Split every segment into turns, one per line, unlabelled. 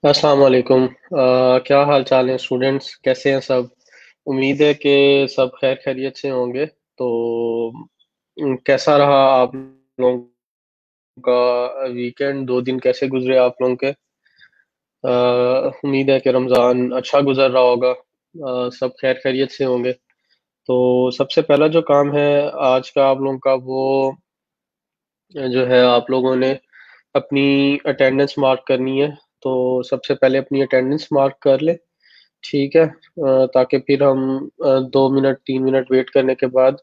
अस्सलाम वालेकुम। क्या हाल चाल है स्टूडेंट्स, कैसे हैं सब? उम्मीद है कि सब खैर खैरियत से होंगे। तो कैसा रहा आप लोगों का वीकेंड? 2 दिन कैसे गुजरे आप लोगों के? उम्मीद है कि रमज़ान अच्छा गुजर रहा होगा। सब खैर खैरियत से होंगे। तो सबसे पहला जो काम है आज का आप लोगों का, वो जो है, आप लोगों ने अपनी अटेंडेंस मार्क करनी है। तो सबसे पहले अपनी अटेंडेंस मार्क कर ले। ठीक है। ताकि फिर हम 2 मिनट 3 मिनट वेट करने के बाद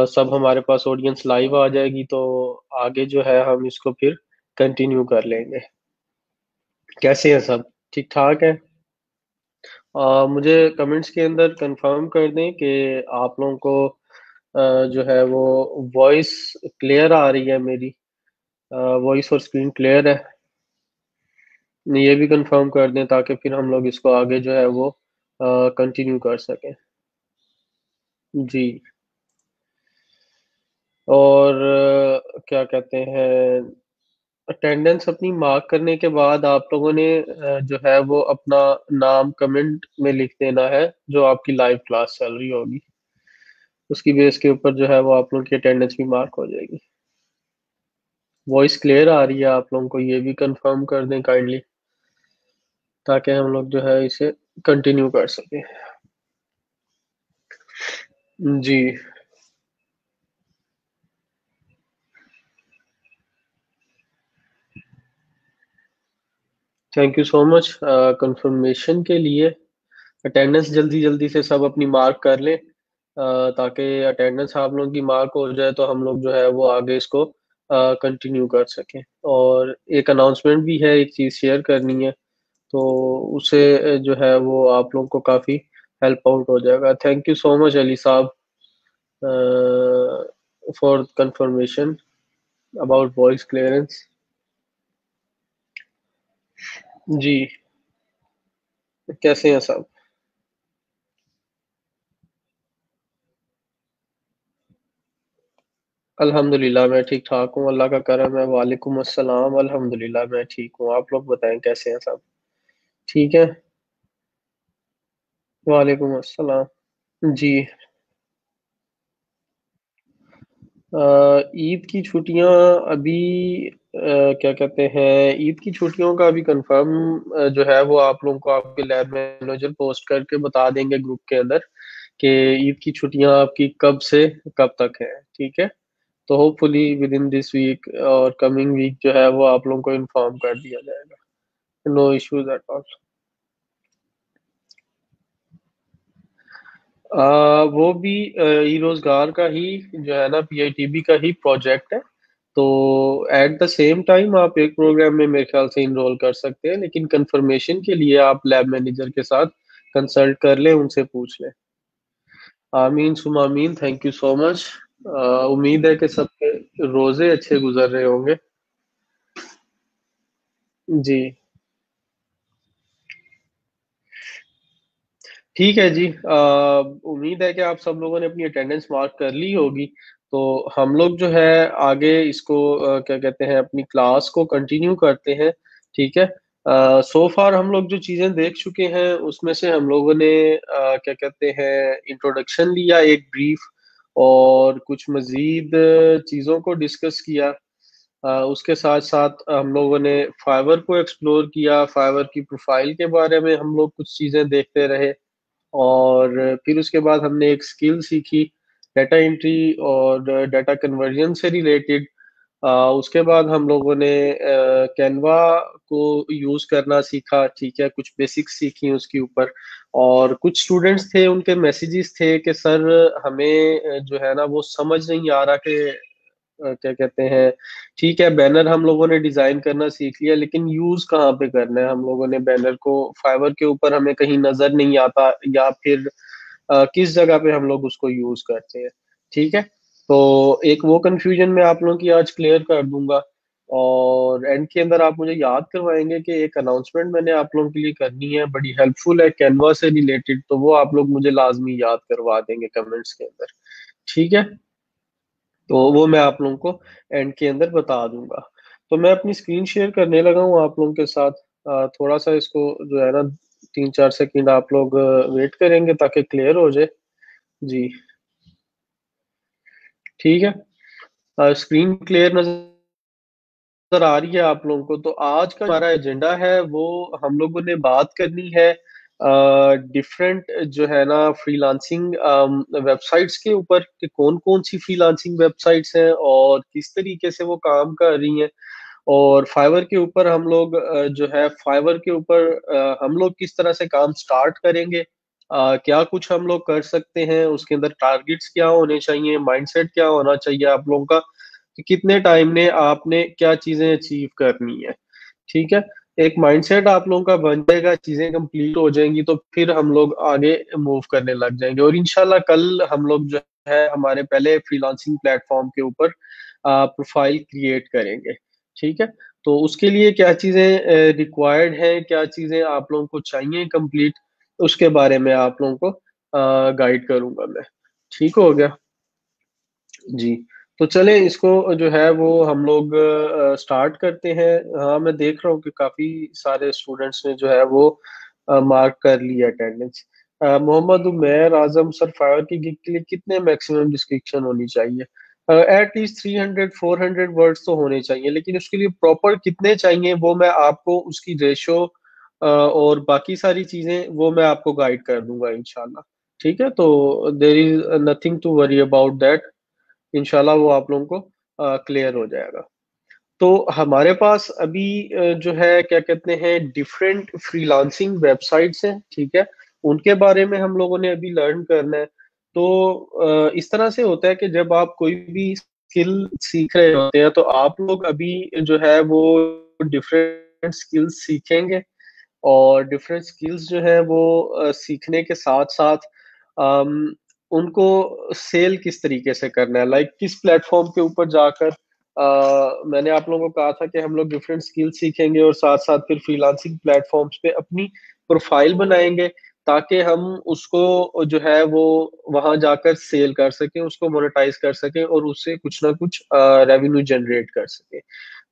सब हमारे पास ऑडियंस लाइव आ जाएगी, तो आगे जो है हम इसको फिर कंटिन्यू कर लेंगे। कैसे हैं सब? ठीक ठाक है? मुझे कमेंट्स के अंदर कंफर्म कर दें कि आप लोगों को जो है वो वॉइस क्लियर आ रही है मेरी। वॉइस और स्क्रीन क्लियर है? ये भी कंफर्म कर दें ताकि फिर हम लोग इसको आगे जो है वो कंटिन्यू कर सकें। जी। और क्या कहते हैं, अटेंडेंस अपनी मार्क करने के बाद आप लोगों ने जो है वो अपना नाम कमेंट में लिख देना है, जो आपकी लाइव क्लास चल रही होगी उसकी बेस के ऊपर जो है वो आप लोगों की अटेंडेंस भी मार्क हो जाएगी। वॉइस क्लियर आ रही है आप लोगों को? ये भी कंफर्म कर दें काइंडली, ताकि हम लोग जो है इसे कंटिन्यू कर सकें। जी। Thank you so much confirmation के लिए। अटेंडेंस जल्दी जल्दी से सब अपनी मार्क कर लें, ताकि अटेंडेंस आप लोगों की मार्क हो जाए तो हम लोग जो है वो आगे इसको कंटिन्यू कर सकें। और एक अनाउंसमेंट भी है, एक चीज़ शेयर करनी है, तो उसे जो है वो आप लोगों को काफ़ी हेल्प आउट हो जाएगा। Thank you so much Ali साहब for confirmation about voice clearance. जी। कैसे हैं सब? अल्हम्दुलिल्लाह मैं ठीक ठाक हूँ, अल्लाह का करम है। वालेकुम अस्सलाम। अल्हम्दुलिल्लाह मैं ठीक हूँ, आप लोग बताएं कैसे हैं सब? ठीक है। वालेकुम अस्सलाम। जी। ईद की छुट्टियां अभी क्या कहते हैं, ईद की छुट्टियों का अभी कंफर्म जो है वो आप लोगों को आपके लैब मैनेजर पोस्ट करके बता देंगे ग्रुप के अंदर कि ईद की छुट्टियां आपकी कब से कब तक है। ठीक है। तो hopefully within this week और कमिंग वीक जो है वो आप लोगों को इन्फॉर्म कर दिया जाएगा। No issues at all. वो भी ई रोजगार का ही जो है ना, पीआईटीबी का ही प्रोजेक्ट है। तो एट द सेम टाइम आप एक प्रोग्राम में मेरे ख्याल से इनरोल कर सकते हैं, लेकिन कंफर्मेशन के लिए आप लैब मैनेजर के साथ कंसल्ट कर लें, उनसे पूछ लें। आमीन सुम आमीन। Thank you so much. उम्मीद है कि सबके रोजे अच्छे गुजर रहे होंगे। जी। ठीक है जी। उम्मीद है कि आप सब लोगों ने अपनी अटेंडेंस मार्क कर ली होगी। तो हम लोग जो है आगे इसको क्या कहते हैं, अपनी क्लास को कंटिन्यू करते हैं। ठीक है। सो फार हम लोग जो चीज़ें देख चुके हैं उसमें से हम लोगों ने क्या कहते हैं, इंट्रोडक्शन लिया एक ब्रीफ, और कुछ मज़ीद चीज़ों को डिस्कस किया। उसके साथ साथ हम लोगों ने फाइवर को एक्सप्लोर किया, फाइवर की प्रोफाइल के बारे में हम लोग कुछ चीज़ें देखते रहे। और फिर उसके बाद हमने एक स्किल सीखी, डाटा एंट्री और डाटा कन्वर्जन से रिलेटेड। उसके बाद हम लोगों ने कैनवा को यूज़ करना सीखा। ठीक है, कुछ बेसिक्स सीखी उसके ऊपर। और कुछ स्टूडेंट्स थे, उनके मैसेजेस थे कि सर हमें जो है ना वो समझ नहीं आ रहा कि क्या कहते हैं, ठीक है बैनर हम लोगों ने डिजाइन करना सीख लिया, लेकिन यूज कहाँ पे करना है हम लोगों ने बैनर को? फाइवर के ऊपर हमें कहीं नजर नहीं आता, या फिर किस जगह पे हम लोग उसको यूज करते हैं। ठीक है। तो एक वो कंफ्यूजन मैं आप लोगों की आज क्लियर कर दूंगा। और एंड के अंदर आप मुझे याद करवाएंगे कि एक अनाउंसमेंट मैंने आप लोगों के लिए करनी है, बड़ी हेल्पफुल है कैनवा से रिलेटेड, तो वो आप लोग मुझे लाजमी याद करवा देंगे कमेंट्स के अंदर। ठीक है। तो वो मैं आप लोगों को एंड के अंदर बता दूंगा। तो मैं अपनी स्क्रीन शेयर करने लगा हूँ आप लोगों के साथ। थोड़ा सा इसको जो है ना 3-4 सेकंड आप लोग वेट करेंगे ताकि क्लियर हो जाए। जी ठीक है। स्क्रीन क्लियर नजर आ रही है आप लोगों को? तो आज का हमारा एजेंडा है वो हम लोगों ने बात करनी है डिफरेंट जो है ना फ्रीलांसिंग वेबसाइट्स के ऊपर कि कौन कौन सी फ्रीलांसिंग वेबसाइट्स हैं और किस तरीके से वो काम कर रही हैं। और फाइवर के ऊपर हम लोग जो है फाइवर के ऊपर हम लोग किस तरह से काम स्टार्ट करेंगे, क्या कुछ हम लोग कर सकते हैं, उसके अंदर टारगेट्स क्या होने चाहिए, माइंडसेट क्या होना चाहिए आप लोगों का कि कितने टाइम में आपने क्या चीजें अचीव करनी है। ठीक है, एक माइंडसेट आप लोगों का बन जाएगा, चीजें कंप्लीट हो जाएंगी तो फिर हम लोग आगे मूव करने लग जाएंगे। और इंशाल्लाह कल हम लोग जो है हमारे पहले फ्रीलांसिंग प्लेटफॉर्म के ऊपर प्रोफाइल क्रिएट करेंगे। ठीक है, तो उसके लिए क्या चीजें रिक्वायर्ड हैं, क्या चीजें आप लोगों को चाहिए कंप्लीट, उसके बारे में आप लोगों को गाइड करूंगा मैं। ठीक हो गया जी। तो चले इसको जो है वो हम लोग स्टार्ट करते हैं। हाँ, मैं देख रहा हूँ कि काफी सारे स्टूडेंट्स ने जो है वो मार्क कर लिया अटेंडेंस। मोहम्मद उमैर आजम सर, फाइवर की गिग के लिए कितने मैक्सिमम डिस्क्रिप्शन होनी चाहिए? एटलीस्ट 300-400 वर्ड्स तो होने चाहिए, लेकिन उसके लिए प्रॉपर कितने चाहिए वो मैं आपको उसकी रेशो और बाकी सारी चीजें वो मैं आपको गाइड कर दूंगा इंशाल्लाह। ठीक है, तो there is nothing to worry about that. इंशाल्लाह वो आप लोगों को क्लियर हो जाएगा। तो हमारे पास अभी जो है क्या कहते हैं डिफरेंट फ्रीलांसिंग वेबसाइट्स हैं। ठीक है, उनके बारे में हम लोगों ने अभी लर्न करना है। तो इस तरह से होता है कि जब आप कोई भी स्किल सीख रहे होते हैं तो आप लोग अभी जो है वो डिफरेंट स्किल्स सीखेंगे। और डिफरेंट स्किल्स जो है वो सीखने के साथ साथ अम, उनको सेल किस तरीके से करना है, लाइक किस प्लेटफॉर्म के ऊपर जाकर मैंने आप लोगों को कहा था कि हम लोग डिफरेंट स्किल सीखेंगे और साथ साथ फिर फ्रीलांसिंग प्लेटफॉर्म्स पे अपनी प्रोफाइल बनाएंगे ताकि हम उसको जो है वो वहां जाकर सेल कर सकें, उसको मोनेटाइज कर सकें और उससे कुछ ना कुछ रेवेन्यू जनरेट कर सकें।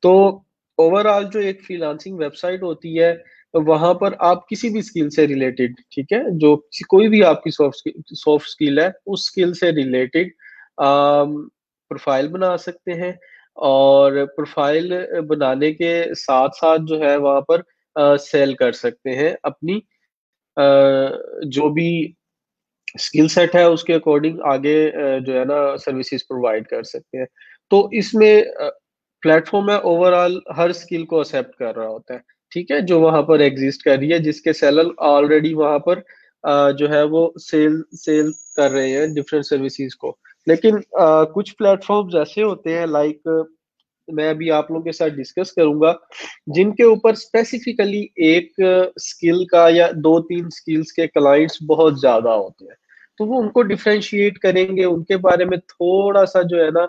तो ओवरऑल जो एक फ्रीलांसिंग वेबसाइट होती है वहां पर आप किसी भी स्किल से रिलेटेड, ठीक है, जो कोई भी आपकी सॉफ्ट स्किल है उस स्किल से रिलेटेड प्रोफाइल बना सकते हैं। और प्रोफाइल बनाने के साथ साथ जो है वहां पर सेल कर सकते हैं अपनी जो भी स्किल सेट है उसके अकॉर्डिंग आगे जो है ना सर्विसेज प्रोवाइड कर सकते हैं। तो इसमें प्लेटफॉर्म है ओवरऑल हर स्किल को एक्सेप्ट कर रहा होता है। ठीक है, जो वहां पर एग्जिस्ट कर रही है, जिसके सेलर ऑलरेडी वहां पर जो है वो सेल सेल कर रहे हैं डिफरेंट सर्विसेज को। लेकिन कुछ प्लेटफॉर्म्स ऐसे होते हैं लाइक मैं अभी आप लोगों के साथ डिस्कस करूंगा जिनके ऊपर स्पेसिफिकली एक स्किल का या 2-3 स्किल्स के क्लाइंट्स बहुत ज्यादा होते हैं। तो वो उनको डिफरेंशिएट करेंगे, उनके बारे में थोड़ा सा जो है ना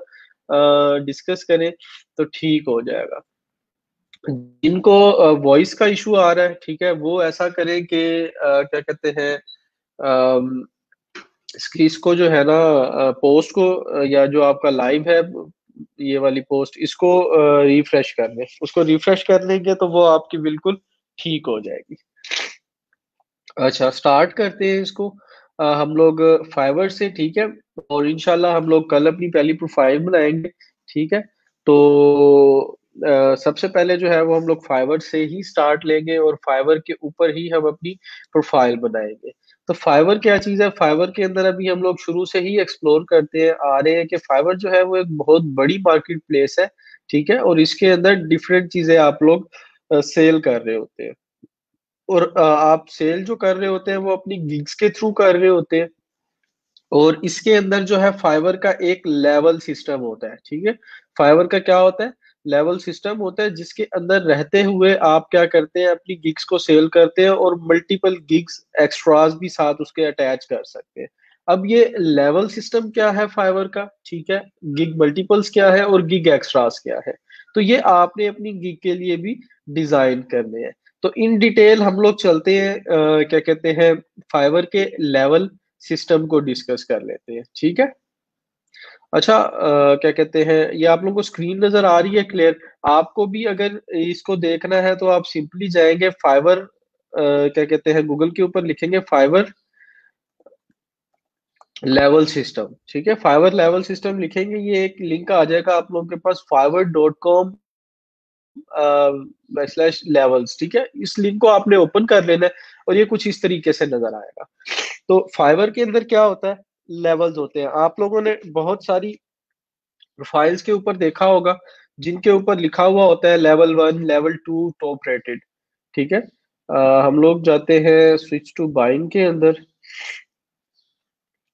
डिस्कस करें तो ठीक हो जाएगा। जिनको वॉइस का इशू आ रहा है, ठीक है, वो ऐसा करें कि क्या कहते हैं इसको जो है ना पोस्ट को या जो आपका लाइव है ये वाली पोस्ट इसको रिफ्रेश कर लें। उसको रिफ्रेश कर लेंगे तो वो आपकी बिल्कुल ठीक हो जाएगी। अच्छा, स्टार्ट करते हैं इसको हम लोग फाइवर से। ठीक है, और इंशाल्लाह हम लोग कल अपनी पहली प्रोफाइल बनाएंगे। ठीक है, तो सबसे पहले जो है वो हम लोग फाइवर से ही स्टार्ट लेंगे और फाइवर के ऊपर ही हम अपनी प्रोफाइल बनाएंगे। तो फाइवर क्या चीज़ है? फाइवर के अंदर अभी हम लोग शुरू से ही एक्सप्लोर करते हैं आ रहे हैं कि फाइवर जो है वो एक बहुत बड़ी मार्केट प्लेस है। ठीक है, और इसके अंदर डिफरेंट चीजें आप लोग सेल कर रहे होते हैं। और आप सेल जो कर रहे होते हैं वो अपनी गिग्स के थ्रू कर रहे होते हैं। और इसके अंदर जो है फाइवर का एक लेवल सिस्टम होता है। ठीक है, फाइवर का क्या होता है? लेवल सिस्टम होता है जिसके अंदर रहते हुए आप क्या करते हैं अपनी गिग्स को सेल करते हैं और मल्टीपल गिग्स एक्स्ट्रास भी साथ उसके अटैच कर सकते हैं। अब ये लेवल सिस्टम क्या है फाइवर का? ठीक है, गिग मल्टीपल्स क्या है और गिग एक्स्ट्रास क्या है? तो ये आपने अपनी गिग के लिए भी डिजाइन करने हैं। तो इन डिटेल हम लोग चलते हैं क्या कहते हैं फाइवर के लेवल सिस्टम को डिस्कस कर लेते हैं। ठीक है, अच्छा, क्या कहते हैं, ये आप लोगों को स्क्रीन नजर आ रही है क्लियर? आपको भी अगर इसको देखना है तो आप सिंपली जाएंगे फाइवर, क्या कहते हैं, गूगल के ऊपर लिखेंगे फाइवर लेवल सिस्टम। ठीक है, फाइवर लेवल सिस्टम लिखेंगे, ये एक लिंक आ जाएगा आप लोगों के पास, fiverr.com स्लैश लेवल्स। ठीक है, इस लिंक को आपने ओपन कर लेना है और ये कुछ इस तरीके से नजर आएगा। तो फाइवर के अंदर क्या होता है, लेवल्स होते हैं। आप लोगों ने बहुत सारी प्रोफाइल्स के ऊपर देखा होगा जिनके ऊपर लिखा हुआ होता है लेवल 1, लेवल 2, टॉप रेटेड। ठीक है, हम लोग जाते हैं स्विच टू बाइंग के अंदर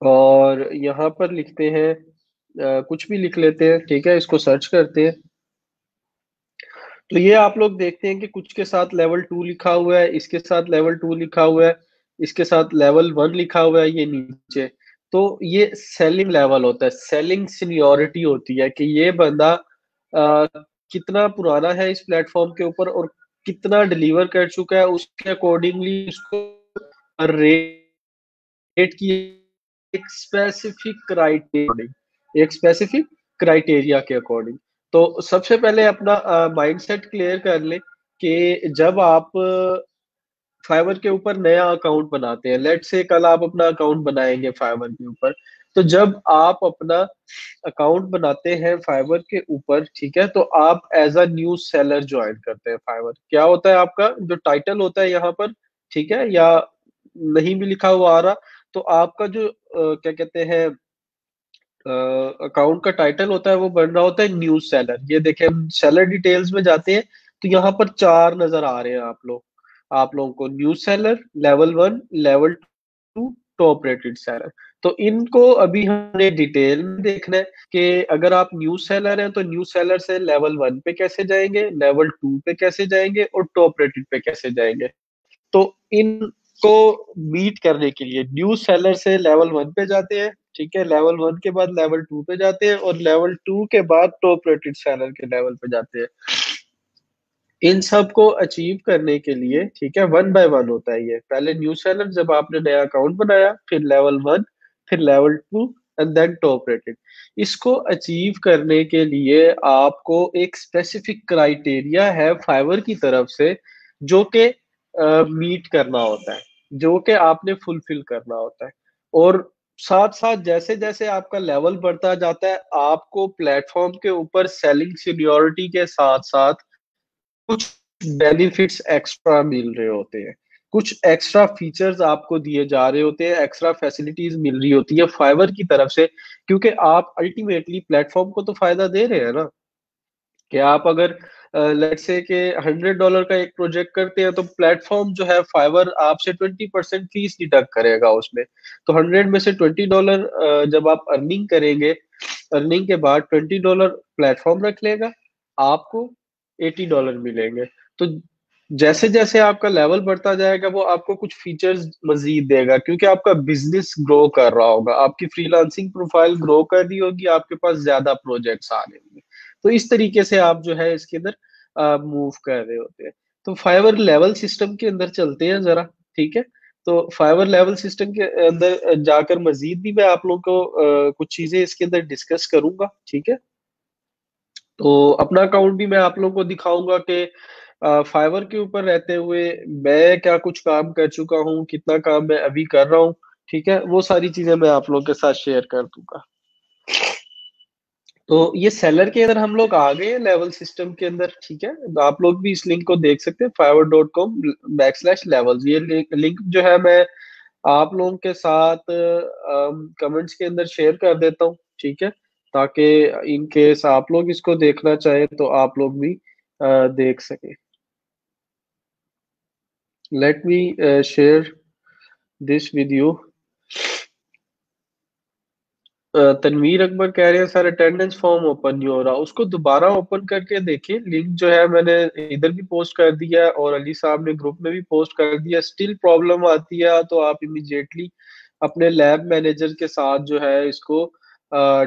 और यहाँ पर लिखते हैं, कुछ भी लिख लेते हैं। ठीक है, इसको सर्च करते हैं तो ये आप लोग देखते हैं कि कुछ के साथ लेवल 2 लिखा हुआ है, इसके साथ लेवल 2 लिखा हुआ है, इसके साथ लेवल 1 लिखा हुआ है, ये नीचे। तो ये सेलिंग लेवल होता है, सेलिंग सीनियोरिटी होती है कि ये बंदा कितना पुराना है इस प्लेटफॉर्म के ऊपर और कितना डिलीवर कर चुका है, उसके अकॉर्डिंगली उसको रेट की एक स्पेसिफिक क्राइटेरिया, एक स्पेसिफिक क्राइटेरिया के अकॉर्डिंग। तो सबसे पहले अपना माइंडसेट क्लियर कर ले कि जब आप फाइवर के ऊपर नया अकाउंट बनाते हैं, लेट से कल आप अपना अकाउंट बनाएंगे फाइवर के ऊपर, तो जब आप अपना अकाउंट बनाते हैं फाइवर के ऊपर, ठीक है, तो आप as a new seller join करते हैं फाइवर। क्या होता है आपका जो टाइटल होता है यहाँ पर, ठीक है, या नहीं भी लिखा हुआ आ रहा, तो आपका जो क्या कहते हैं अकाउंट का टाइटल होता है वो बन रहा होता है न्यू सेलर। ये देखें, हम सेलर डिटेल्स में जाते हैं तो यहाँ पर चार नजर आ रहे हैं आप लोगों को, new seller, level 1, level 2, top rated seller. तो इनको अभी हमने डिटेल में देखना है कि अगर आप न्यू सेलर हैं तो न्यू सेलर से लेवल 1 पे कैसे जाएंगे, लेवल 2 पे कैसे जाएंगे और टॉप रेटेड पे कैसे जाएंगे। तो इनको बीट करने के लिए न्यू सेलर से लेवल 1 पे जाते हैं, ठीक है, लेवल 1 के बाद लेवल 2 पे जाते हैं और लेवल 2 के बाद टॉप रेटेड सेलर के लेवल पे जाते हैं। इन सब को अचीव करने के लिए, ठीक है, वन बाय वन होता है ये। पहले न्यू सेलर जब आपने नया अकाउंट बनाया, फिर लेवल 1, फिर level 2 and then top rated. इसको अचीव करने के लिए आपको एक स्पेसिफिक क्राइटेरिया है फाइवर की तरफ से जो कि मीट करना होता है, जो कि आपने फुलफिल करना होता है। और साथ साथ जैसे जैसे आपका लेवल बढ़ता जाता है, आपको प्लेटफॉर्म के ऊपर सेलिंग सीनियोरिटी के साथ साथ कुछ बेनिफिट्स एक्स्ट्रा मिल रहे होते हैं, कुछ एक्स्ट्रा फीचर्स आपको दिए जा रहे होते हैं, एक्स्ट्रा फैसिलिटीज मिल रही होती है फाइवर की तरफ से, क्योंकि आप अल्टीमेटली प्लेटफॉर्म को तो फायदा दे रहे हैं ना। कि आप अगर लेट्स से कि $100 का एक प्रोजेक्ट करते हैं तो प्लेटफॉर्म जो है फाइवर आपसे 20% फीस डिडक्ट करेगा उसमें। तो 100 में से $20 जब आप अर्निंग करेंगे, अर्निंग के बाद $20 प्लेटफॉर्म रख लेगा, आपको $80 मिलेंगे। तो जैसे जैसे आपका लेवल बढ़ता जाएगा वो आपको कुछ फीचर्स मजीद देगा, क्योंकि आपका बिजनेस ग्रो कर रहा होगा, आपकी फ्रीलांसिंग प्रोफाइल ग्रो कर रही होगी, आपके पास ज्यादा प्रोजेक्ट्स आ रहे होंगे। तो इस तरीके से आप जो है इसके अंदर मूव कर रहे होते हैं। तो फाइवर लेवल सिस्टम के अंदर चलते हैं जरा, ठीक है। तो फाइवर लेवल सिस्टम के अंदर जाकर मजीद भी मैं आप लोगों को कुछ चीजें इसके अंदर डिस्कस करूंगा, ठीक है। तो अपना अकाउंट भी मैं आप लोगों को दिखाऊंगा कि फाइवर के ऊपर रहते हुए मैं क्या कुछ काम कर चुका हूँ, कितना काम मैं अभी कर रहा हूँ, ठीक है, वो सारी चीजें मैं आप लोगों के साथ शेयर कर दूंगा। तो ये सेलर के अंदर हम लोग आ गए हैं लेवल सिस्टम के अंदर, ठीक है। तो आप लोग भी इस लिंक को देख सकते हैं, fiverr.com/levels। ये लिंक जो है मैं आप लोगों के साथ कमेंट्स के अंदर शेयर कर देता हूँ, ठीक है, ताकि इन केस आप लोग इसको देखना चाहें तो आप लोग भी देख सके। Let me share this with you. Tanveer Akbar कह रहे हैं सर अटेंडेंस फॉर्म ओपन नहीं हो रहा, उसको दोबारा ओपन करके देखिए। लिंक जो है मैंने इधर भी पोस्ट कर दिया है और अली साहब ने ग्रुप में भी पोस्ट कर दिया। स्टिल प्रॉब्लम आती है तो आप इमिजिएटली अपने लैब मैनेजर के साथ जो है इसको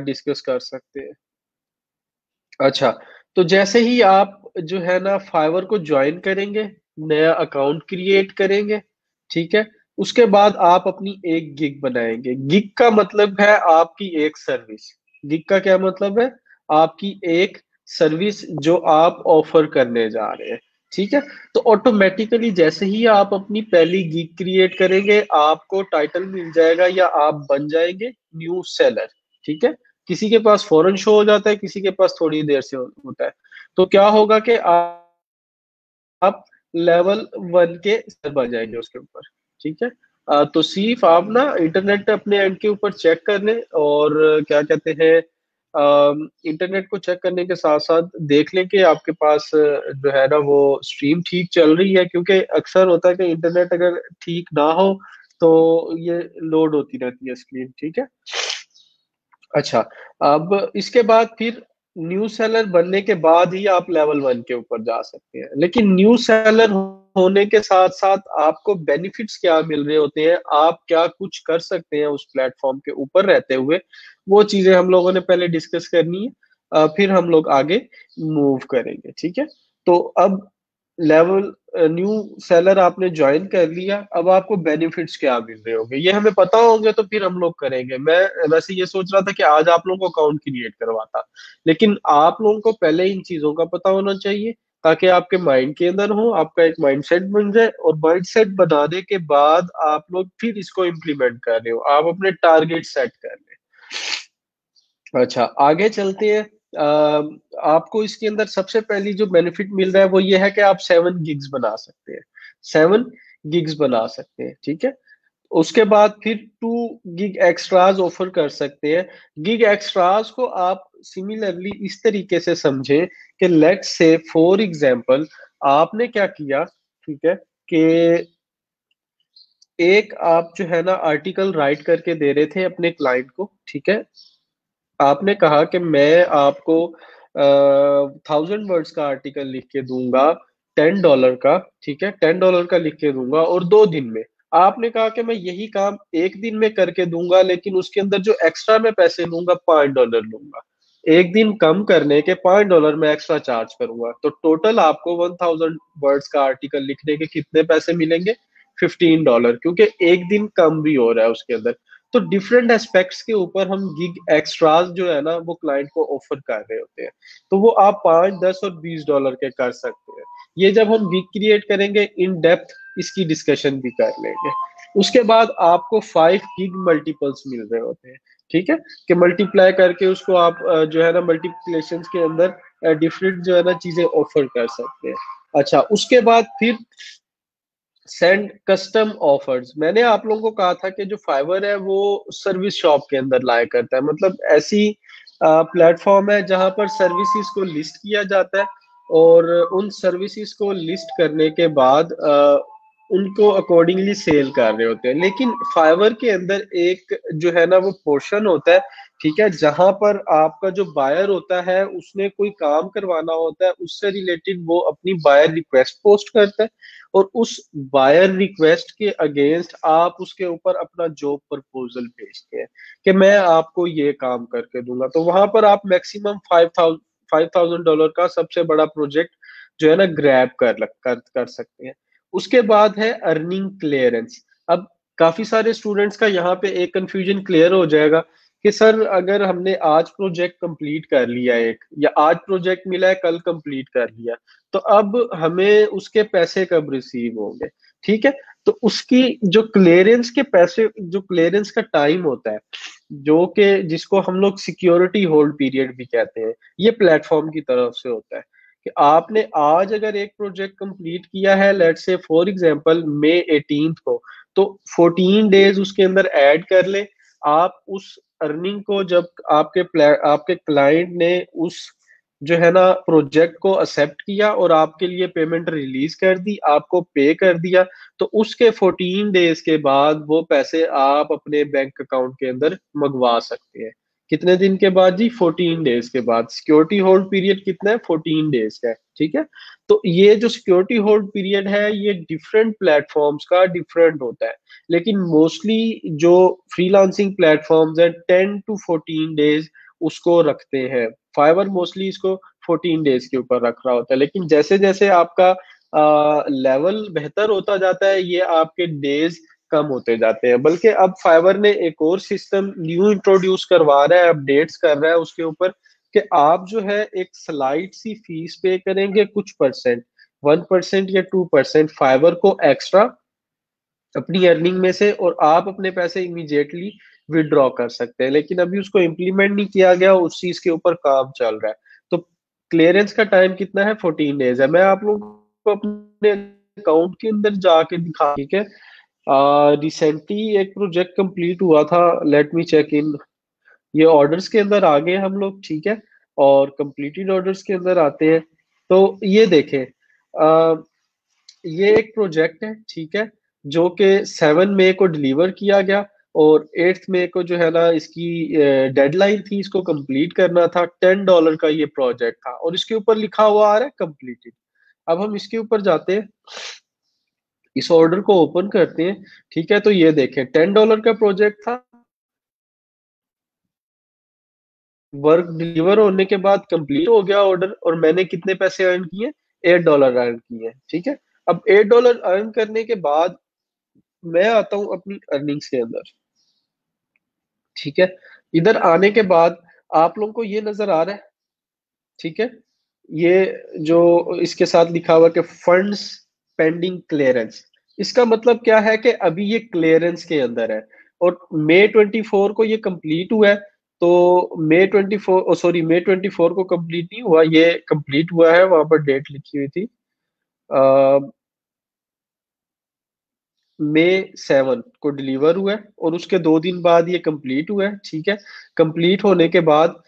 डिस्कस कर सकते हैं। अच्छा, तो जैसे ही आप जो है ना फाइवर को ज्वाइन करेंगे, नया अकाउंट क्रिएट करेंगे, ठीक है, उसके बाद आप अपनी एक गिग बनाएंगे। गिग का मतलब है आपकी एक सर्विस, गिग का क्या मतलब है? आपकी एक सर्विस जो आप ऑफर करने जा रहे हैं, ठीक है। तो ऑटोमेटिकली जैसे ही आप अपनी पहली गिग क्रिएट करेंगे, आपको टाइटल मिल जाएगा या आप बन जाएंगे न्यू सेलर, ठीक है। किसी के पास फौरन शो हो जाता है, किसी के पास थोड़ी देर से होता है। तो क्या होगा कि आप लेवल 1 के स्तर बन जाएंगे उसके ऊपर, ठीक है। तो सिर्फ आप ना इंटरनेट अपने एंड के ऊपर चेक कर लें, और क्या कहते हैं, इंटरनेट को चेक करने के साथ साथ देख लें कि आपके पास जो है ना वो स्ट्रीम ठीक चल रही है, क्योंकि अक्सर होता है कि इंटरनेट अगर ठीक ना हो तो ये लोड होती रहती है स्क्रीन, ठीक है। अच्छा, अब इसके बाद फिर न्यू सेलर बनने के बाद ही आप लेवल 1 के ऊपर जा सकते हैं। लेकिन न्यू सेलर होने के साथ साथ आपको बेनिफिट्स क्या मिल रहे होते हैं, आप क्या कुछ कर सकते हैं उस प्लेटफॉर्म के ऊपर रहते हुए, वो चीजें हम लोगों ने पहले डिस्कस करनी है। फिर हम लोग आगे मूव करेंगे, ठीक है। तो अब लेवल न्यू सेलर आपने ज्वाइन कर लिया, अब आपको बेनिफिट्स क्या मिल रहे होंगे ये हमें पता होंगे, तो फिर हम लोग करेंगे। मैं वैसे ये सोच रहा था कि आज आप लोगों को अकाउंट क्रिएट करवाता, लेकिन आप लोगों को पहले इन चीजों का पता होना चाहिए, ताकि आपके माइंड के अंदर हो, आपका एक माइंडसेट बन जाए, और माइंडसेट बनाने के बाद आप लोग फिर इसको इम्प्लीमेंट कर रहे हो, आप अपने टारगेट सेट कर रहे हो। अच्छा, आगे चलते हैं। आपको इसके अंदर सबसे पहली जो बेनिफिट मिल रहा है वो ये है कि आप 7 गिग्स बना सकते हैं, 7 गिग्स बना सकते हैं, ठीक है। उसके बाद फिर 2 गिग एक्स्ट्राज ऑफर कर सकते हैं। गिग एक्स्ट्राज को आप सिमिलरली इस तरीके से समझें कि लेट्स से फॉर एग्जांपल आपने क्या किया, ठीक है, कि एक आप जो है ना आर्टिकल राइट करके दे रहे थे अपने क्लाइंट को, ठीक है। आपने कहा कि मैं आपको 1000 वर्ड्स का आर्टिकल लिख के दूंगा, $10 का, ठीक है, $10 का लिख के दूंगा और 2 दिन में। आपने कहा कि मैं यही काम एक दिन में करके दूंगा, लेकिन उसके अंदर जो एक्स्ट्रा मैं पैसे लूंगा $5 लूंगा। एक दिन कम करने के $5 मैं एक्स्ट्रा चार्ज करूंगा, तो टोटल आपको 1000 वर्ड्स का आर्टिकल लिखने के कितने पैसे मिलेंगे? $15, क्योंकि एक दिन कम भी हो रहा है उसके अंदर। तो डिफरेंट एस्पेक्ट्स के ऊपर हम गिग एक्स्ट्राज जो है ना वो क्लाइंट को ऑफर कर रहे होते हैं। तो वो आप 5, 10 और $20 के कर सकते हैं। ये जब हम गिग क्रिएट करेंगे इन डेप्थ इसकी डिस्कशन भी कर लेंगे। उसके बाद आपको 5 गिग मल्टीपल्स मिल रहे होते हैं, ठीक है, कि मल्टीप्लाई करके उसको आप जो है ना मल्टीप्लिकेशन के अंदर डिफरेंट जो है ना चीजें ऑफर कर सकते हैं। अच्छा, उसके बाद फिर सेंड कस्टम ऑफर्स। मैंने आप लोगों को कहा था कि जो फाइवर है वो सर्विस शॉप के अंदर लाया करता है, मतलब ऐसी प्लेटफॉर्म है जहां पर सर्विसेज को लिस्ट किया जाता है, और उन सर्विसेज को लिस्ट करने के बाद उनको अकॉर्डिंगली सेल कर रहे होते हैं। लेकिन फाइवर के अंदर एक जो है ना वो पोर्शन होता है, ठीक है, जहां पर आपका जो बायर होता है उसने कोई काम करवाना होता है, उससे रिलेटेड वो अपनी बायर रिक्वेस्ट पोस्ट करता है, और उस बायर रिक्वेस्ट के अगेंस्ट आप उसके ऊपर अपना जॉब प्रपोजल भेजते हैं कि मैं आपको ये काम करके दूंगा। तो वहां पर आप मैक्सिमम $5000 का सबसे बड़ा प्रोजेक्ट जो है ना ग्रैब कर सकते हैं। उसके बाद है अर्निंग क्लियरेंस। अब काफी सारे स्टूडेंट्स का यहाँ पे एक कंफ्यूजन क्लियर हो जाएगा कि सर अगर हमने आज प्रोजेक्ट कंप्लीट कर लिया एक, या आज प्रोजेक्ट मिला है कल कंप्लीट कर लिया, तो अब हमें उसके पैसे कब रिसीव होंगे? ठीक है। तो उसकी जो क्लियरेंस के पैसे, जो क्लियरेंस का टाइम होता है, जो कि जिसको हम लोग सिक्योरिटी होल्ड पीरियड भी कहते हैं, ये प्लेटफॉर्म की तरफ से होता है कि आपने आज अगर एक प्रोजेक्ट कंप्लीट किया है, let's say for example May 18 को, तो 14 डेज उसके अंदर ऐड कर ले। आप उस अर्निंग को जब आपके क्लाइंट ने उस जो है ना प्रोजेक्ट को एक्सेप्ट किया और आपके लिए पेमेंट रिलीज कर दी, आपको पे कर दिया, तो उसके 14 डेज के बाद वो पैसे आप अपने बैंक अकाउंट के अंदर मंगवा सकते हैं। कितने दिन के बाद जी? 14 डेज के बाद। सिक्योरिटी होल्ड पीरियड कितना है? 14 डेज का है, ठीक है। तो ये जो सिक्योरिटी होल्ड पीरियड है ये डिफरेंट प्लेटफॉर्म्स का डिफरेंट होता है, लेकिन मोस्टली जो फ्रीलांसिंग प्लेटफॉर्म्स है 10 to 14 डेज उसको रखते हैं। फाइवर मोस्टली इसको 14 डेज के ऊपर रख रहा होता है, लेकिन जैसे जैसे आपका लेवल बेहतर होता जाता है ये आपके डेज कम होते जाते हैं। बल्कि अब फाइवर ने एक और सिस्टम न्यू इंट्रोड्यूस करवा रहा है, अपडेट्स कर रहा है उसके ऊपर, कि आप जो है एक स्लाइट सी फीस पे करेंगे, कुछ परसेंट, 1% या 2% फाइवर को एक्स्ट्रा अपनी अर्निंग में से, और आप अपने पैसे इमीडिएटली विड्रॉ कर सकते हैं। लेकिन अभी उसको इम्प्लीमेंट नहीं किया गया, उस चीज के ऊपर काम चल रहा है। तो क्लियरेंस का टाइम कितना है? 14 डेज है। मैं आप लोगों को अपने अकाउंट के अंदर जाके दिखा, ठीक है। रिसेंटली एक प्रोजेक्ट कंप्लीट हुआ था, लेट मी चेक इन। ये ऑर्डर्स के अंदर आ गए हम लोग, ठीक है, और कंप्लीटेड ऑर्डर्स के अंदर आते हैं। तो ये देखें, ये एक प्रोजेक्ट है, ठीक है, जो कि 7 मई को डिलीवर किया गया, और 8 मई को जो है ना इसकी डेडलाइन थी, इसको कंप्लीट करना था। $10 का ये प्रोजेक्ट था, और इसके ऊपर लिखा हुआ आ रहा है कंप्लीटेड। अब हम इसके ऊपर जाते हैं, इस ऑर्डर को ओपन करते हैं, ठीक है। तो ये देखें, $10 का प्रोजेक्ट था, वर्क डिलीवर होने के बाद कंप्लीट हो गया ऑर्डर, और मैंने कितने पैसे अर्न किए? $8 अर्न किए, ठीक है। अब $8 अर्न करने के बाद मैं आता हूं अपनी अर्निंग्स के अंदर, ठीक है। इधर आने के बाद आप लोगों को ये नजर आ रहा है, ठीक है, ये जो इसके साथ लिखा हुआ कि फंड्स पेंडिंग क्लियरेंस, इसका मतलब क्या है कि अभी ये क्लियरेंस के अंदर है, और May 24 को ये कंप्लीट हुआ है। तो May 24, सॉरी, May 24 को कंप्लीट नहीं हुआ, ये कंप्लीट हुआ है, वहां पर डेट लिखी हुई थी, May 7 को डिलीवर हुआ है, और उसके 2 दिन बाद ये कंप्लीट हुआ है, ठीक है। कंप्लीट होने के बाद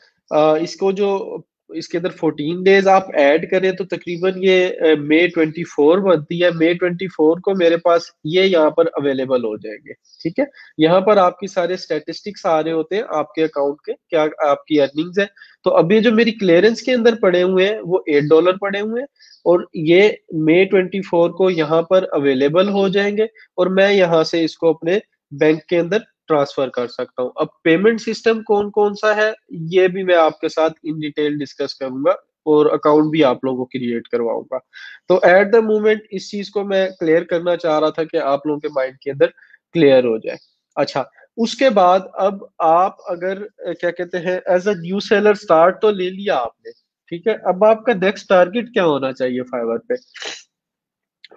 इसको जो इसके अंदर 14 डेज आप ऐड करें तो तकरीबन ये May 24 बनती है। May 24 को मेरे पास ये यहाँ पर अवेलेबल हो जाएंगे, ठीक है। यहाँ पर आपकी सारे स्टेटिस्टिक्स आ रहे होते हैं आपके अकाउंट के, क्या आपकी अर्निंग्स है। तो अभी जो मेरी क्लियरेंस के अंदर पड़े हुए हैं वो $8 पड़े हुए हैं, और ये May 24 को यहाँ पर अवेलेबल हो जाएंगे, और मैं यहाँ से इसको अपने बैंक के अंदर ट्रांसफर कर सकता हूँ। अब पेमेंट सिस्टम कौन कौन सा है, ये भी मैं आपके साथ इन डिटेल डिस्कस करूंगा, और अकाउंट भी आप लोगों को क्रिएट करवाऊंगा। तो एट द मोमेंट इस चीज को मैं क्लियर करना चाह रहा था कि आप लोगों के माइंड के अंदर क्लियर हो जाए। अच्छा, उसके बाद अब आप अगर क्या कहते हैं, as a new seller start तो ले लिया आपने, ठीक है। अब आपका नेक्स्ट टारगेट क्या होना चाहिए फाइवर पे?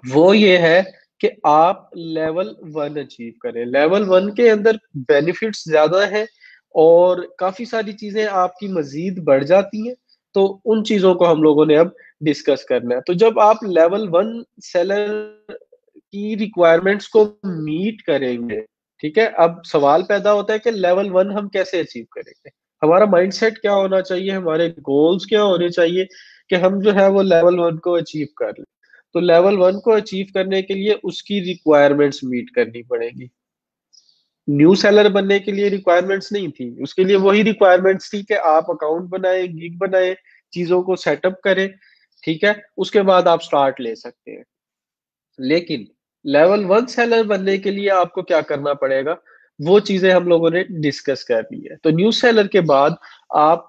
वो ये है कि आप लेवल 1 अचीव करें। लेवल 1 के अंदर बेनिफिट्स ज्यादा है, और काफी सारी चीजें आपकी मजीद बढ़ जाती हैं। तो उन चीजों को हम लोगों ने अब डिस्कस करना है। तो जब आप लेवल 1 सेलर की रिक्वायरमेंट्स को मीट करेंगे, ठीक है, अब सवाल पैदा होता है कि लेवल 1 हम कैसे अचीव करेंगे। हमारा माइंडसेट क्या होना चाहिए, हमारे गोल्स क्या होने चाहिए कि हम जो है वो लेवल 1 को अचीव कर लें। तो लेवल 1 को अचीव करने के लिए उसकी रिक्वायरमेंट्स मीट करनी पड़ेगी। न्यू सेलर बनने के लिए रिक्वायरमेंट्स नहीं थी, उसके लिए वही रिक्वायरमेंट्स थी कि आप अकाउंट बनाए, गिग बनाए, चीजों को सेटअप करें, ठीक है। उसके बाद आप स्टार्ट ले सकते हैं। लेकिन लेवल 1 सेलर बनने के लिए आपको क्या करना पड़ेगा, वो चीजें हम लोगों ने डिस्कस कर ली है। तो न्यू सेलर के बाद आप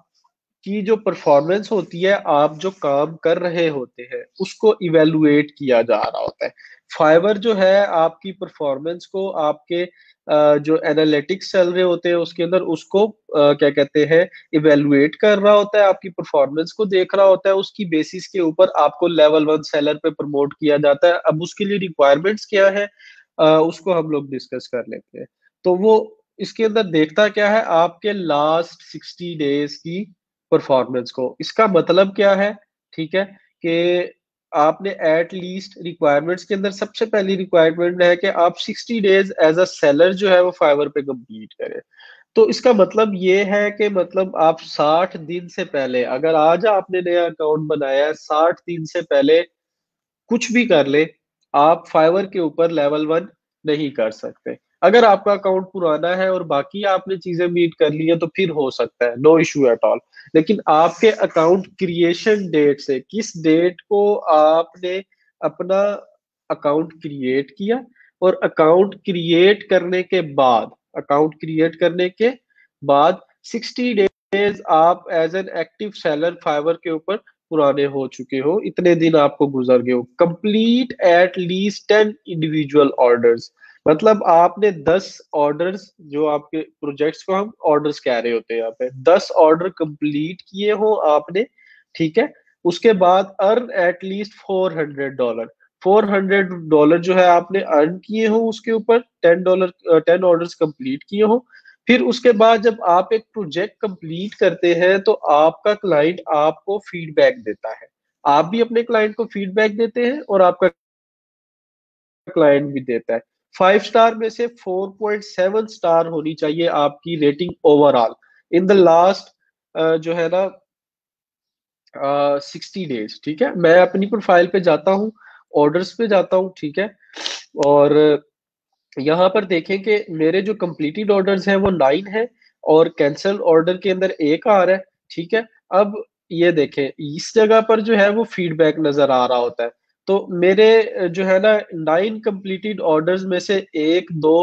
की जो परफॉर्मेंस होती है, आप जो काम कर रहे होते हैं उसको इवेलुएट किया जा रहा होता है। फाइवर जो है आपकी परफॉर्मेंस को, आपके जो एनालिटिक्स चल रहे होते हैं उसके अंदर, उसको क्या कहते हैं, इवेलुएट कर रहा होता है, आपकी परफॉर्मेंस को देख रहा होता है। उसकी बेसिस के ऊपर आपको लेवल 1 सेलर पे प्रमोट किया जाता है। अब उसके लिए रिक्वायरमेंट्स क्या है, उसको हम लोग डिस्कस कर लेते हैं। तो वो इसके अंदर देखता क्या है, आपके लास्ट 60 डेज की परफॉर्मेंस को। इसका मतलब क्या है, ठीक है, कि आपने एट लीस्ट रिक्वायरमेंट्स के अंदर सबसे पहली रिक्वायरमेंट है कि आप 60 डेज एज अ सेलर जो है वो फाइवर पे कंप्लीट करें। तो इसका मतलब ये है कि मतलब आप 60 दिन से पहले, अगर आज आपने नया अकाउंट बनाया है, 60 दिन से पहले कुछ भी कर ले, आप फाइवर के ऊपर लेवल 1 नहीं कर सकते। अगर आपका अकाउंट पुराना है और बाकी आपने चीजें मीट कर ली है तो फिर हो सकता है, नो इशू एट ऑल। लेकिन आपके अकाउंट क्रिएशन डेट से, किस डेट को आपने अपना अकाउंट क्रिएट किया, और अकाउंट क्रिएट करने के बाद 60 डेज आप as an active seller Fiverr के ऊपर पुराने हो चुके हो, इतने दिन आपको गुजर गए हो, complete at least 10 individual orders. मतलब आपने 10 ऑर्डर्स, जो आपके प्रोजेक्ट्स को हम ऑर्डर्स कह रहे होते हैं यहाँ पे, 10 ऑर्डर कंप्लीट किए हो आपने, ठीक है। उसके बाद अर्न एटलीस्ट $400, $400 जो है आपने अर्न किए हो उसके ऊपर, $10, 10 ऑर्डर्स कंप्लीट किए हो। फिर उसके बाद जब आप एक प्रोजेक्ट कंप्लीट करते हैं तो आपका क्लाइंट आपको फीडबैक देता है, आप भी अपने क्लाइंट को फीडबैक देते हैं और आपका क्लाइंट भी देता है। 5 स्टार में से 4.7 स्टार होनी चाहिए आपकी rating overall in the last जो है ना 60 डेज, ठीक है। मैं अपनी प्रोफाइल पे जाता हूँ, ऑर्डर्स पे जाता हूँ, ठीक है। और यहाँ पर देखें कि मेरे जो कंप्लीटेड ऑर्डर्स हैं वो 9 है, और कैंसल ऑर्डर के अंदर एक आ रहा है, ठीक है। अब ये देखें, इस जगह पर जो है वो फीडबैक नजर आ रहा होता है। तो मेरे जो है ना 9 कंप्लीटेड ऑर्डर्स में से एक दो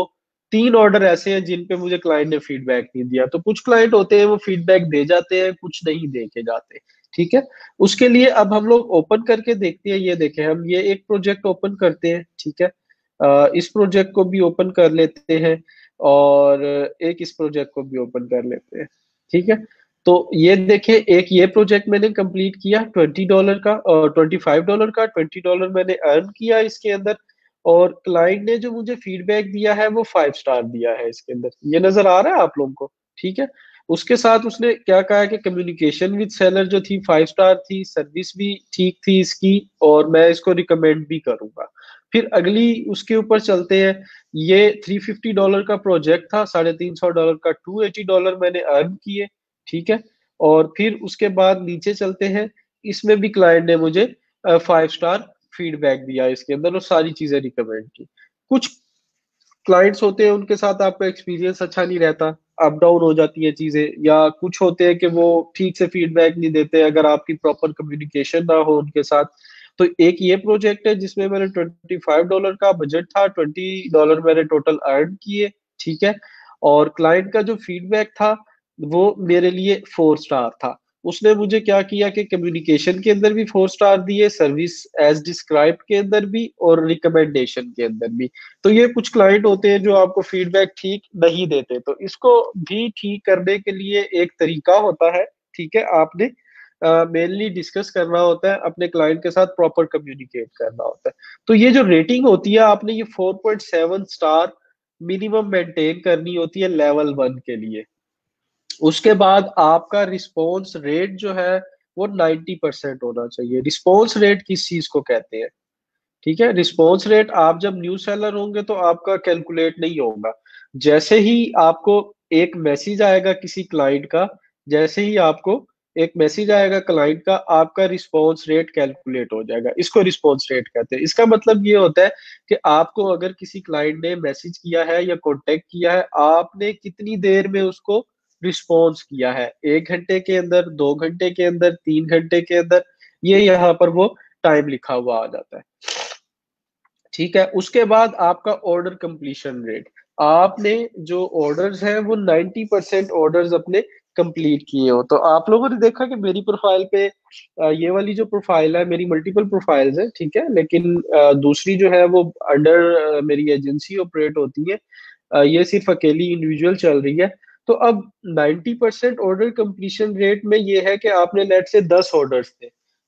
3 ऑर्डर ऐसे हैं जिन पे मुझे क्लाइंट ने फीडबैक नहीं दिया। तो कुछ क्लाइंट होते हैं वो फीडबैक दे जाते हैं, कुछ नहीं दे के जाते, ठीक है। उसके लिए अब हम लोग ओपन करके देखते हैं। ये देखें, हम ये एक प्रोजेक्ट ओपन करते हैं, ठीक है। इस प्रोजेक्ट को भी ओपन कर लेते हैं, और एक इस प्रोजेक्ट को भी ओपन कर लेते हैं, ठीक है। तो ये देखिए, एक ये प्रोजेक्ट मैंने कंप्लीट किया $20 का, और $25 का, $20 मैंने अर्न किया इसके अंदर। और क्लाइंट ने जो मुझे फीडबैक दिया है वो 5 स्टार दिया है इसके अंदर, ये नजर आ रहा है आप लोगों को, ठीक है। उसके साथ उसने क्या कहा है कि कम्युनिकेशन विद सेलर जो थी 5 स्टार थी, सर्विस भी ठीक थी इसकी, और मैं इसको रिकमेंड भी करूंगा। फिर अगली उसके ऊपर चलते हैं। ये $350 का प्रोजेक्ट था, $350 का, $280 मैंने अर्न किए, ठीक है। और फिर उसके बाद नीचे चलते हैं, इसमें भी क्लाइंट ने मुझे 5 स्टार फीडबैक दिया इसके अंदर, और सारी चीजें रिकमेंड की। कुछ क्लाइंट्स होते हैं उनके साथ आपका एक्सपीरियंस अच्छा नहीं रहता, अप डाउन हो जाती है चीजें, या कुछ होते हैं कि वो ठीक से फीडबैक नहीं देते अगर आपकी प्रॉपर कम्युनिकेशन ना हो उनके साथ। तो एक ये प्रोजेक्ट है जिसमें मैंने $25 का बजट था, $20 मैंने टोटल अर्न किए, ठीक है। और क्लाइंट का जो फीडबैक था वो मेरे लिए 4 स्टार था। उसने मुझे क्या किया कि कम्युनिकेशन के अंदर भी 4 स्टार दिए, सर्विस एज डिस्क्राइब के अंदर भी, और रिकमेंडेशन के अंदर भी। तो ये कुछ क्लाइंट होते हैं जो आपको फीडबैक ठीक नहीं देते, तो इसको भी ठीक करने के लिए एक तरीका होता है, ठीक है। आपने मेनली डिस्कस करना होता है अपने क्लाइंट के साथ, प्रॉपर कम्युनिकेट करना होता है। तो ये जो रेटिंग होती है आपने ये 4.7 स्टार मिनिमम मेंटेन करनी होती है लेवल 1 के लिए। उसके बाद आपका रिस्पॉन्स रेट जो है वो 90% होना चाहिए। रिस्पॉन्स रेट किस चीज को कहते हैं, ठीक है। रिस्पॉन्स रेट आप जब न्यू सेलर होंगे तो आपका कैलकुलेट नहीं होगा। जैसे ही आपको एक मैसेज आएगा किसी क्लाइंट का, जैसे ही आपको एक मैसेज आएगा क्लाइंट का, आपका रिस्पॉन्स रेट कैलकुलेट हो जाएगा। इसको रिस्पॉन्स रेट कहते हैं। इसका मतलब ये होता है कि आपको अगर किसी क्लाइंट ने मैसेज किया है या कॉन्टेक्ट किया है, आपने कितनी देर में उसको रिस्पॉन्स किया है, 1 घंटे के अंदर, 2 घंटे के अंदर, 3 घंटे के अंदर, ये यहाँ पर वो टाइम लिखा हुआ आ जाता है, ठीक है। उसके बाद आपका ऑर्डर कंप्लीशन रेट, आपने जो ऑर्डर्स हैं वो 90% ऑर्डर्स अपने कंप्लीट किए हो। तो आप लोगों ने देखा कि मेरी प्रोफाइल पे ये वाली जो प्रोफाइल है, मेरी मल्टीपल प्रोफाइल्स है, ठीक है, लेकिन दूसरी जो है वो अंडर मेरी एजेंसी ऑपरेट होती है। ये सिर्फ अकेली इंडिविजुअल चल रही है। तो अब 90% ऑर्डर कंप्लीशन रेट में ये है कि आपने लेट से 10 ऑर्डर्स थे,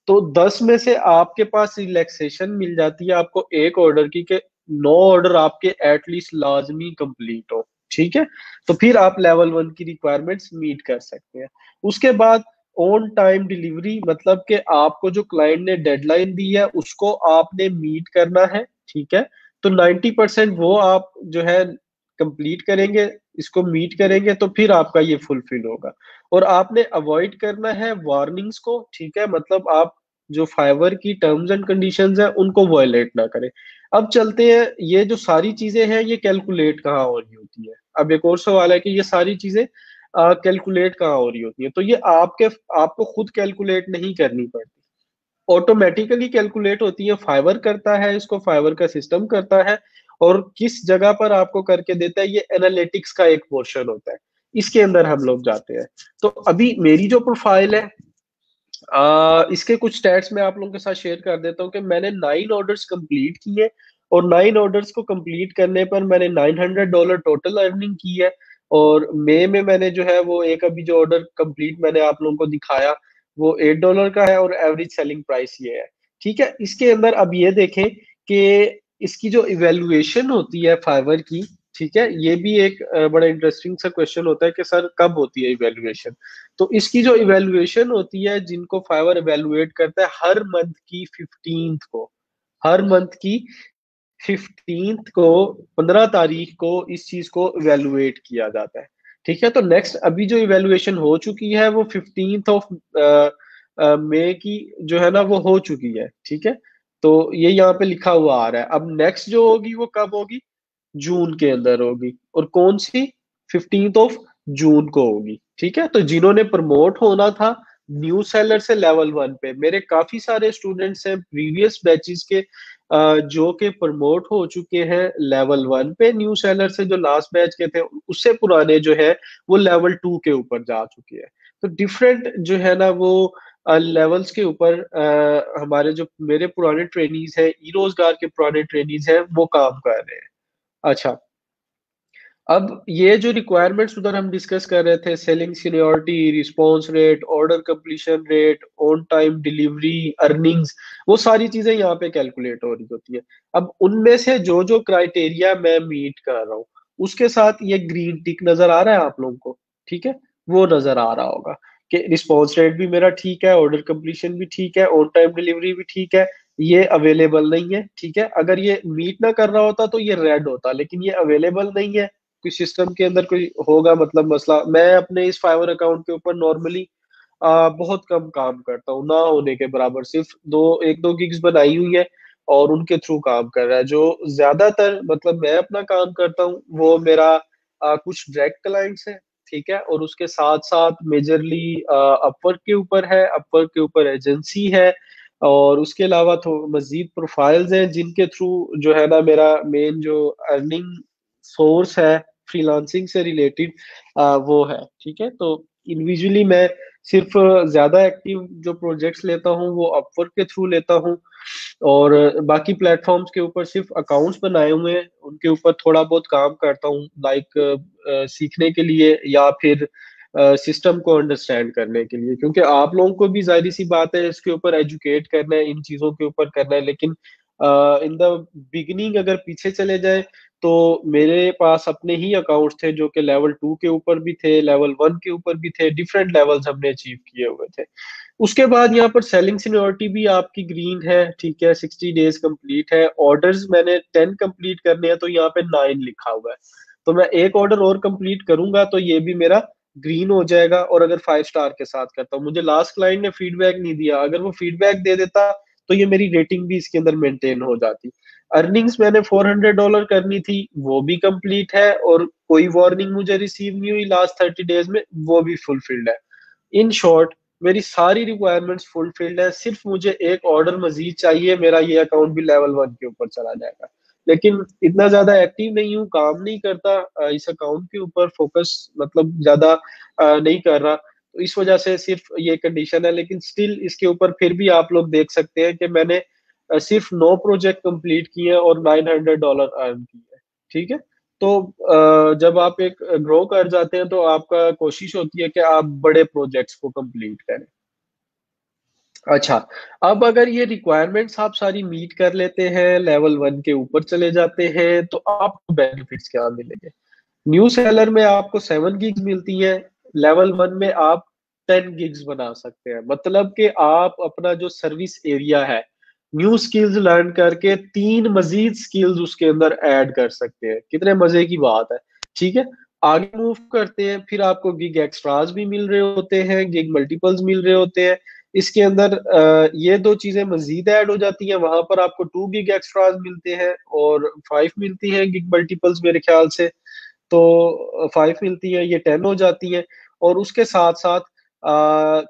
तो 10 में से आपके पास रिलैक्सेशन मिल जाती है आपको एक ऑर्डर की, के 9 ऑर्डर आपके एटलीस्ट लाजमी कंप्लीट हो, ठीक है। तो फिर आप लेवल 1 की रिक्वायरमेंट्स मीट कर सकते हैं। उसके बाद ऑन टाइम डिलीवरी, मतलब कि आपको जो क्लाइंट ने डेडलाइन दी है उसको आपने मीट करना है, ठीक है। तो 90% वो आप जो है कंप्लीट करेंगे, इसको मीट करेंगे, तो फिर आपका ये फुलफिल होगा। और आपने अवॉइड करना है वार्निंग्स को, ठीक है। मतलब आप जो फाइवर की टर्म्स एंड कंडीशंस है उनको वायलेट ना करें। अब चलते हैं, ये जो सारी चीजें हैं ये कैलकुलेट कहाँ हो रही होती है। अब एक और सवाल है कि ये सारी चीजें कैलकुलेट कहाँ हो रही होती है। तो ये आपको खुद कैलकुलेट नहीं करनी पड़ती, ऑटोमेटिकली कैलकुलेट होती है। फाइवर करता है इसको, फाइवर का सिस्टम करता है, और किस जगह पर आपको करके देता है ये एनालिटिक्स का एक पोर्शन होता है, इसके अंदर हम लोग जाते हैं। तो अभी मेरी जो प्रोफाइल है, इसके कुछ स्टैट्स मैं आप लोगों के साथ शेयर कर देता हूँ कि मैंने 9 ऑर्डर्स कंप्लीट किए, और 9 ऑर्डर्स को कंप्लीट करने पर मैंने $900 टोटल अर्निंग की है। और मई में मैंने जो है वो एक अभी जो ऑर्डर कंप्लीट मैंने आप लोगों को दिखाया वो $8 का है और एवरेज सेलिंग प्राइस ये है। ठीक है, इसके अंदर अब ये देखें कि इसकी जो इवेल्युएशन होती है फाइवर की, ठीक है, ये भी एक बड़ा इंटरेस्टिंग सा क्वेश्चन होता है कि सर कब होती है इवेल्युएशन। तो इसकी जो इवेल्युएशन होती है, जिनको फाइवर इवेल्युएट करता है, हर मंथ की 15th को, हर मंथ की 15th को, 15 तारीख को इस चीज को इवेलुएट किया जाता है। ठीक है, तो नेक्स्ट अभी जो इवेलुएशन हो चुकी है वो 15 मई की जो है ना वो हो चुकी है। ठीक है, तो ये यहाँ पे लिखा हुआ आ रहा है। अब नेक्स्ट जो होगी वो कब होगी? जून के अंदर होगी। और कौन सी? 15 जून को होगी। ठीक है, तो जिन्होंने प्रमोट होना था न्यू सेलर से लेवल 1 पे, मेरे काफी सारे स्टूडेंट्स हैं प्रीवियस बैचेस के जो कि प्रमोट हो चुके हैं लेवल 1 पे, न्यू सेलर से जो लास्ट बैच के थे उससे पुराने जो है वो लेवल 2 के ऊपर जा चुके हैं। तो डिफरेंट जो है ना वो लेवल्स के ऊपर हमारे जो मेरे पुराने ट्रेनीज हैं, ई रोजगार के पुराने ट्रेनीज हैं, वो काम कर रहे हैं। अच्छा, अब ये जो रिक्वायरमेंट्स उधर हम डिस्कस कर रहे थे, selling seniority, response rate, order completion rate, on time delivery, earnings, वो सारी चीजें यहाँ पे कैलकुलेट हो रही होती है। अब उनमें से जो जो क्राइटेरिया मैं मीट कर रहा हूँ उसके साथ ये ग्रीन टिक नजर आ रहा है आप लोगों को? ठीक है, वो नजर आ रहा होगा कि रिस्पॉन्स रेट भी मेरा ठीक है, ऑर्डर कंप्लीशन भी ठीक है, ऑन टाइम डिलीवरी भी ठीक है, ये अवेलेबल नहीं है। ठीक है, अगर ये मीट ना कर रहा होता तो ये रेड होता, लेकिन ये अवेलेबल नहीं है। कोई सिस्टम के अंदर कोई होगा मतलब मसला। मैं अपने इस फाइवर अकाउंट के ऊपर नॉर्मली बहुत कम काम करता हूँ, ना होने के बराबर, सिर्फ एक दो गिग्स बनाई हुई है और उनके थ्रू काम कर रहा है। जो ज्यादातर मतलब मैं अपना काम करता हूँ वो मेरा कुछ डायरेक्ट क्लाइंट्स है। ठीक है, और उसके साथ साथ मेजरली अपवर्क के ऊपर है, अपवर्क के ऊपर एजेंसी है, और उसके अलावा तो मजीद प्रोफाइल्स हैं जिनके थ्रू जो है ना मेरा मेन जो अर्निंग सोर्स है फ्रीलांसिंग से रिलेटेड वो है। ठीक है, तो इंडिविजुअली मैं सिर्फ ज्यादा एक्टिव जो प्रोजेक्ट्स लेता हूँ वो अपवर्क के थ्रू लेता हूँ, और बाकी प्लेटफॉर्म्स के ऊपर सिर्फ अकाउंट्स बनाए हुए हैं उनके ऊपर थोड़ा बहुत काम करता हूँ, लाइक सीखने के लिए या फिर सिस्टम को अंडरस्टैंड करने के लिए, क्योंकि आप लोगों को भी जाहिर सी बात है इसके ऊपर एजुकेट करना है, इन चीजों के ऊपर करना है। लेकिन इन द बिगिनिंग अगर पीछे चले जाए तो मेरे पास अपने ही अकाउंट्स थे जो कि लेवल 2 के ऊपर भी थे, लेवल 1 के ऊपर भी थे, डिफरेंट लेवल्स हमने अचीव किए हुए थे। उसके बाद यहाँ पर सेलिंग सीनियोरिटी भी आपकी ग्रीन है। ठीक है, 60 डेज कंप्लीट है, ऑर्डर्स मैंने 10 कंप्लीट करने हैं तो यहाँ पे 9 लिखा हुआ है। तो मैं एक ऑर्डर और कंप्लीट करूंगा तो ये भी मेरा ग्रीन हो जाएगा। और अगर 5 स्टार के साथ करता हूँ, मुझे लास्ट क्लाइंट ने फीडबैक नहीं दिया, अगर वो फीडबैक दे देता तो ये मेरी रेटिंग भी इसके अंदर मेंटेन हो जाती। अर्निंग्स मैंने $400 करनी थी, वो भी कंप्लीट है, और कोई वार्निंग मुझे रिसीव नहीं हुई लास्ट 30 डेज में, वो भी फुलफिल्ड है। इन शॉर्ट मेरी सारी रिक्वायरमेंट्स फुलफिल्ड है, सिर्फ मुझे एक ऑर्डर मजीद चाहिए, मेरा ये अकाउंट भी लेवल 1 के ऊपर चला जाएगा। लेकिन इतना ज्यादा एक्टिव नहीं हूँ, काम नहीं करता इस अकाउंट के ऊपर, फोकस मतलब ज्यादा नहीं कर रहा, तो इस वजह से सिर्फ ये कंडीशन है। लेकिन स्टिल इसके ऊपर फिर भी आप लोग देख सकते हैं कि मैंने सिर्फ 9 प्रोजेक्ट कंप्लीट किए और $900 अर्न किए। ठीक है, तो जब आप एक ग्रो कर जाते हैं तो आपका कोशिश होती है कि आप बड़े प्रोजेक्ट्स को कंप्लीट करें। अच्छा, अब अगर ये रिक्वायरमेंट्स आप सारी मीट कर लेते हैं, लेवल 1 के ऊपर चले जाते हैं, तो आपको बेनिफिट्स क्या मिलेंगे? न्यू सेलर में आपको 7 गिग्स मिलती हैं, लेवल 1 में आप 10 गिग्स बना सकते हैं। मतलब कि आप अपना जो सर्विस एरिया है, न्यू स्किल्स लर्न करके 3 मजीद स्किल्स उसके अंदर ऐड कर सकते हैं। कितने मजे की बात है। ठीक है, आगे मूव करते हैं, फिर आपको गिग एक्स्ट्राज भी मिल रहे होते हैं, गिग मल्टीपल्स मिल रहे होते हैं। इसके अंदर ये दो चीजें मजीद ऐड हो जाती हैं, वहां पर आपको 2 गिग एक्स्ट्राज मिलते हैं और 5 मिलती है गिग मल्टीपल्स मेरे ख्याल से। तो 5 मिलती है, ये 10 हो जाती है। और उसके साथ साथ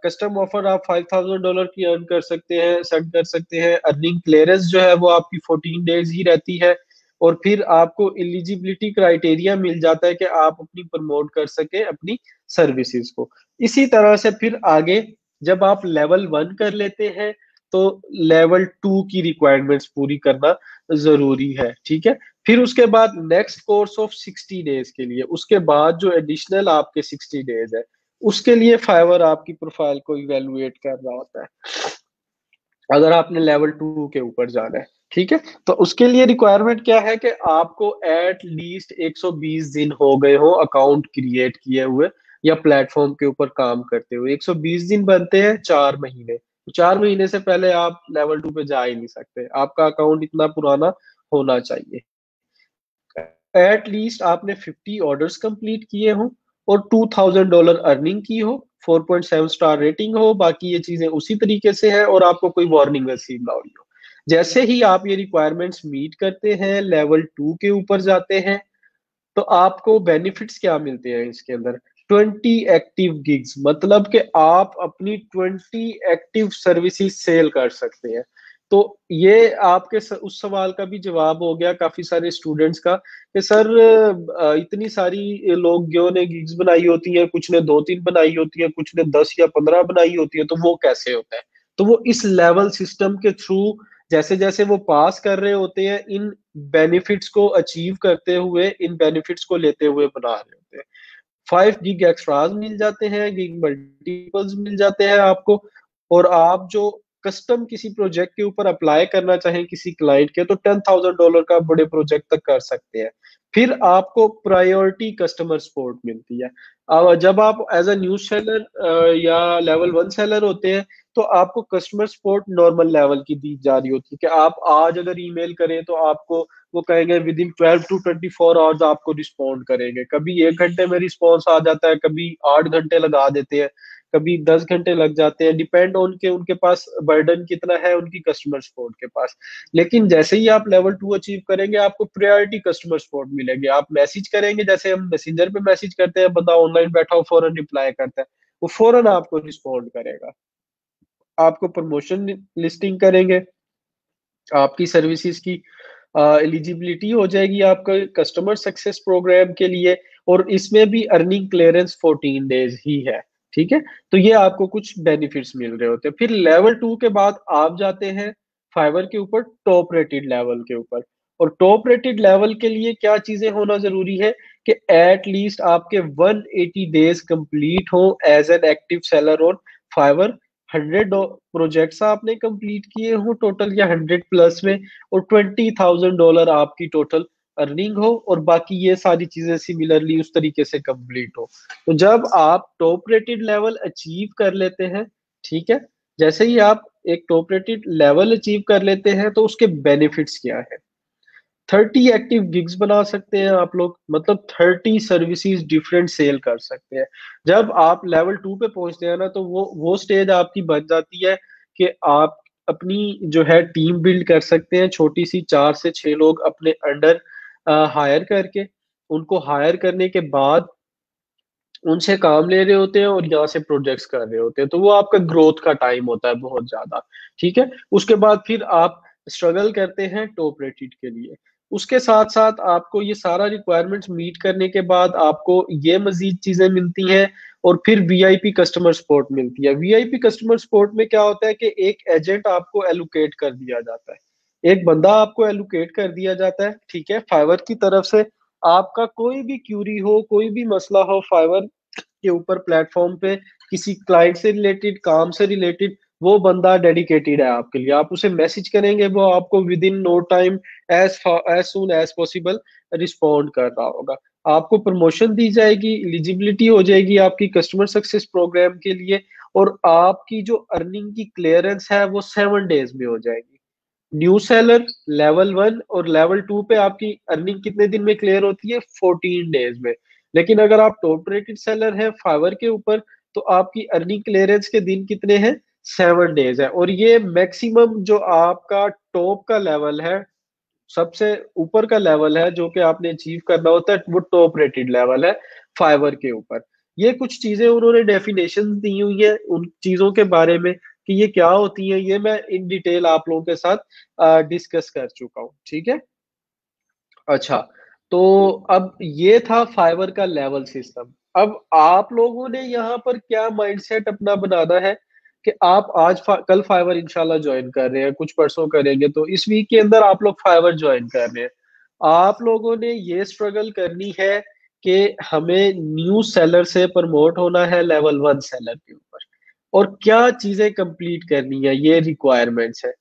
कस्टम ऑफर आप $5,000 की अर्न कर सकते हैं, सेट कर सकते हैं। अर्निंग क्लियरेंस जो है वो आपकी 14 डेज ही रहती है, और फिर आपको एलिजिबिलिटी क्राइटेरिया मिल जाता है कि आप अपनी प्रमोट कर सके अपनी सर्विसेज को। इसी तरह से फिर आगे जब आप लेवल 1 कर लेते हैं तो लेवल 2 की रिक्वायरमेंट्स पूरी करना जरूरी है, ठीक है। फिर उसके बाद नेक्स्ट कोर्स ऑफ 60 डेज के लिए, उसके बाद जो एडिशनल आपके 60 डेज है, उसके लिए फाइवर आपकी प्रोफाइल को इवेलुएट कर रहा होता है, अगर आपने लेवल 2 के ऊपर जाना है, ठीक है। तो उसके लिए रिक्वायरमेंट क्या है कि आपको एट लीस्ट 120 दिन हो गए हो अकाउंट क्रिएट किए हुए या प्लेटफॉर्म के ऊपर काम करते हुए। 120 दिन बनते हैं 4 महीने, तो 4 महीने से पहले आप लेवल 2 पे जा ही नहीं सकते, आपका अकाउंट इतना पुराना होना चाहिए। एट लीस्ट आपने 50 ऑर्डर्स कंप्लीट किए हो और $2000 अर्निंग की हो, 4.7 स्टार रेटिंग हो, बाकी ये चीजें उसी तरीके से है, और आपको कोई वार्निंग नसीब ना हुई हो। जैसे ही आप ये रिक्वायरमेंट्स मीट करते हैं, लेवल 2 के ऊपर जाते हैं, तो आपको बेनिफिट्स क्या मिलते हैं इसके अंदर? 20 एक्टिव गिग्स, मतलब कि आप अपनी 20 एक्टिव सर्विसेज सेल कर सकते हैं। तो ये आपके उस सवाल का भी जवाब हो गया काफी सारे स्टूडेंट्स का कि सर इतनी सारी लोगों ने गिग्स बनाई होती है, कुछ ने 2-3 बनाई होती है, कुछ ने 10 या 15 बनाई होती है, तो वो कैसे होता है? तो वो इस लेवल सिस्टम के थ्रू जैसे जैसे वो पास कर रहे होते हैं, इन बेनिफिट्स को अचीव करते हुए, इन बेनिफिट्स को लेते हुए बना रहे होते हैं। 5 गिग एक्स्ट्राज मिल जाते हैं, गिग मल्टीपल्स मिल जाते हैं आपको, और आप जो कस्टम किसी प्रोजेक्ट के ऊपर अप्लाई करना चाहें किसी क्लाइंट के, तो $10,000 का बड़े प्रोजेक्ट तक कर सकते हैं। फिर आपको प्रायोरिटी कस्टमर सपोर्ट मिलती है। अब जब आप एज अ न्यू सेलर या लेवल 1 सेलर होते हैं, तो आपको कस्टमर सपोर्ट नॉर्मल लेवल की दी जा रही होती है कि आप आज अगर ईमेल करें तो आपको वो कहेंगे विद इन 12 to 24 आवर्स आपको रिस्पॉन्ड करेंगे। कभी 1 घंटे में रिस्पॉन्स आ जाता है, कभी 8 घंटे लगा देते हैं, कभी 10 घंटे लग जाते हैं, डिपेंड ऑन के उनके पास बर्डन कितना है उनकी कस्टमर सपोर्ट के पास। लेकिन जैसे ही आप लेवल 2 अचीव करेंगे, आपको प्रायोरिटी कस्टमर सपोर्ट मिलेगी। आप मैसेज करेंगे, जैसे हम मैसेंजर पे मैसेज करते हैं, बंदा ऑनलाइन बैठा हो फौरन रिप्लाई करता है, वो फौरन आपको रिस्पॉन्ड करेगा, आपको प्रमोशन लिस्टिंग करेंगे, आपकी सर्विसेज की एलिजिबिलिटी हो जाएगी आपका कस्टमर सक्सेस प्रोग्राम के लिए, और इसमें भी अर्निंग क्लियरेंस 14 डेज ही है, ठीक है। तो ये आपको कुछ बेनिफिट्स मिल रहे होते हैं। फिर लेवल 2 के बाद आप जाते हैं फाइवर के ऊपर टॉप रेटेड लेवल के ऊपर, और टॉप रेटेड लेवल के लिए क्या चीजें होना जरूरी है कि एट लीस्ट आपके 180 डेज कंप्लीट हो as an active seller on Fiverr, 100 projects आपने कंप्लीट किए हो टोटल या 100 प्लस में, और $20,000 आपकी टोटल अर्निंग हो, और बाकी ये सारी चीजें सिमिलरली उस तरीके से कंप्लीट हो। तो जब आप टॉप रेटेड लेवल अचीव कर लेते हैं, ठीक है, जैसे ही आप एक टॉप रेटेड लेवल अचीव कर लेते हैं, तो उसके बेनिफिट्स क्या है? 30 एक्टिव गिग्स बना सकते हैं आप लोग, मतलब 30 सर्विसेज डिफरेंट सेल कर सकते हैं। जब आप लेवल 2 पे पहुंचते हैं ना, तो वो स्टेज आपकी बन जाती है कि आप अपनी जो है टीम बिल्ड कर सकते हैं, छोटी सी 4 से 6 लोग अपने अंडर हायर करके, उनको हायर करने के बाद उनसे काम ले रहे होते हैं और यहाँ से प्रोजेक्ट्स कर रहे होते हैं, तो वो आपका ग्रोथ का टाइम होता है बहुत ज्यादा, ठीक है। उसके बाद फिर आप स्ट्रगल करते हैं टॉप रेटेड के लिए। उसके साथ साथ आपको ये सारा रिक्वायरमेंट्स मीट करने के बाद आपको ये मजीद चीजें मिलती हैं, और फिर वीआईपी कस्टमर सपोर्ट मिलती है। वीआईपी कस्टमर सपोर्ट में क्या होता है कि एक एजेंट आपको एलोकेट कर दिया जाता है, एक बंदा आपको एलोकेट कर दिया जाता है, ठीक है, फाइवर की तरफ से। आपका कोई भी क्यूरी हो, कोई भी मसला हो फाइवर के ऊपर प्लेटफॉर्म पे, किसी क्लाइंट से रिलेटेड, काम से रिलेटेड, वो बंदा डेडिकेटेड है आपके लिए। आप उसे मैसेज करेंगे, वो आपको within no time, as soon as possible respond कर रहा होगा। आपको प्रमोशन दी जाएगी, एलिजिबिलिटी हो जाएगी आपकी कस्टमर सक्सेस प्रोग्राम के लिए, और आपकी जो अर्निंग की क्लियरेंस है वो 7 डेज में हो जाएगी। न्यू सेलर लेवल 1 और लेवल 2 पे आपकी अर्निंग कितने दिन में क्लियर होती है? 14 डेज में। लेकिन अगर आप टॉप रेटेड सेलर है फाइवर के ऊपर, तो आपकी अर्निंग क्लियरेंस के दिन कितने हैं? 7 डेज है। और ये मैक्सिमम जो आपका टॉप का लेवल है, सबसे ऊपर का लेवल है जो कि आपने अचीव करना होता है, वो टॉप रेटेड लेवल है फाइवर के ऊपर। ये कुछ चीजें उन्होंने डेफिनेशन दी हुई है उन चीजों के बारे में कि ये क्या होती है, ये मैं इन डिटेल आप लोगों के साथ डिस्कस कर चुका हूँ, ठीक है। अच्छा, तो अब ये था फाइवर का लेवल सिस्टम। अब आप लोगों ने यहाँ पर क्या माइंडसेट अपना बनाना है कि आप कल फाइवर इंशाल्लाह ज्वाइन कर रहे हैं, कुछ परसों करेंगे, तो इस वीक के अंदर आप लोग फाइवर ज्वाइन कर रहे हैं। आप लोगों ने ये स्ट्रगल करनी है कि हमें न्यू सेलर से प्रमोट होना है लेवल 1 सेलर के ऊपर, और क्या चीजें कंप्लीट करनी है, ये रिक्वायरमेंट्स है।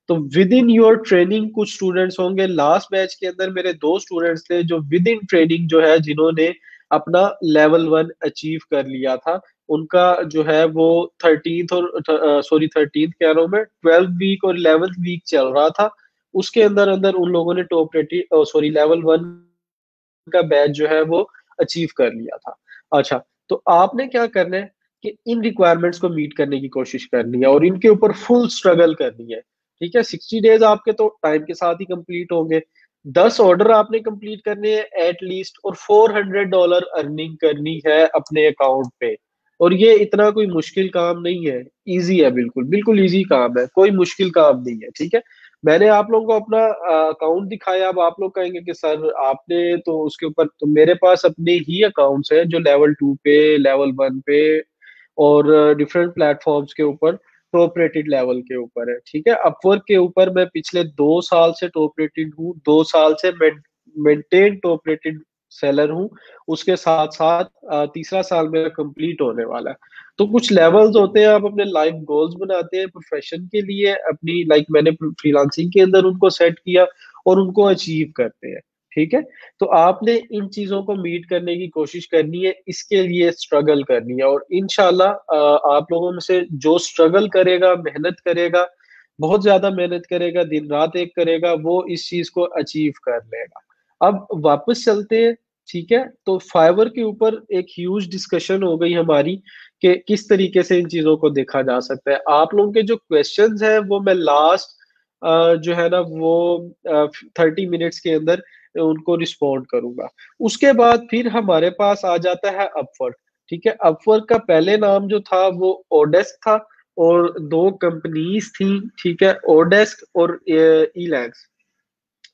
तो विद इन योर ट्रेनिंग कुछ स्टूडेंट्स होंगे, लास्ट बैच के अंदर मेरे दो स्टूडेंट्स थे जो विद इन ट्रेनिंग जो है जिन्होंने अपना लेवल 1 अचीव कर लिया था। उनका जो है वो 13th और सॉरी 13th कह रहा हूँ मैं, 12th वीक और 11th वीक चल रहा था। उसके अंदर अंदर उन लोगों ने टॉप रेटिंग सॉरी लेवल 1 का बैच जो है वो अचीव कर लिया था। अच्छा, तो आपने क्या करना है कि इन रिक्वायरमेंट्स को मीट करने की कोशिश करनी है और इनके ऊपर फुल स्ट्रगल करनी है। ठीक है, 60 डेज आपके तो टाइम के साथ ही कंप्लीट होंगे। 10 ऑर्डर आपने कंप्लीट करने हैं एट लीस्ट, और $400 अर्निंग करनी है अपने अकाउंट पे। और ये इतना कोई मुश्किल काम नहीं है, इजी है, बिल्कुल बिल्कुल इजी काम है, कोई मुश्किल काम नहीं है। ठीक है, मैंने आप लोगों को अपना अकाउंट दिखाया। अब आप लोग कहेंगे कि सर आपने तो उसके ऊपर, तो मेरे पास अपने ही अकाउंट्स हैं जो लेवल 2 पे, लेवल 1 पे और डिफरेंट प्लेटफॉर्म्स के ऊपर टॉप रेटेड लेवल के ऊपर है। ठीक है, अपवर्क के ऊपर मैं पिछले 2 साल से टॉप रेटेड हूँ, 2 साल से मेंटेन टॉप रेटेड सेलर हूँ। उसके साथ साथ तीसरा साल मेरा कंप्लीट होने वाला है। तो कुछ लेवल्स होते हैं, आप अपने लाइफ गोल्स बनाते हैं प्रोफेशन के लिए अपनी, लाइक मैंने फ्रीलांसिंग के अंदर उनको सेट किया और उनको अचीव करते हैं। ठीक है, तो आपने इन चीजों को मीट करने की कोशिश करनी है, इसके लिए स्ट्रगल करनी है, और इनशाला आप लोगों में से जो स्ट्रगल करेगा, मेहनत करेगा, बहुत ज्यादा मेहनत करेगा, दिन रात एक करेगा, वो इस चीज को अचीव कर लेगा। अब वापस चलते हैं। ठीक है, तो फाइवर के ऊपर एक ह्यूज डिस्कशन हो गई हमारी कि किस तरीके से इन चीजों को देखा जा सकता है। आप लोगों के जो क्वेश्चंस हैं वो मैं लास्ट जो है ना वो 30 मिनट्स के अंदर उनको रिस्पॉन्ड करूंगा। उसके बाद फिर हमारे पास आ जाता है अपवर्क। ठीक है, अपवर्क का पहले नाम जो था वो ओडेस्क था, और दो कंपनीज थी। ठीक है, ओडेस्क और इलैक्स,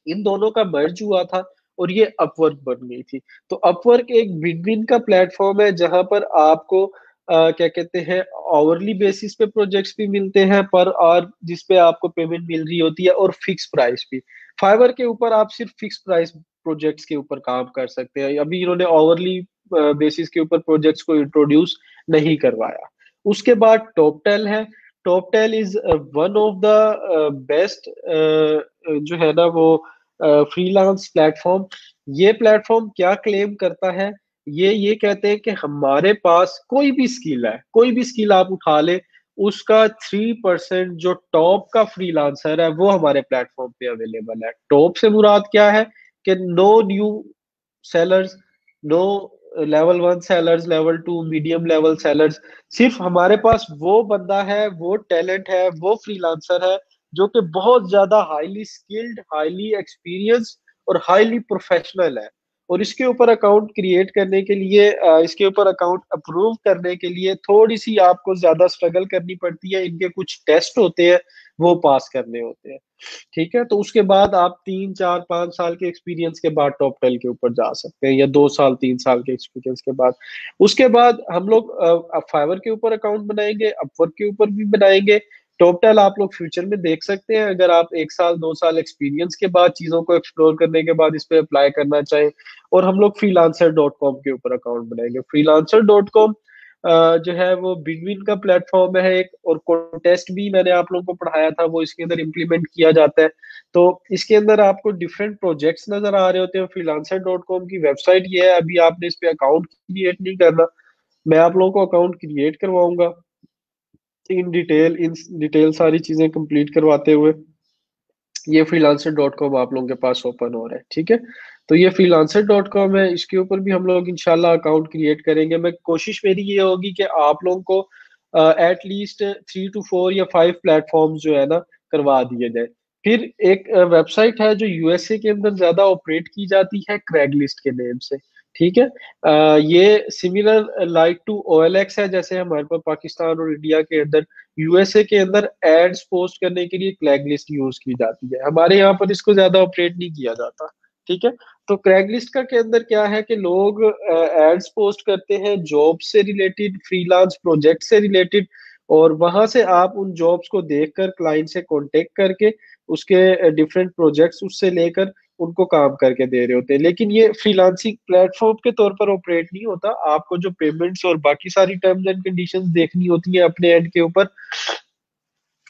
इन दोनों का मर्ज हुआ था और ये अपवर्क बन गई थी। तो अपवर्क एक विन विन का प्लेटफॉर्म है जहां पर आपको क्या कहते हैं, आवरली बेसिस पे प्रोजेक्ट्स भी मिलते हैं पर और जिसपे आपको पेमेंट मिल रही होती है, और फिक्स प्राइस भी। फाइवर के ऊपर आप सिर्फ फिक्स प्राइस प्रोजेक्ट्स के ऊपर काम कर सकते हैं, अभी इन्होंने आवरली बेसिस के ऊपर प्रोजेक्ट्स को इंट्रोड्यूस नहीं करवाया। उसके बाद टॉपटेल है। Toptal is one of the best जो है ना वो फ्रीलांस प्लेटफॉर्म। ये प्लेटफॉर्म क्या क्लेम करता है, ये कहते हैं कि हमारे पास कोई भी स्किल है, कोई भी स्किल आप उठा ले, उसका 3% जो टॉप का फ्रीलांसर है वो हमारे प्लेटफॉर्म पे अवेलेबल है। टॉप से मुराद क्या है कि no new sellers, no level 1 sellers, level 2 medium level sellers. सिर्फ हमारे पास वो बंदा है, वो टैलेंट है, वो फ्रीलांसर है जो कि बहुत ज्यादा हाईली स्किल्ड, हाईली एक्सपीरियंस और हाईली प्रोफेशनल है। और इसके ऊपर अकाउंट क्रिएट करने के लिए इसके ऊपर अकाउंट अप्रूव करने के लिए थोड़ी सी आपको ज्यादा स्ट्रगल करनी पड़ती है। इनके कुछ टेस्ट होते हैं, वो पास करने होते हैं। ठीक है, तो उसके बाद आप 3 4 5 साल के एक्सपीरियंस के बाद टॉप टेल के ऊपर जा सकते हैं, या 2 साल 3 साल के एक्सपीरियंस के बाद। उसके बाद हम लोग फाइवर के ऊपर अकाउंट बनाएंगे, अपवर्क के ऊपर भी बनाएंगे। टॉप टेल आप लोग फ्यूचर में देख सकते हैं, अगर आप 1 साल 2 साल एक्सपीरियंस के बाद चीजों को एक्सप्लोर करने के बाद इस पे अप्लाई करना चाहें। और हम लोग freelancer.com के ऊपर अकाउंट बनाएंगे। freelancer.com जो है वो बिगविन का प्लेटफॉर्म है एक, और कॉन्टेस्ट भी मैंने आप लोगों को पढ़ाया था, वो इसके अंदर इम्प्लीमेंट किया जाता है। तो इसके अंदर आपको डिफरेंट प्रोजेक्ट्स नजर आ रहे होते हैं। freelancer.com की वेबसाइट ये है, अभी आपने इस पे अकाउंट क्रिएट नहीं करना, मैं आप लोगों को अकाउंट क्रिएट करवाऊंगा इन डिटेल सारी चीजें कंप्लीट करवाते हुए। ये freelancer.com आप लोगों के पास ओपन हो रहा है। ठीक है, तो ये freelancer.com है, इसके ऊपर भी हम लोग इंशाल्लाह अकाउंट क्रिएट करेंगे। मैं कोशिश मेरी ये होगी कि आप लोगों को एट लीस्ट 3 to 4 या 5 प्लेटफॉर्म्स जो है ना करवा दिए जाए। फिर एक वेबसाइट है जो यूएसए के अंदर ज्यादा ऑपरेट की जाती है, क्रैगलिस्ट के नेम से। ठीक है, ये सिमिलर लाइक टू OLX है, जैसे हमारे पास पाकिस्तान और इंडिया के अंदर यूएसए के अंदर एड्स पोस्ट करने के लिए क्रैगलिस्ट यूज की जाती है, हमारे यहाँ पर इसको ज्यादा ऑपरेट नहीं किया जाता। ठीक है, तो क्रैगलिस्ट का के अंदर क्या है कि लोग एड्स पोस्ट करते हैं जॉब से रिलेटेड, फ्रीलांस प्रोजेक्ट से रिलेटेड, और वहां से आप उन जॉब्स को देखकर क्लाइंट से कांटेक्ट करके उसके डिफरेंट प्रोजेक्ट्स उससे लेकर उनको काम करके दे रहे होते हैं। लेकिन ये फ्रीलांसिंग प्लेटफॉर्म के तौर पर ऑपरेट नहीं होता। आपको जो पेमेंट्स और बाकी सारी टर्म्स एंड कंडीशंस देखनी होती है अपने एंड के ऊपर,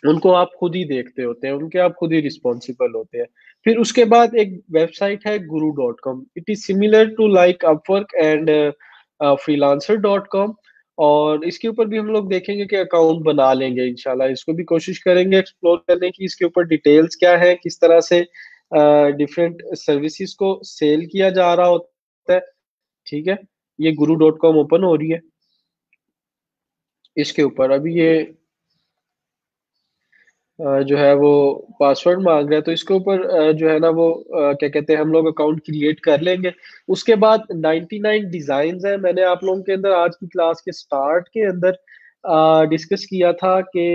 उनको आप खुद ही देखते होते हैं, उनके आप खुद ही रिस्पॉन्सिबल होते हैं। फिर उसके बाद एक वेबसाइट है guru.com। It is similar to like Upwork and freelancer.com। और इसके ऊपर भी हम लोग देखेंगे कि अकाउंट बना लेंगे इंशाल्लाह। इसको भी कोशिश करेंगे एक्सप्लोर करने की, इसके ऊपर डिटेल्स क्या है, किस तरह से डिफरेंट सर्विसेज को सेल किया जा रहा होता है। ठीक है, ये guru.com ओपन हो रही है। इसके ऊपर अभी ये जो है वो पासवर्ड मांग रहा है, तो इसके ऊपर जो है ना वो क्या कहते हैं, हम लोग अकाउंट क्रिएट कर लेंगे। उसके बाद 99 डिजाइन है। मैंने आप लोगों के अंदर आज की क्लास के स्टार्ट के अंदर डिस्कस किया था कि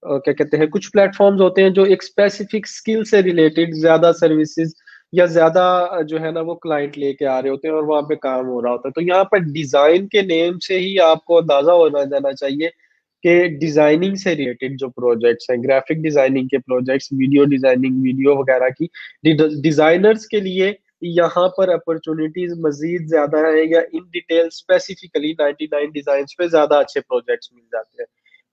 क्या कहते हैं, कुछ प्लेटफॉर्म्स होते हैं जो एक स्पेसिफिक स्किल से रिलेटेड ज्यादा सर्विसेज या ज्यादा जो है ना वो क्लाइंट लेके आ रहे होते हैं और वहां पे काम हो रहा होता है। तो यहाँ पर डिजाइन के नेम से ही आपको अंदाजा होना जाना चाहिए कि डिजाइनिंग से रिलेटेड जो प्रोजेक्ट्स हैं, ग्राफिक डिजाइनिंग के प्रोजेक्ट्स, वीडियो डिजाइनिंग, वीडियो वगैरह की डिजाइनर्स के लिए यहाँ पर अपॉर्चुनिटीज मजीद ज्यादा है, या इन डिटेल स्पेसिफिकली 99 डिजाइन पे ज्यादा अच्छे प्रोजेक्ट्स मिल जाते हैं।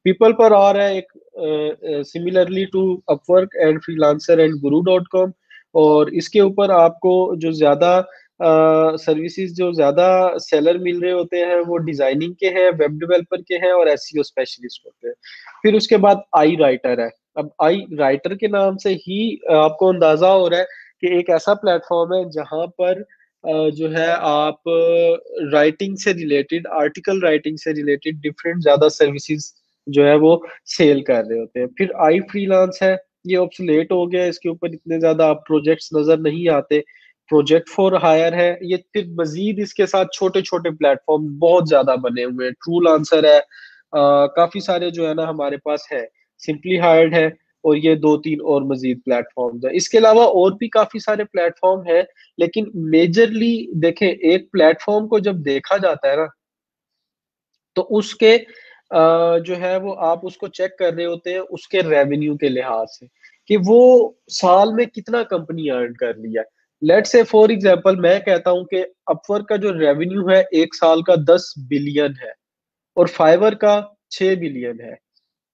पीपल पर आ रहा है एक similarly to Upwork and freelancer and guru.com। और इसके ऊपर आपको जो ज्यादा सर्विसेज, जो ज्यादा सेलर मिल रहे होते हैं वो डिजाइनिंग के हैं, वेब डेवलपर के हैं और एसईओ स्पेशलिस्ट होते हैं। फिर उसके बाद आई राइटर है। अब आई राइटर के नाम से ही आपको अंदाजा हो रहा है कि एक ऐसा प्लेटफॉर्म है जहां पर जो है आप राइटिंग से रिलेटेड, आर्टिकल राइटिंग से रिलेटेड डिफरेंट ज्यादा सर्विसेज जो है वो सेल कर रहे होते हैं। फिर आई फ्रीलांस है, ये ऑब्सोलेट हो गया, इसके ऊपर इतने ज्यादा आप प्रोजेक्ट्स नजर नहीं आते। प्रोजेक्ट फॉर हायर है, ये फिर मजीद इसके साथ छोटे छोटे प्लेटफॉर्म बहुत ज्यादा बने हुए हैं। ट्रू लांसर है, काफी सारे जो है ना हमारे पास है। सिंपली हायर्ड है, और ये दो तीन और मजीद प्लेटफॉर्म है। इसके अलावा और भी काफी सारे प्लेटफॉर्म है, लेकिन मेजरली देखें, एक प्लेटफॉर्म को जब देखा जाता है ना, तो उसके जो है वो आप उसको चेक कर रहे होते हैं उसके रेवेन्यू के लिहाज से, कि वो साल में कितना कंपनी अर्न कर लिया। लेट से फॉर एग्जांपल मैं कहता हूं कि अपवर्क का जो रेवेन्यू है एक साल का 10 बिलियन है, और फाइवर का 6 बिलियन है।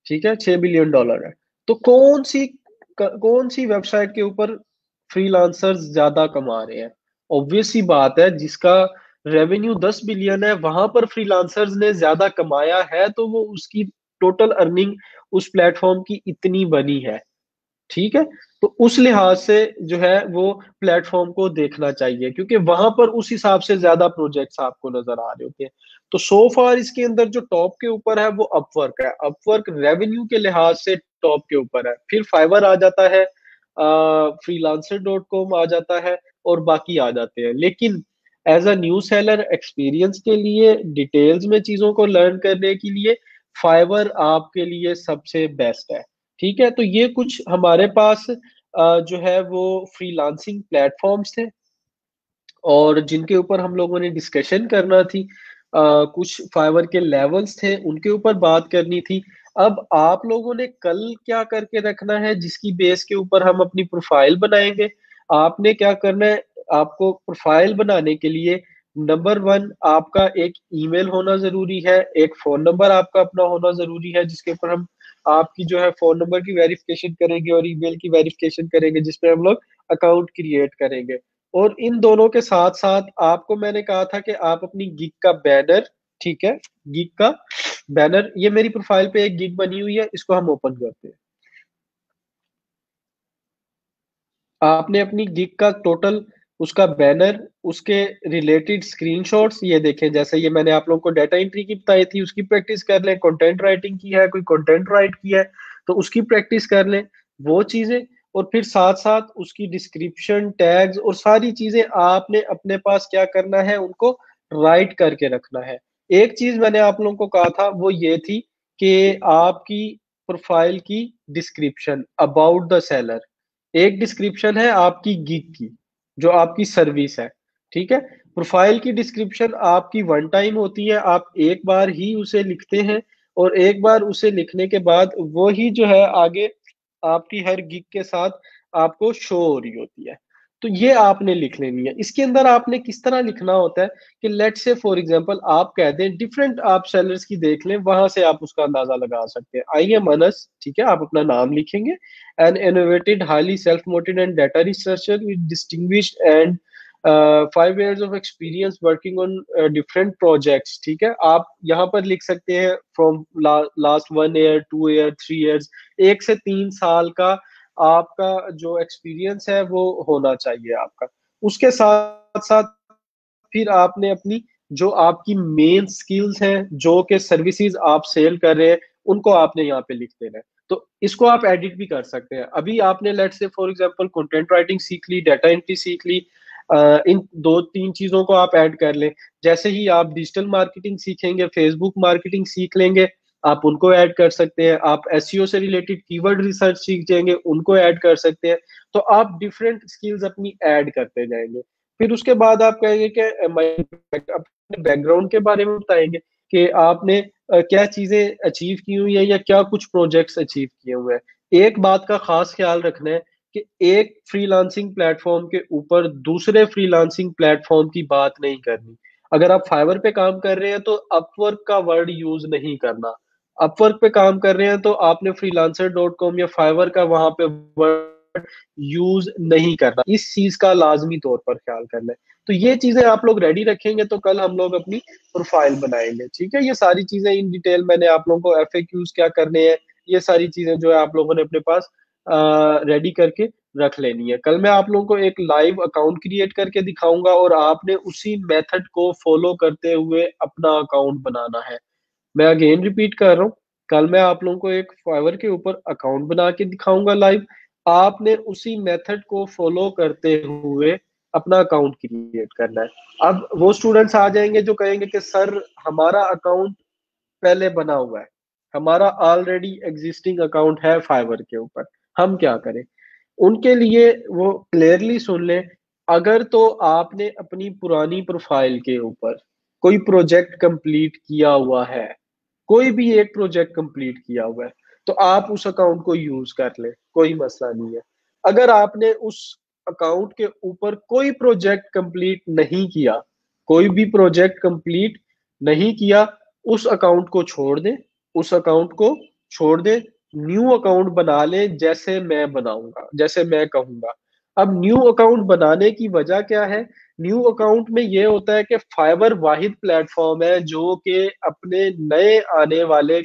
ठीक है, $6 बिलियन है। तो कौन सी वेबसाइट के ऊपर फ्रीलांसर्स ज्यादा कमा रहे हैं? ऑब्वियस सी बात है, जिसका रेवेन्यू 10 बिलियन है वहां पर फ्रीलांसर्स ने ज्यादा कमाया है, तो वो उसकी टोटल अर्निंग उस प्लेटफॉर्म की इतनी बनी है। ठीक है, तो उस लिहाज से जो है वो प्लेटफॉर्म को देखना चाहिए, क्योंकि वहां पर उस हिसाब से ज्यादा प्रोजेक्ट्स आपको नजर आ रहे होते हैं। तो सो फार इसके अंदर जो टॉप के ऊपर है वो अपवर्क है। अपवर्क रेवेन्यू के लिहाज से टॉप के ऊपर है। फिर फाइवर आ जाता है, freelancer.com आ जाता है, और बाकी आ जाते हैं। लेकिन as a new seller experience के लिए, डिटेल्स में चीजों को लर्न करने के लिए, फाइवर आपके लिए सबसे बेस्ट है। ठीक है, तो ये कुछ हमारे पास जो है वो फ्रीलांसिंग प्लेटफॉर्म्स थे, और जिनके ऊपर हम लोगों ने डिस्कशन करना थी। कुछ फाइवर के लेवल्स थे, उनके ऊपर बात करनी थी। अब आप लोगों ने कल क्या करके रखना है, जिसकी बेस के ऊपर हम अपनी प्रोफाइल बनाएंगे। आपने क्या करना है, आपको प्रोफाइल बनाने के लिए नंबर वन आपका एक ईमेल होना जरूरी है, एक फोन नंबर आपका अपना होना जरूरी है, जिसके ऊपर हम आपकी जो है फोन नंबर की वेरिफिकेशन करेंगे और ईमेल की वेरिफिकेशन करेंगे, जिसमें हम लोग अकाउंट क्रिएट करेंगे। और इन दोनों के साथ साथ आपको मैंने कहा था कि आप अपनी गिग का बैनर, ठीक है, गिग का बैनर, ये मेरी प्रोफाइल पे एक गिग बनी हुई है, इसको हम ओपन करते हैं। आपने अपनी गिग का टोटल, उसका बैनर, उसके रिलेटेड स्क्रीनशॉट्स ये देखें। जैसे ये मैंने आप लोगों को डाटा एंट्री की बताई थी, उसकी प्रैक्टिस कर लें। कंटेंट राइटिंग की है, कोई कंटेंट राइट किया है तो उसकी प्रैक्टिस कर लें, वो चीजें। और फिर साथ साथ उसकी डिस्क्रिप्शन, टैग्स और सारी चीजें आपने अपने पास क्या करना है, उनको राइट करके रखना है। एक चीज मैंने आप लोगों को कहा था, वो ये थी कि आपकी प्रोफाइल की डिस्क्रिप्शन अबाउट द सेलर, एक डिस्क्रिप्शन है आपकी गिग की, जो आपकी सर्विस है। ठीक है, प्रोफाइल की डिस्क्रिप्शन आपकी वन टाइम होती है, आप एक बार ही उसे लिखते हैं, और एक बार उसे लिखने के बाद वो ही जो है आगे आपकी हर गिग के साथ आपको शो हो रही होती है। तो ये आपने लिख लेनी है। इसके अंदर आपने किस तरह लिखना होता है कि लेट से फॉर एग्जांपल आप कह दें डिफरेंट, आप सेलर्स की देख लें, वहां से आप उसका अंदाजा लगा सकते हैं। आई एम अनस, ठीक है, आप अपना नाम लिखेंगे, an innovated highly self motivated and data researcher with distinguished and 5 years of experience working on different projects. ठीक है, आप यहाँ पर लिख सकते हैं from last 1 year, 2 year, 3 years, 1 से 3 साल का आपका जो एक्सपीरियंस है वो होना चाहिए आपका। उसके साथ साथ फिर आपने अपनी जो आपकी मेन स्किल्स हैं, जो के सर्विसेज आप सेल कर रहे हैं, उनको आपने यहाँ पे लिख देना है। तो इसको आप एडिट भी कर सकते हैं। अभी आपने लेट से फॉर एग्जांपल कंटेंट राइटिंग सीख ली, डाटा एंट्री सीख ली, इन 2-3 चीजों को आप ऐड कर लें। जैसे ही आप डिजिटल मार्केटिंग सीखेंगे, फेसबुक मार्केटिंग सीख लेंगे, आप उनको ऐड कर सकते हैं। आप एसईओ से रिलेटेड कीवर्ड रिसर्च सीख जाएंगे, उनको ऐड कर सकते हैं। तो आप डिफरेंट स्किल्स अपनी ऐड करते जाएंगे। फिर उसके बाद आप कहेंगे कि अपने बैकग्राउंड के बारे में बताएंगे कि आपने क्या चीजें अचीव की हुई है या क्या कुछ प्रोजेक्ट्स अचीव किए हुए हैं। एक बात का खास ख्याल रखना है कि एक फ्रीलांसिंग प्लेटफॉर्म के ऊपर दूसरे फ्रीलांसिंग प्लेटफॉर्म की बात नहीं करनी। अगर आप फाइवर पे काम कर रहे हैं तो अपवर्क का वर्ड यूज नहीं करना। अपवर्क पे काम कर रहे हैं तो आपने freelancer.com या फाइवर का वहां पे वर्ड यूज नहीं करना। इस चीज का लाजमी तौर पर ख्याल करना है। तो ये चीजें आप लोग रेडी रखेंगे तो कल हम लोग अपनी प्रोफाइल बनाएंगे। ठीक है, ये सारी चीजें इन डिटेल मैंने आप लोगों को एफएक्यूज क्या करने हैं, ये सारी चीजें जो है आप लोगों ने अपने पास रेडी करके रख लेनी है। कल मैं आप लोगों को एक लाइव अकाउंट क्रिएट करके दिखाऊंगा और आपने उसी मेथड को फॉलो करते हुए अपना अकाउंट बनाना है। मैं अगेन रिपीट कर रहा हूँ, कल मैं आप लोगों को एक फाइवर के ऊपर अकाउंट बना के दिखाऊंगा लाइव। आपने उसी मेथड को फॉलो करते हुए अपना अकाउंट क्रिएट करना है। अब वो स्टूडेंट्स आ जाएंगे जो कहेंगे कि सर हमारा अकाउंट पहले बना हुआ है, हमारा ऑलरेडी एग्जिस्टिंग अकाउंट है फाइवर के ऊपर, हम क्या करें। उनके लिए वो क्लियरली सुन लें। अगर तो आपने अपनी पुरानी प्रोफाइल के ऊपर कोई प्रोजेक्ट कंप्लीट किया हुआ है, कोई भी एक प्रोजेक्ट कंप्लीट किया हुआ है, तो आप उस अकाउंट को यूज कर ले, कोई मसला नहीं है। अगर आपने उस अकाउंट के ऊपर कोई प्रोजेक्ट कंप्लीट नहीं किया, कोई भी प्रोजेक्ट कंप्लीट नहीं किया, उस अकाउंट को छोड़ दे, उस अकाउंट को छोड़ दे, न्यू अकाउंट बना ले जैसे मैं बनाऊंगा, जैसे मैं कहूंगा। अब न्यू अकाउंट बनाने की वजह क्या है? न्यू अकाउंट में ये होता है कि फाइवर वाहिद प्लेटफॉर्म है जो कि अपने नए आने वाले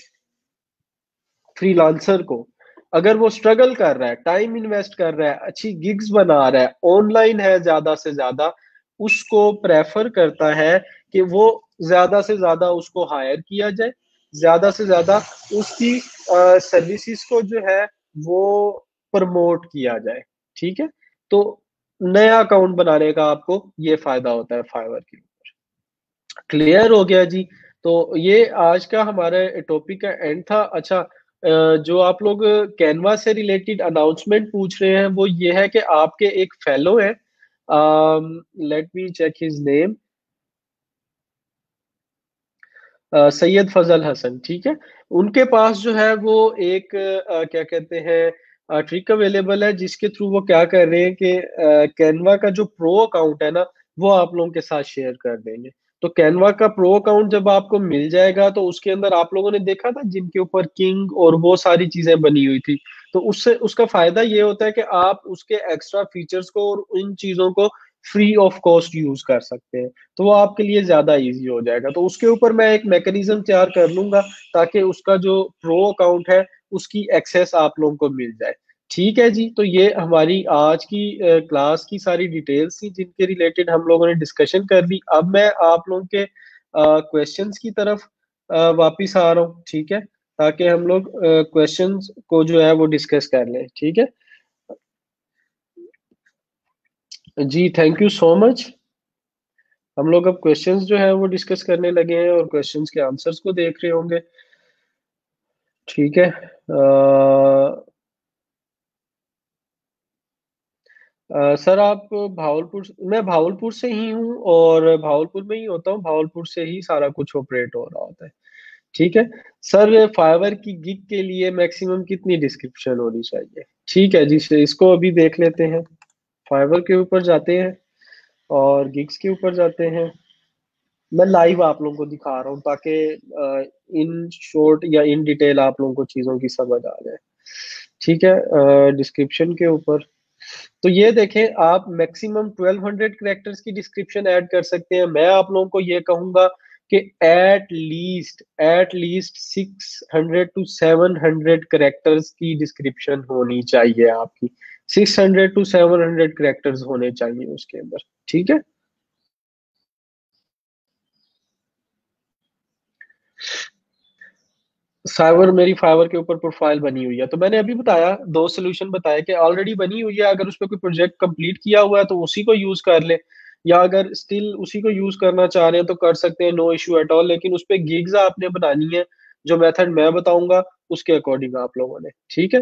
फ्रीलांसर को, अगर वो स्ट्रगल कर रहा है, टाइम इन्वेस्ट कर रहा है, अच्छी गिग्स बना रहा है, ऑनलाइन है ज्यादा से ज्यादा, उसको प्रेफर करता है कि वो ज्यादा से ज्यादा उसको हायर किया जाए, ज्यादा से ज्यादा उसकी सर्विसेज को जो है वो प्रमोट किया जाए। ठीक है, तो नया अकाउंट बनाने का आपको ये फायदा होता है फाइवर के। क्लियर हो गया जी। तो ये आज का हमारे टॉपिक का एंड था। अच्छा, जो आप लोग कैनवा से रिलेटेड अनाउंसमेंट पूछ रहे हैं वो ये है कि आपके एक फेलो है, let me check his name, Syed Fazal Hasan. ठीक है, उनके पास जो है वो एक क्या कहते हैं ट्रिक अवेलेबल है, जिसके थ्रू वो क्या कर रहे हैं कि कैनवा का जो प्रो अकाउंट है ना, वो आप लोगों के साथ शेयर कर देंगे। तो कैनवा का प्रो अकाउंट जब आपको मिल जाएगा तो उसके अंदर आप लोगों ने देखा था जिनके ऊपर किंग और वो सारी चीजें बनी हुई थी, तो उससे उसका फायदा ये होता है कि आप उसके एक्स्ट्रा फीचर्स को और इन चीजों को फ्री ऑफ कॉस्ट यूज कर सकते हैं। तो वो आपके लिए ज्यादा इजी हो जाएगा। तो उसके ऊपर मैं एक मैकेनिज्म तैयार कर लूंगा ताकि उसका जो प्रो अकाउंट है उसकी एक्सेस आप लोगों को मिल जाए। ठीक है जी, तो ये हमारी आज की क्लास की सारी डिटेल्स थी जिनके रिलेटेड हम लोगों ने डिस्कशन कर ली। अब मैं आप लोगों के क्वेश्चंस की तरफ वापिस आ रहा हूँ। ठीक है, ताकि हम लोग क्वेश्चंस को जो है वो डिस्कस कर लें। ठीक है जी, थैंक यू सो मच। हम लोग अब क्वेश्चंस जो है वो डिस्कस करने लगे हैं और क्वेश्चंस के आंसर्स को देख रहे होंगे। ठीक है, सर आप भावलपुर, मैं भावलपुर से ही हूँ और भावलपुर में ही होता हूँ, भावलपुर से ही सारा कुछ ऑपरेट हो रहा होता है। ठीक है सर, फाइवर की गिग के लिए मैक्सिमम कितनी डिस्क्रिप्शन होनी चाहिए? ठीक है जी, इसको अभी देख लेते हैं। फाइवर के ऊपर जाते हैं और गिग्स के ऊपर जाते हैं। मैं लाइव आप लोगों को दिखा रहा हूँ ताकि इन शॉर्ट या इन डिटेल आप लोगों को चीज़ों की समझ आ जाए। ठीक है, डिस्क्रिप्शन के ऊपर तो ये देखें, आप मैक्सिमम 1200 कैरेक्टर्स की डिस्क्रिप्शन ऐड कर सकते हैं। मैं आप लोगों को ये कहूंगा कि एट लीस्ट 600 to 700 कैरेक्टर्स की डिस्क्रिप्शन होनी चाहिए आपकी। 600 to 700 कैरेक्टर्स होने चाहिए उसके अंदर। ठीक है, साइबर मेरी फाइवर के ऊपर प्रोफाइल बनी हुई है, तो मैंने अभी बताया, दो सोल्यूशन बताया कि ऑलरेडी बनी हुई है, अगर उस पर कोई प्रोजेक्ट कंप्लीट किया हुआ है तो उसी को यूज कर ले, या अगर स्टिल उसी को यूज करना चाह रहे हैं तो कर सकते हैं, नो इश्यू एट ऑल। लेकिन उस पर गिग्स आपने बनानी है, जो मेथड मैं बताऊंगा उसके अकॉर्डिंग आप लोगों ने। ठीक है।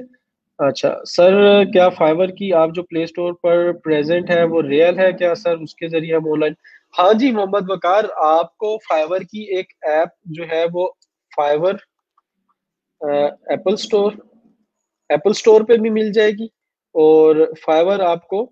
अच्छा सर, क्या फाइवर की आप जो प्ले स्टोर पर प्रेजेंट है वो रियल है क्या सर? उसके जरिए हम ऑनलाइन। हाँ जी मोहम्मद वकार, आपको फाइवर की एक ऐप जो है वो Fiverr Apple store, Apple store पे भी मिल जाएगी, और फाइवर आपको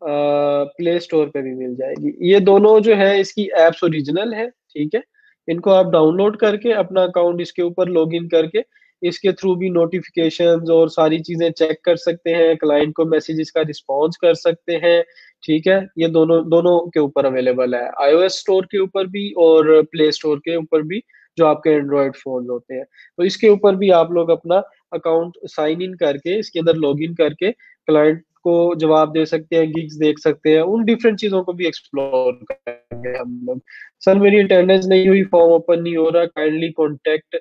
प्ले स्टोर पे भी मिल जाएगी। ये दोनों जो है इसकी एप्स ओरिजिनल है। ठीक है, इनको आप डाउनलोड करके अपना अकाउंट इसके ऊपर लॉग इन करके इसके थ्रू भी नोटिफिकेशंस और सारी चीजें चेक कर सकते हैं, क्लाइंट को मैसेजेस का रिस्पॉन्स कर सकते हैं। ठीक है, ये दोनों दोनों के ऊपर अवेलेबल है, आईओएस स्टोर के ऊपर भी और प्ले स्टोर के ऊपर भी, जो आपके एंड्रॉयड फोन होते हैं। तो इसके ऊपर भी आप लोग अपना अकाउंट साइन इन करके इसके अंदर लॉग इन करके क्लाइंट को जवाब दे सकते हैं, गिग्स देख सकते हैं, उन डिफरेंट चीजों को भी एक्सप्लोर करेंगे हम लोग। सर मेरी अटेंडेंस नहीं हुई, फॉर्म ओपन नहीं हो रहा, kindly contact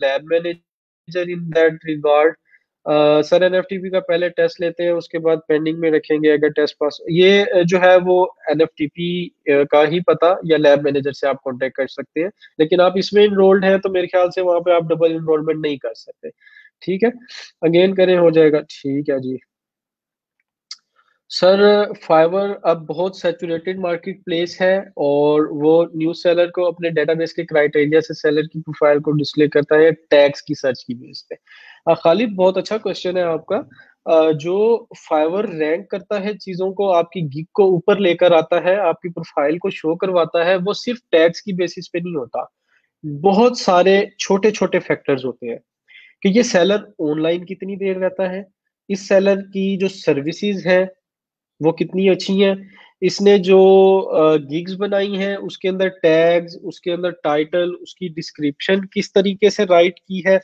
lab manager in that regard. Sir NFTP का पहले टेस्ट लेते हैं, उसके बाद पेंडिंग में रखेंगे, अगर टेस्ट पास ये जो है वो एनएफटीपी का ही पता या लैब मैनेजर से आप कांटेक्ट कर सकते हैं। लेकिन आप इसमें इनरोल्ड हैं तो मेरे ख्याल से वहां पे आप डबल इनरोलमेंट नहीं कर सकते। ठीक है, अगेन करें हो जाएगा। ठीक है जी सर, फाइवर अब बहुत सैचुरेटेड मार्केट प्लेस है और वो न्यू सेलर को अपने डेटाबेस के क्राइटेरिया से सेलर की प्रोफाइल को डिस्प्ले करता है टैग्स की सर्च की बेस पे। खालिद बहुत अच्छा क्वेश्चन है आपका। जो फाइवर रैंक करता है चीजों को, आपकी गिग को ऊपर लेकर आता है, आपकी प्रोफाइल को शो करवाता है, वो सिर्फ टैग्स की बेसिस पे नहीं होता। बहुत सारे छोटे छोटे फैक्टर्स होते हैं कि ये सेलर ऑनलाइन कितनी देर रहता है, इस सेलर की जो सर्विसेज है वो कितनी अच्छी हैं, इसने जो गिग्स बनाई हैं उसके अंदर टैग्स, उसके अंदर टाइटल, उसकी डिस्क्रिप्शन किस तरीके से राइट की है,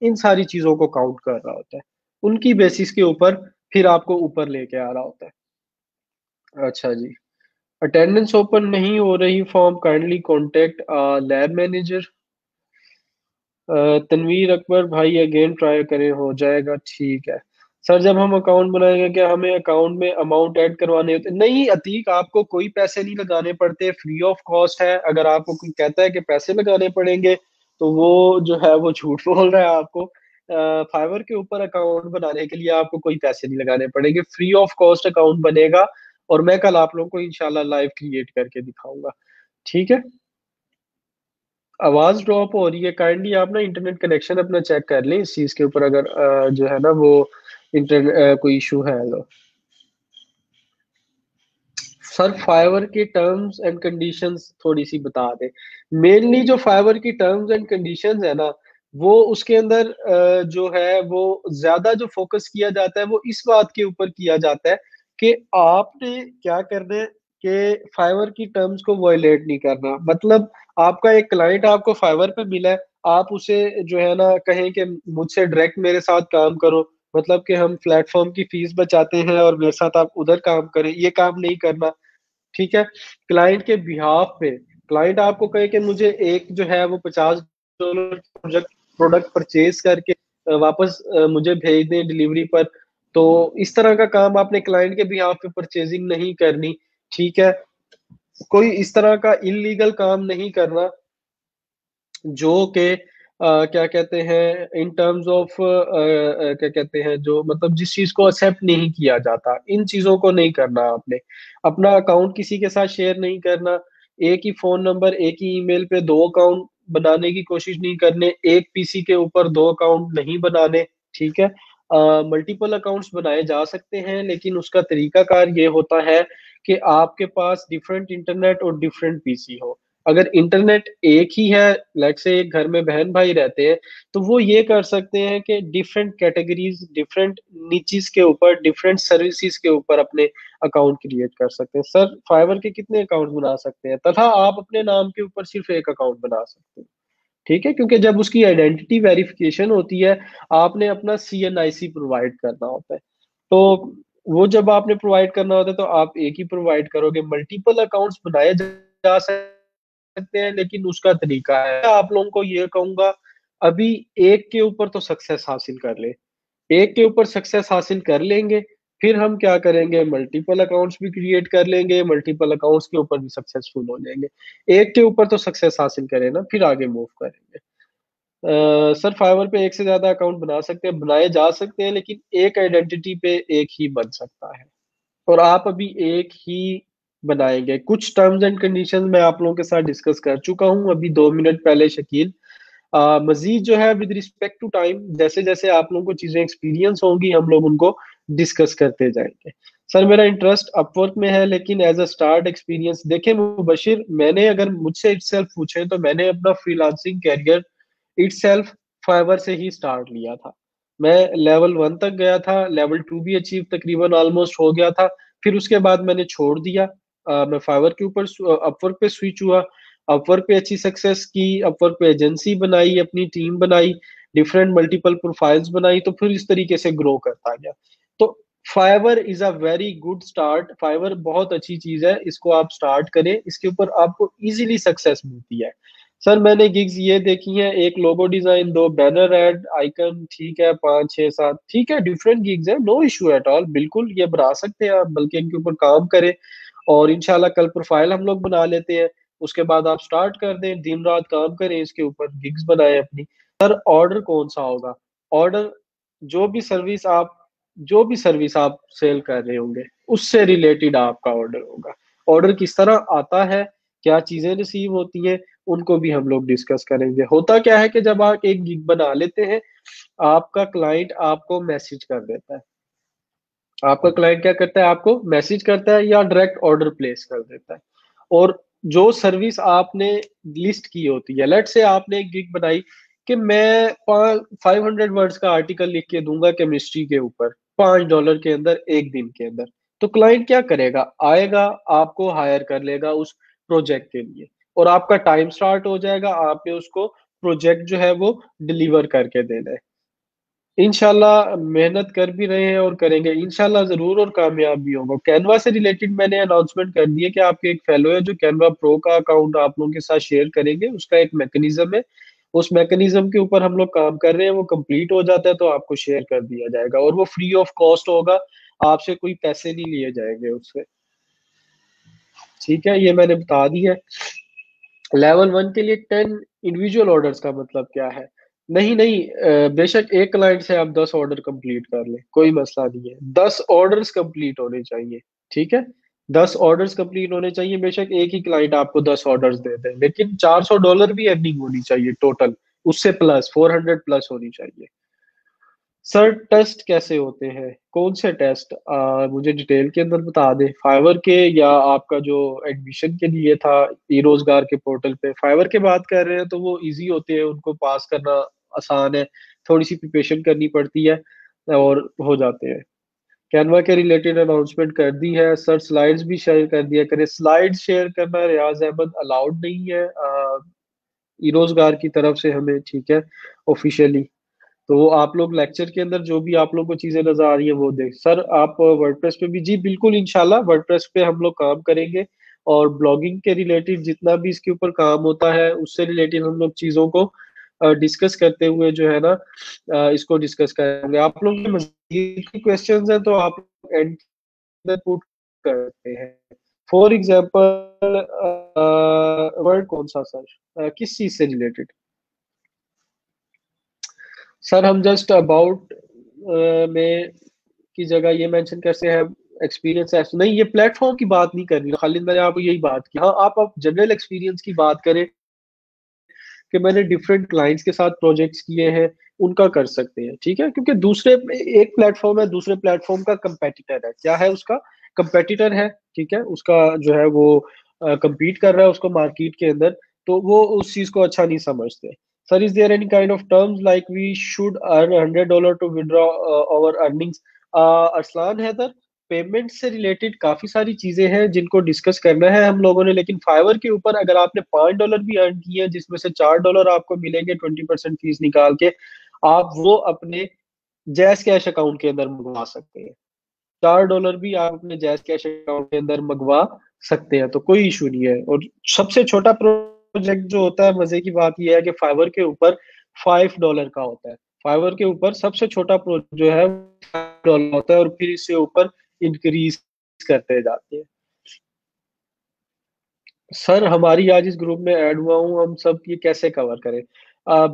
इन सारी चीजों को काउंट कर रहा होता है। उनकी बेसिस के ऊपर फिर आपको ऊपर लेके आ रहा होता है। अच्छा जी, अटेंडेंस ओपन नहीं हो रही form, kindly contact lab manager. Tanveer Akbar भाई अगेन ट्राई करें हो जाएगा। ठीक है सर, जब हम अकाउंट बनाएंगे क्या हमें अकाउंट में अमाउंट ऐड करवाने होते? नहीं अतीक, आपको कोई पैसे नहीं लगाने पड़ते, फ्री ऑफ कॉस्ट है। अगर आपको कोई कहता है कि पैसे लगाने पड़ेंगे तो वो जो है वो झूठ बोल रहा है आपको। फाइवर के ऊपर अकाउंट बनाने के लिए आपको कोई पैसे नहीं लगाने पड़ेंगे, फ्री ऑफ कॉस्ट अकाउंट बनेगा, और मैं कल आप लोगों को इंशाल्लाह लाइव क्रिएट करके दिखाऊंगा। ठीक है, आवाज ड्रॉप हो रही है, काइंडली आप ना इंटरनेट कनेक्शन अपना चेक कर लें इस चीज के ऊपर, अगर जो है ना वो इंटरनेट कोई इशू है तो। सर फाइवर के टर्म्स एंड कंडीशंस थोड़ी सी बता दें। मेनली जो फाइवर की टर्म्स एंड कंडीशंस है ना, वो उसके अंदर जो है वो ज्यादा जो फोकस किया जाता है वो इस बात के ऊपर किया जाता है कि आपने क्या करना है कि फाइवर की टर्म्स को वायलेट नहीं करना। मतलब आपका एक क्लाइंट आपको फाइवर पे मिला है, आप उसे जो है ना कहें कि मुझसे डायरेक्ट मेरे साथ काम करो, मतलब कि हम प्लेटफॉर्म की फीस बचाते हैं और मेरे साथ आप उधर काम करें, ये काम नहीं करना। ठीक है, क्लाइंट के बिहाफ पे क्लाइंट आपको कहे कि मुझे एक जो है वो $50 प्रोजेक्ट प्रोडक्ट परचेज करके वापस मुझे भेज दें डिलीवरी पर, तो इस तरह का काम आपने क्लाइंट के बिहाफ पे परचेजिंग नहीं करनी। ठीक है, कोई इस तरह का इलीगल काम नहीं करना जो कि क्या कहते हैं, इन टर्म्स ऑफ क्या कहते हैं, जो मतलब जिस चीज को एक्सेप्ट नहीं किया जाता, इन चीजों को नहीं करना आपने। अपना अकाउंट किसी के साथ शेयर नहीं करना। एक ही फोन नंबर, एक ही ईमेल पे दो अकाउंट बनाने की कोशिश नहीं करने। एक पीसी के ऊपर दो अकाउंट नहीं बनाने। ठीक है। मल्टीपल अकाउंट्स बनाए जा सकते हैं, लेकिन उसका तरीकाकार ये होता है कि आपके पास डिफरेंट इंटरनेट और डिफरेंट पीसी हो। अगर इंटरनेट एक ही है, लेट से एक घर में बहन भाई रहते हैं, तो वो ये कर सकते हैं कि डिफरेंट कैटेगरीज, डिफरेंट निचेस के ऊपर, डिफरेंट सर्विसेज के ऊपर अपने अकाउंट क्रिएट कर सकते हैं। सर फाइवर के कितने अकाउंट बना सकते हैं, तथा आप अपने नाम के ऊपर सिर्फ एक अकाउंट बना सकते हैं। ठीक है, क्योंकि जब उसकी आइडेंटिटी वेरिफिकेशन होती है, आपने अपना CNIC प्रोवाइड करना होता है। तो वो जब आपने प्रोवाइड करना होता है, तो आप एक ही प्रोवाइड करोगे। मल्टीपल अकाउंट्स बनाए जा सकते हैं, लेकिन उसका तरीका है। आप लोगों को ये कहूंगा, अभी एक के ऊपर तो सक्सेस हासिल कर ले। एक के ऊपर सक्सेस हासिल कर लेंगे, फिर हम क्या करेंगे, मल्टीपल अकाउंट्स भी क्रिएट कर लेंगे, मल्टीपल अकाउंट्स के ऊपर भी सक्सेसफुल हो जाएंगे। एक के ऊपर तो सक्सेस हासिल करें ना, फिर आगे मूव करेंगे। सर फाइवर पे एक से ज्यादा अकाउंट बना सकते हैं, बनाए जा सकते हैं, लेकिन एक आइडेंटिटी पे एक ही बन सकता है। और आप अभी एक ही बनाएंगे। कुछ टर्म्स एंड कंडीशंस मैं आप लोगों के साथ डिस्कस कर चुका हूं अभी 2 मिनट पहले, शकील। मजीद जो है विद रिस्पेक्ट टू टाइम, जैसे जैसे आप लोगों को चीजें एक्सपीरियंस होंगी, हम लोग उनको डिस्कस करते जाएंगे। सर मेरा इंटरेस्ट अपवर्क में है, लेकिन एज अ स्टार्ट एक्सपीरियंस देखें मुबशिर, मैंने अगर मुझसे इटसेल्फ पूछे तो मैंने अपना फ्रीलांसिंग कैरियर इटसेल्फ फाइवर से ही स्टार्ट लिया था। मैं लेवल 1 तक गया था, लेवल 2 भी अचीव तकरीबन ऑलमोस्ट हो गया था। फिर उसके बाद मैंने छोड़ दिया। मैं फाइवर के ऊपर अपवर्क पे स्विच हुआ। अपवर्क पे अच्छी सक्सेस की, अपवर्क पे एजेंसी बनाई, अपनी टीम बनाई, डिफरेंट मल्टीपल प्रोफाइल्स बनाई, तो फिर इस तरीके से ग्रो करता गया। तो Fiverr is a very good start. Fiverr बहुत अच्छी चीज है, इसको आप स्टार्ट करें, इसके ऊपर आपको इजीली सक्सेस मिलती है। सर मैंने गिग्स ये देखी हैं, एक लोगो डिजाइन, दो बैनर एड आइकन, ठीक है, 5 6 7, ठीक है, डिफरेंट गिग्स है, नो इशू एट ऑल, बिल्कुल ये बना सकते हैं आप, बल्कि इनके ऊपर काम करें। और इंशाल्लाह कल प्रोफाइल हम लोग बना लेते हैं। उसके बाद आप स्टार्ट कर दें, दिन रात काम करें इसके ऊपर, गिग्स बनाएं अपनी। सर ऑर्डर कौन सा होगा? ऑर्डर, जो भी सर्विस आप जो भी सर्विस आप सेल कर रहे होंगे, उससे रिलेटेड आपका ऑर्डर होगा। ऑर्डर किस तरह आता है, क्या चीजें रिसीव होती हैं, उनको भी हम लोग डिस्कस करेंगे। होता क्या है कि जब आप एक गिग बना लेते हैं, आपका क्लाइंट आपको मैसेज कर देता है। आपका क्लाइंट क्या करता है, आपको मैसेज करता है या डायरेक्ट ऑर्डर प्लेस कर देता है। और जो सर्विस आपने लिस्ट की होती है, लेट से आपने एक गिग बनाई कि मैं 500 वर्ड्स का आर्टिकल लिख के दूंगा केमिस्ट्री के ऊपर, $5 के अंदर, एक दिन के अंदर। तो क्लाइंट क्या करेगा, आएगा, आपको हायर कर लेगा उस प्रोजेक्ट के लिए, और आपका टाइम स्टार्ट हो जाएगा, आपने उसको प्रोजेक्ट जो है वो डिलीवर करके देना है। इंशाल्लाह मेहनत कर भी रहे हैं और करेंगे इंशाल्लाह जरूर, और कामयाब भी होगा। कैनवा से रिलेटेड मैंने अनाउंसमेंट कर दी है कि आपके एक फेलो है जो कैनवा प्रो का अकाउंट आप लोगों के साथ शेयर करेंगे। उसका एक मैकेनिज्म है, उस मैकेनिज्म के ऊपर हम लोग काम कर रहे हैं। वो कंप्लीट हो जाता है तो आपको शेयर कर दिया जाएगा, और वो फ्री ऑफ कॉस्ट होगा, आपसे कोई पैसे नहीं लिए जाएंगे उससे। ठीक है, ये मैंने बता दी है। लेवल 1 के लिए 10 इंडिविजुअल ऑर्डर्स का मतलब क्या है? नहीं नहीं, बेशक एक क्लाइंट से आप 10 ऑर्डर कंप्लीट कर ले, कोई मसला नहीं है, 10 ऑर्डर्स कंप्लीट होने चाहिए। ठीक है, 10 ऑर्डर्स कंप्लीट होने चाहिए। बेशक एक ही क्लाइंट आपको 10 ऑर्डर्स दे दे, लेकिन $400 भी अर्निंग होनी चाहिए टोटल, उससे प्लस 400 प्लस होनी चाहिए। सर टेस्ट कैसे होते हैं, कौन से टेस्ट, मुझे डिटेल के अंदर बता दें, फाइवर के या आपका जो एडमिशन के लिए था ई रोजगार के पोर्टल पे। फाइवर के बात कर रहे हैं तो वो इजी होते हैं, उनको पास करना आसान है, थोड़ी सी प्रिपरेशन करनी पड़ती है और हो जाते हैं। कैनवा के रिलेटेड अनाउंसमेंट कर दी है सर, स्लाइड्स भी शेयर कर दिया करें। स्लाइड्स शेयर करना रियाज अहमद अलाउड नहीं है ई रोजगार की तरफ से हमें, ठीक है, ऑफिशियली। तो वो आप लोग लेक्चर के अंदर जो भी आप लोग को चीजें नजर आ रही है वो देख। सर आप वर्डप्रेस पे भी, जी बिल्कुल, इंशाल्लाह वर्डप्रेस पे हम लोग काम करेंगे। और ब्लॉगिंग के रिलेटेड जितना भी इसके ऊपर काम होता है, उससे रिलेटेड हम लोग चीजों को डिस्कस करते हुए जो है ना, इसको डिस्कस करेंगे। आप लोग के मजीद क्वेश्चंस हैं तो आप एंड पुट करते हैं। फॉर एग्जाम्पल वर्ड कौन सा सर, किस चीज से रिलेटेड? सर हम जस्ट अबाउट में की जगह ये मेंशन कैसे है, एक्सपीरियंस है नहीं, ये प्लेटफॉर्म की बात नहीं करनी खालिद, मैंने आपको यही बात की। हाँ आप जनरल एक्सपीरियंस की बात करें कि मैंने डिफरेंट क्लाइंट्स के साथ प्रोजेक्ट्स किए हैं, उनका कर सकते हैं, ठीक है। क्योंकि दूसरे, एक प्लेटफॉर्म है, दूसरे प्लेटफॉर्म का कंपेटिटर है, क्या है उसका, कंपेटिटर है, ठीक है, उसका जो है वो compete कर रहा है उसको मार्केट के अंदर, तो वो उस चीज को अच्छा नहीं समझते। Sir is there any kind of terms like we should earn $100 to withdraw our earnings? Arsalan Haider, payment से रिलेटेड काफी सारी चीजें हैं जिनको डिस्कस करना है हम लोगों ने, लेकिन फाइवर के ऊपर अगर आपने $5 भी अर्न किए हैं जिसमें से $4 आपको मिलेंगे 20% फीस निकाल के, आप वो अपने जैस कैश अकाउंट के अंदर मंगवा सकते हैं। $4 भी आप अपने जैस कैश अकाउंट के अंदर मंगवा सकते हैं, तो कोई इशू नहीं है। और सबसे छोटा प्रोजेक्ट जो होता है, मजे की बात यह है कि फाइवर के ऊपर $5 का होता है। फाइवर के ऊपर सबसे छोटा प्रोजेक्ट जो है $5 होता है, और फिर इससे ऊपर इंक्रीज करते जाते हैं। सर हमारी आज इस ग्रुप में ऐड हुआ हूँ, हम सब ये कैसे कवर करें?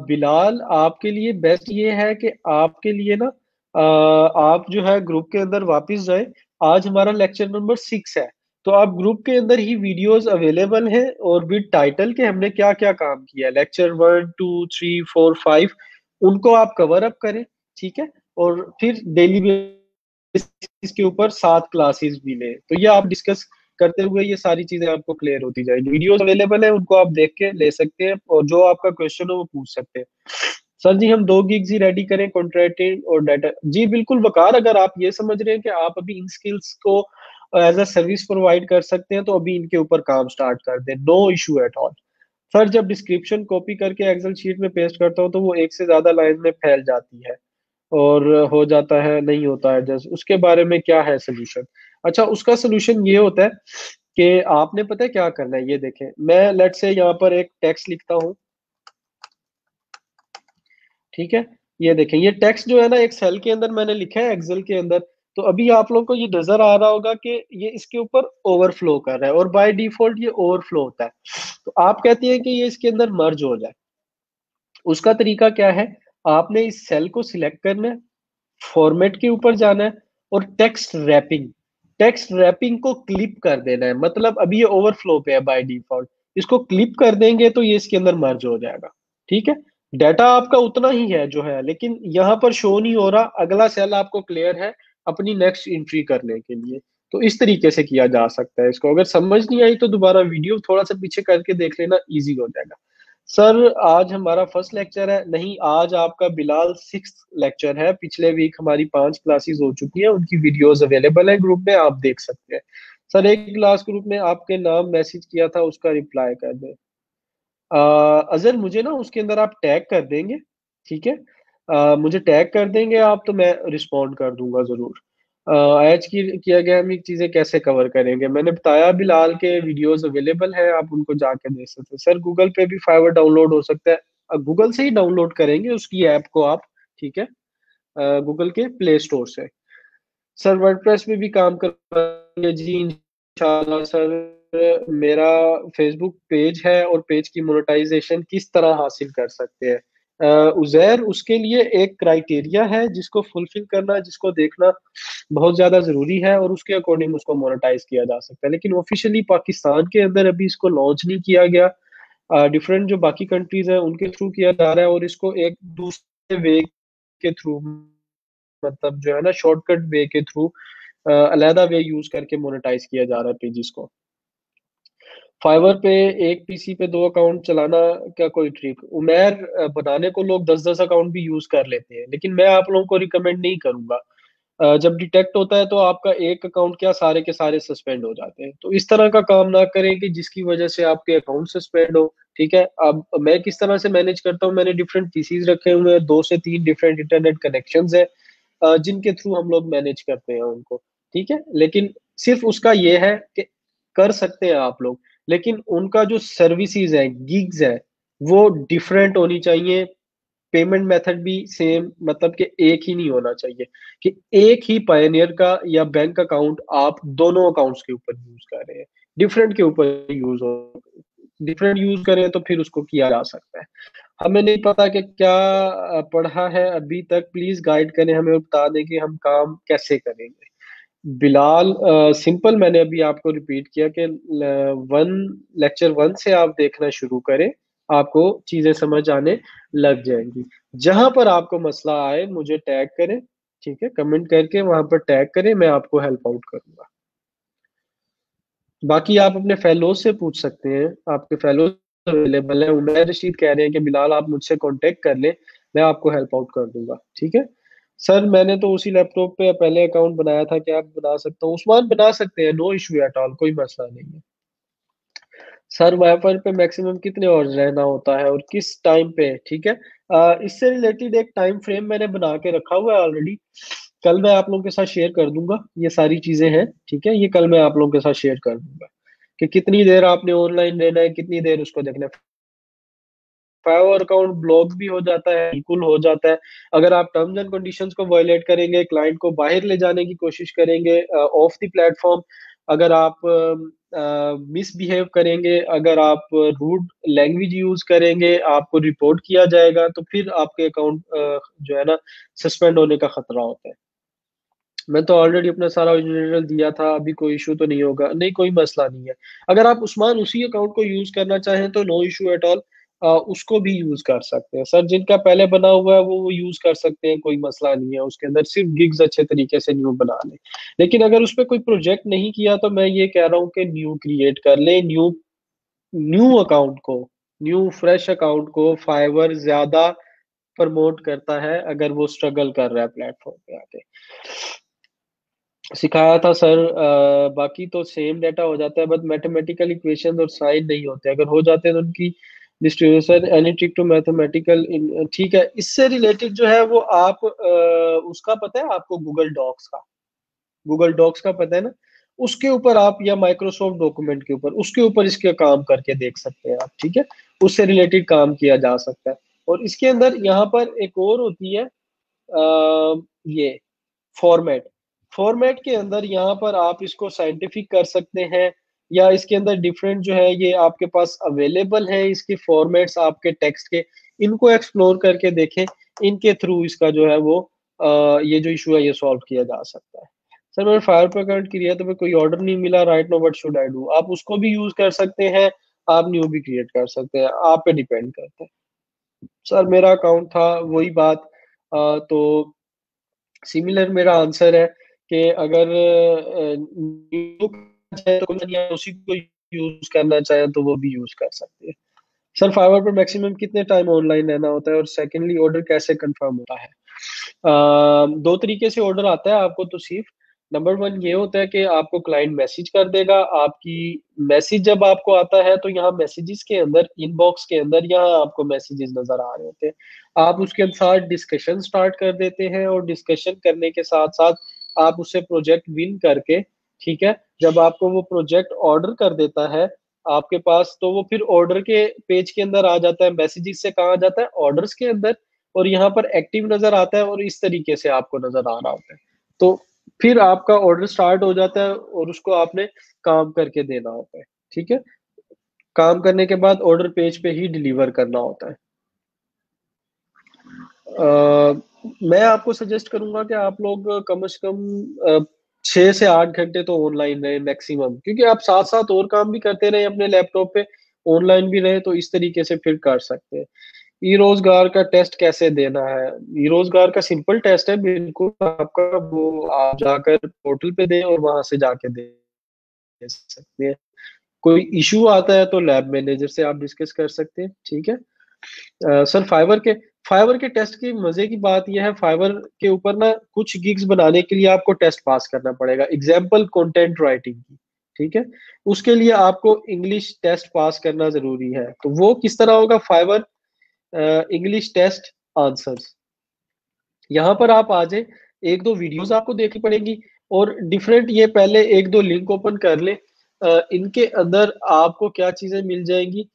बिलाल, आपके लिए बेस्ट ये है कि आपके लिए ना, आप जो है ग्रुप के अंदर वापस जाएं। आज हमारा लेक्चर नंबर 6 है, तो आप ग्रुप के अंदर ही वीडियोस अवेलेबल हैं और विद टाइटल के हमने क्या क्या काम किया, लेक्चर 1 2 3 4 5, उनको आप कवर अप करें, ठीक है। और फिर डेली बेसिस के ऊपर 7 क्लासेस भी लें, तो ये आप डिस्कस करते हुए ये सारी चीजें आपको क्लियर होती जाएगी। वीडियोस अवेलेबल है, उनको आप देख के ले सकते हैं, और जो आपका क्वेश्चन हो वो पूछ सकते हैं। सर जी हम 2 gigs ही रेडी करें, कॉन्ट्रैक्टिंग और डाटा? जी बिल्कुल वकार, अगर आप ये समझ रहे हैं कि आप अभी इन स्किल्स को एज अ सर्विस प्रोवाइड कर सकते हैं, तो अभी इनके ऊपर काम स्टार्ट कर दें, no issue at all. Sir जब डिस्क्रिप्शन कॉपी करके एक्सेल शीट में पेस्ट करता हूँ तो वो एक से ज्यादा लाइन में फैल जाती है और हो जाता है, नहीं होता है जस्ट, उसके बारे में क्या है सोल्यूशन? अच्छा, उसका सोल्यूशन ये होता है कि आपने पता है क्या करना है, ये देखें, मैं लेट से यहाँ पर एक टेक्स्ट लिखता हूँ, ठीक है। ये देखें, ये टेक्स्ट जो है ना एक सेल के अंदर मैंने लिखा है एक्सेल के अंदर, तो अभी आप लोगों को ये नजर आ रहा होगा कि ये इसके ऊपर ओवरफ्लो कर रहा है, और बाय डिफॉल्ट ये ओवरफ्लो होता है। तो आप कहती हैं कि ये इसके अंदर मर्ज हो जाए, उसका तरीका क्या है? आपने इस सेल को सिलेक्ट करना है, फॉर्मेट के ऊपर जाना है, और टेक्स्ट रैपिंग को क्लिप कर देना है। मतलब अभी ये ओवरफ्लो पे है बाय डिफॉल्ट, इसको क्लिप कर देंगे तो ये इसके अंदर मर्ज हो जाएगा, ठीक है। डाटा आपका उतना ही है जो है, लेकिन यहाँ पर शो नहीं हो रहा, अगला सेल आपको क्लियर है अपनी नेक्स्ट एंट्री करने के लिए। तो इस तरीके से किया जा सकता है इसको, अगर समझ नहीं आई तो दोबारा वीडियो थोड़ा सा पीछे करके देख लेना, इजी हो जाएगा। सर आज हमारा फर्स्ट लेक्चर है, नहीं आज आपका बिलाल 6th लेक्चर है, पिछले वीक हमारी 5 क्लासेस हो चुकी हैं, उनकी वीडियोस अवेलेबल है ग्रुप में, आप देख सकते हैं। सर एक क्लास ग्रुप में आपके नाम मैसेज किया था, उसका रिप्लाई कर दें। अजहर मुझे ना उसके अंदर आप टैग कर देंगे, ठीक है। मुझे टैग कर देंगे आप, तो मैं रिस्पॉन्ड कर दूंगा जरूर। आज की किया गया हम ये चीजें कैसे कवर करेंगे, मैंने बताया बिलाल के वीडियोस अवेलेबल है, आप उनको जाके देख सकते हैं। सर गूगल पे भी फाइवर डाउनलोड हो सकता है, गूगल से ही डाउनलोड करेंगे उसकी ऐप को आप, ठीक है, गूगल के प्ले स्टोर से। सर वर्डप्रेस में भी काम करेंगे जी इंशाल्लाह। सर मेरा फेसबुक पेज है, और पेज की मोनेटाइजेशन किस तरह हासिल कर सकते हैं? उजैर, उसके लिए एक क्राइटेरिया है जिसको फुलफिल करना, जिसको देखना बहुत ज्यादा जरूरी है, और उसके अकॉर्डिंग उसको मोनेटाइज किया जा सकता है, लेकिन ऑफिशियली पाकिस्तान के अंदर अभी इसको लॉन्च नहीं किया गया। डिफरेंट जो बाकी कंट्रीज हैं उनके थ्रू किया जा रहा है, और इसको एक दूसरे वे के थ्रू, मतलब जो है ना शॉर्टकट वे के थ्रू, अलहदा वे यूज करके मोनेटाइज किया जा रहा है पेजेस को। फाइवर पे एक पीसी पे 2 अकाउंट चलाना क्या कोई ट्रिक? उमेर, बनाने को लोग 10-10 अकाउंट भी यूज कर लेते हैं, लेकिन मैं आप लोगों को रिकमेंड नहीं करूंगा। जब डिटेक्ट होता है तो आपका एक अकाउंट क्या सारे के सारे सस्पेंड हो जाते हैं, तो इस तरह का काम ना करें कि जिसकी वजह से आपके अकाउंट सस्पेंड हो, ठीक है। अब मैं किस तरह से मैनेज करता हूँ, मैंने डिफरेंट पीसीज रखे हुए हैं, 2 से 3 डिफरेंट इंटरनेट कनेक्शंस है, जिनके थ्रू हम लोग मैनेज करते हैं उनको, ठीक है। लेकिन सिर्फ उसका ये है कि कर सकते हैं आप लोग, लेकिन उनका जो सर्विसेज है, गिग्स है, वो डिफरेंट होनी चाहिए, पेमेंट मेथड भी सेम, मतलब कि एक ही नहीं होना चाहिए कि एक ही पायनियर का या बैंक अकाउंट आप दोनों अकाउंट्स के ऊपर यूज कर रहे हैं, डिफरेंट के ऊपर यूज हो, डिफरेंट यूज करें तो फिर उसको किया जा सकता है। हमें नहीं पता कि क्या पढ़ा है अभी तक, प्लीज गाइड करें, हमें बता दें कि हम काम कैसे करेंगे। बिलाल, सिंपल, मैंने अभी आपको रिपीट किया कि वन लेक्चर वन से आप देखना शुरू करें, आपको चीजें समझ आने लग जाएंगी। जहां पर आपको मसला आए मुझे टैग करें, ठीक है, कमेंट करके वहां पर टैग करें, मैं आपको हेल्प आउट करूंगा। बाकी आप अपने फेलोज से पूछ सकते हैं, आपके फेलोज अवेलेबल है। उमैर रशीद कह रहे हैं कि बिलाल आप मुझसे कांटेक्ट कर लें, मैं आपको हेल्प आउट कर दूंगा, ठीक है। सर मैंने तो उसी लैपटॉप पे पहले अकाउंट बनाया था, क्या आप बना सकता हूँ? उस्मान बना सकते हैं, नो इशू एट ऑल, कोई मसला नहीं है। सर वाईफाई पे मैक्सिमम कितने और रहना होता है और किस टाइम पे, ठीक है। इससे रिलेटेड एक टाइम फ्रेम मैंने बना के रखा हुआ है ऑलरेडी, कल मैं आप लोगों के साथ शेयर कर दूंगा। ये सारी चीजें हैं, ठीक है, ये कल मैं आप लोगों के साथ शेयर कर दूंगा कि कितनी देर आपने ऑनलाइन रहना है, कितनी देर उसको देखना है। फाइव अकाउंट ब्लॉक भी हो जाता है, बिल्कुल हो जाता है। अगर आप टर्म्स एंड कंडीशंस को वायलेट करेंगे, क्लाइंट को बाहर ले जाने की कोशिश करेंगे ऑफ द प्लेटफॉर्म, अगर आप मिसबिहेव करेंगे, अगर आप रूड लैंग्वेज यूज करेंगे, आपको रिपोर्ट किया जाएगा, तो फिर आपके अकाउंट जो है ना सस्पेंड होने का खतरा होता है। मैं तो ऑलरेडी अपना सारा ओरिजिनल दिया था, अभी कोई इशू तो नहीं होगा, नहीं कोई मसला नहीं है। अगर आप उस्मान उसी अकाउंट को यूज करना चाहें तो नो इशू एट ऑल, उसको भी यूज कर सकते हैं सर। जिनका पहले बना हुआ है वो यूज कर सकते हैं, कोई मसला नहीं है, उसके अंदर सिर्फ गिग्स अच्छे तरीके से न्यू बना लें। लेकिन अगर उस पर कोई प्रोजेक्ट नहीं किया तो मैं ये कह रहा हूँ कि न्यू क्रिएट कर ले, न्यू न्यू अकाउंट को, न्यू फ्रेश अकाउंट को फाइवर ज्यादा प्रमोट करता है अगर वो स्ट्रगल कर रहा है प्लेटफॉर्म पे आके। सिखाया था सर, बाकी तो सेम डाटा हो जाता है, बट मैथमेटिकल इक्वेशन और साइन नहीं होते, अगर हो जाते हैं तो उनकी distribution any trick to mathematical, ठीक है। इससे रिलेटेड जो है वो आप उसका पता है आपको, गूगल डॉक्स का, गूगल डॉक्स का पता है ना, उसके ऊपर आप, या माइक्रोसॉफ्ट डॉक्यूमेंट के ऊपर, उसके ऊपर इसके काम करके देख सकते हैं आप, ठीक है। उससे रिलेटेड काम किया जा सकता है। और इसके अंदर यहाँ पर एक और होती है ये फॉर्मेट, फॉर्मेट के अंदर यहाँ पर आप इसको साइंटिफिक कर सकते हैं, या इसके अंदर डिफरेंट जो है ये आपके पास अवेलेबल है इसके फॉर्मेट्स आपके टेक्स्ट के, इनको एक्सप्लोर करके देखें, इनके थ्रू इसका जो है वो ये जो इशू है ये सॉल्व किया जा सकता है। सर मैंने फायर पे अकाउंट किया तो मैं कोई ऑर्डर नहीं मिला right no, what should I do? आप उसको भी यूज कर सकते हैं, आप न्यू भी क्रिएट कर सकते हैं, आप पे डिपेंड करता है। सर मेरा अकाउंट था, वही बात, तो सिमिलर मेरा आंसर है कि अगर न्यू तो कोई उसी को यूज करना चाहे तो वो भी यूज कर सकते हैं। सर फाइवर पर मैक्सिमम कितने टाइम ऑनलाइन रहना होता है, और सेकेंडली ऑर्डर कैसे कंफर्म होता है? दो तरीके से ऑर्डर आता है आपको, तो सिर्फ नंबर वन ये होता है कि आपको क्लाइंट मैसेज कर देगा, आपकी मैसेज जब आपको आता है तो यहाँ मैसेजेस के अंदर, इनबॉक्स के अंदर यहाँ आपको मैसेजेस नजर आ रहे होते हैं, आप उसके अनुसार डिस्कशन स्टार्ट कर देते हैं, और डिस्कशन करने के साथ साथ आप उससे प्रोजेक्ट विन करके, ठीक है, जब आपको वो प्रोजेक्ट ऑर्डर कर देता है आपके पास, तो वो फिर ऑर्डर के पेज के अंदर आ जाता है, मैसेजेस से कहाँ आ जाता है, ऑर्डर्स के अंदर, और यहाँ पर एक्टिव नजर आता है, और इस तरीके से आपको नजर आ रहा होता है। तो फिर आपका ऑर्डर स्टार्ट हो जाता है और उसको आपने काम करके देना होता है, ठीक है। काम करने के बाद ऑर्डर पेज पे ही डिलीवर करना होता है। मैं आपको सजेस्ट करूंगा कि आप लोग कम से कम 6 से 8 घंटे तो ऑनलाइन रहे मैक्सिमम, क्योंकि आप साथ साथ और काम भी करते रहे अपने लैपटॉप पे, ऑनलाइन भी रहे, तो इस तरीके से फिर कर सकते हैं। ई रोजगार का टेस्ट कैसे देना है? ई रोजगार का सिंपल टेस्ट है बिल्कुल आपका, वो आप जाकर पोर्टल पे दें और वहां से जाके दे सकते हैं। कोई इशू आता है तो लैब मैनेजर से आप डिस्कस कर सकते हैं, ठीक है। सर फाइवर के टेस्ट की मजे की बात यह है, फाइवर के ऊपर ना कुछ गिग्स बनाने के लिए आपको टेस्ट पास करना पड़ेगा, एग्जाम्पल कंटेंट राइटिंग की, ठीक है। उसके लिए आपको इंग्लिश टेस्ट पास करना जरूरी है, तो वो किस तरह होगा? फाइवर इंग्लिश टेस्ट आंसर्स, यहाँ पर आप आ जाए, एक दो वीडियोस आपको देखनी पड़ेगी, और डिफरेंट, ये पहले एक दो लिंक ओपन कर ले, इनके अंदर आपको क्या चीजें मिल जाएंगी,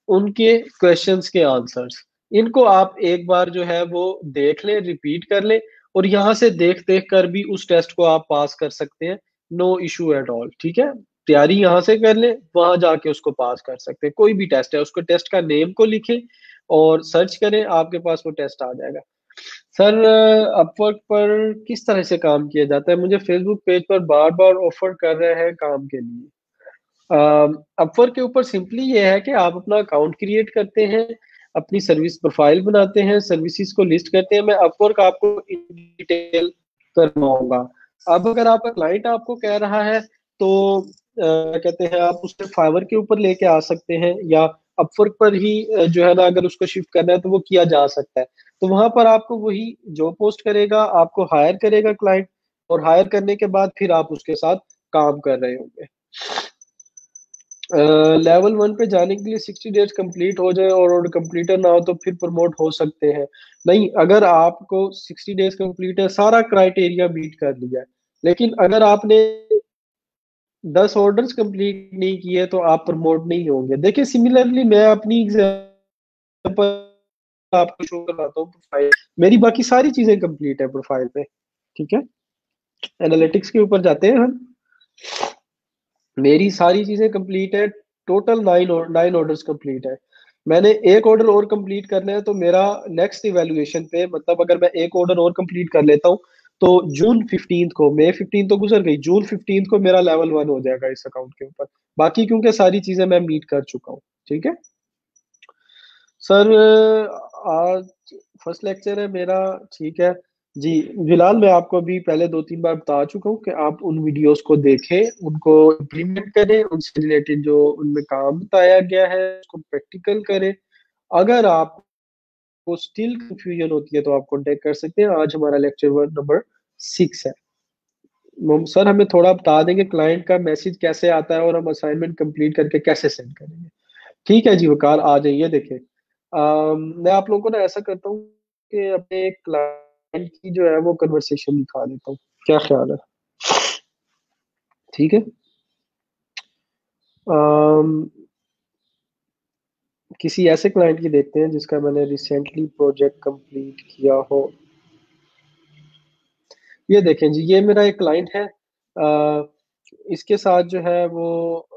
उनके क्वेश्चंस के आंसर्स, इनको आप एक बार जो है वो देख लें, रिपीट कर लें, और यहाँ से देख देख कर भी उस टेस्ट को आप पास कर सकते हैं, नो इशू एट ऑल, ठीक है। तैयारी यहाँ से कर लें, वहां जाके उसको पास कर सकते हैं, कोई भी टेस्ट है उसको टेस्ट का नेम को लिखें, और सर्च करें, आपके पास वो टेस्ट आ जाएगा। सर अपवर्क पर किस तरह से काम किया जाता है? मुझे फेसबुक पेज पर बार बार ऑफर कर रहे हैं काम के लिए। अपवर्क के ऊपर सिंपली ये है कि आप अपना अकाउंट क्रिएट करते हैं, अपनी सर्विस प्रोफाइल बनाते हैं, सर्विसेज को लिस्ट करते हैं। मैं अपवर्क आपको इन डिटेल करवाऊंगा। अब अगर आपका क्लाइंट आपको कह रहा है तो कहते हैं आप उससे फाइवर के ऊपर लेके आ सकते हैं, या अपवर्क पर ही जो है ना, अगर उसको शिफ्ट करना है तो वो किया जा सकता है। तो वहां पर आपको वही जॉब पोस्ट करेगा, आपको हायर करेगा क्लाइंट, और हायर करने के बाद फिर आप उसके साथ काम कर रहे होंगे। लेवल 1 पे जाने के लिए 60 डेज कंप्लीट हो जाए और कंप्लीटर ना हो तो फिर प्रमोट हो सकते हैं। नहीं, अगर आपको 60 डेज कंप्लीट है, सारा क्राइटेरिया मीट कर लिया है, लेकिन अगर आपने 10 ऑर्डर्स कंप्लीट नहीं किए तो आप प्रमोट नहीं होंगे। देखिए सिमिलरली मैं अपनी एग्जांपल आपको शो कराता हूँ। प्रोफाइल मेरी बाकी सारी चीजें कंप्लीट है प्रोफाइल पे, ठीक है। एनालिटिक्स के ऊपर जाते हैं हम। मेरी सारी चीजें कंप्लीट है, टोटल 9 ऑर्डर्स कंप्लीट है। मैंने एक ऑर्डर और कंप्लीट करना है, तो मेरा नेक्स्ट इवेल्युएशन पे, मतलब अगर मैं एक ऑर्डर और कंप्लीट कर लेता हूँ तो जून 15 को, मई 15 तो गुजर गई, जून 15 को मेरा लेवल 1 हो जाएगा इस अकाउंट के ऊपर। बाकी क्योंकि सारी चीजें मैं मीट कर चुका हूँ, ठीक है। सर आज फर्स्ट लेक्चर है मेरा, ठीक है जी। फिलहाल मैं आपको अभी पहले 2-3 बार बता चुका हूँ कि आप उन वीडियोस को देखें, उनको इम्प्लीमेंट करें, उनसे रिलेटेड जो उनमें काम बताया गया है उसको प्रैक्टिकल करें। अगर आपको स्टिल कंफ्यूजन होती है तो आप कांटेक्ट कर सकते हैं। आज हमारा लेक्चर नंबर 6 है। सर हमें थोड़ा बता देंगे क्लाइंट का मैसेज कैसे आता है और हम असाइनमेंट कंप्लीट करके कैसे सेंड करेंगे? ठीक है जी वकार, आ जाइए। देखें मैं आप लोगों को ना ऐसा करता हूँ कि अपने क्लाइंट की जो है वो कन्वर्सेशन दिखा देता हूँ, क्या ख्याल है? ठीक है। अम, किसी ऐसे क्लाइंट की देखते हैं जिसका मैंने रिसेंटली प्रोजेक्ट कंप्लीट किया हो। ये देखें जी, ये मेरा एक क्लाइंट है। इसके साथ जो है वो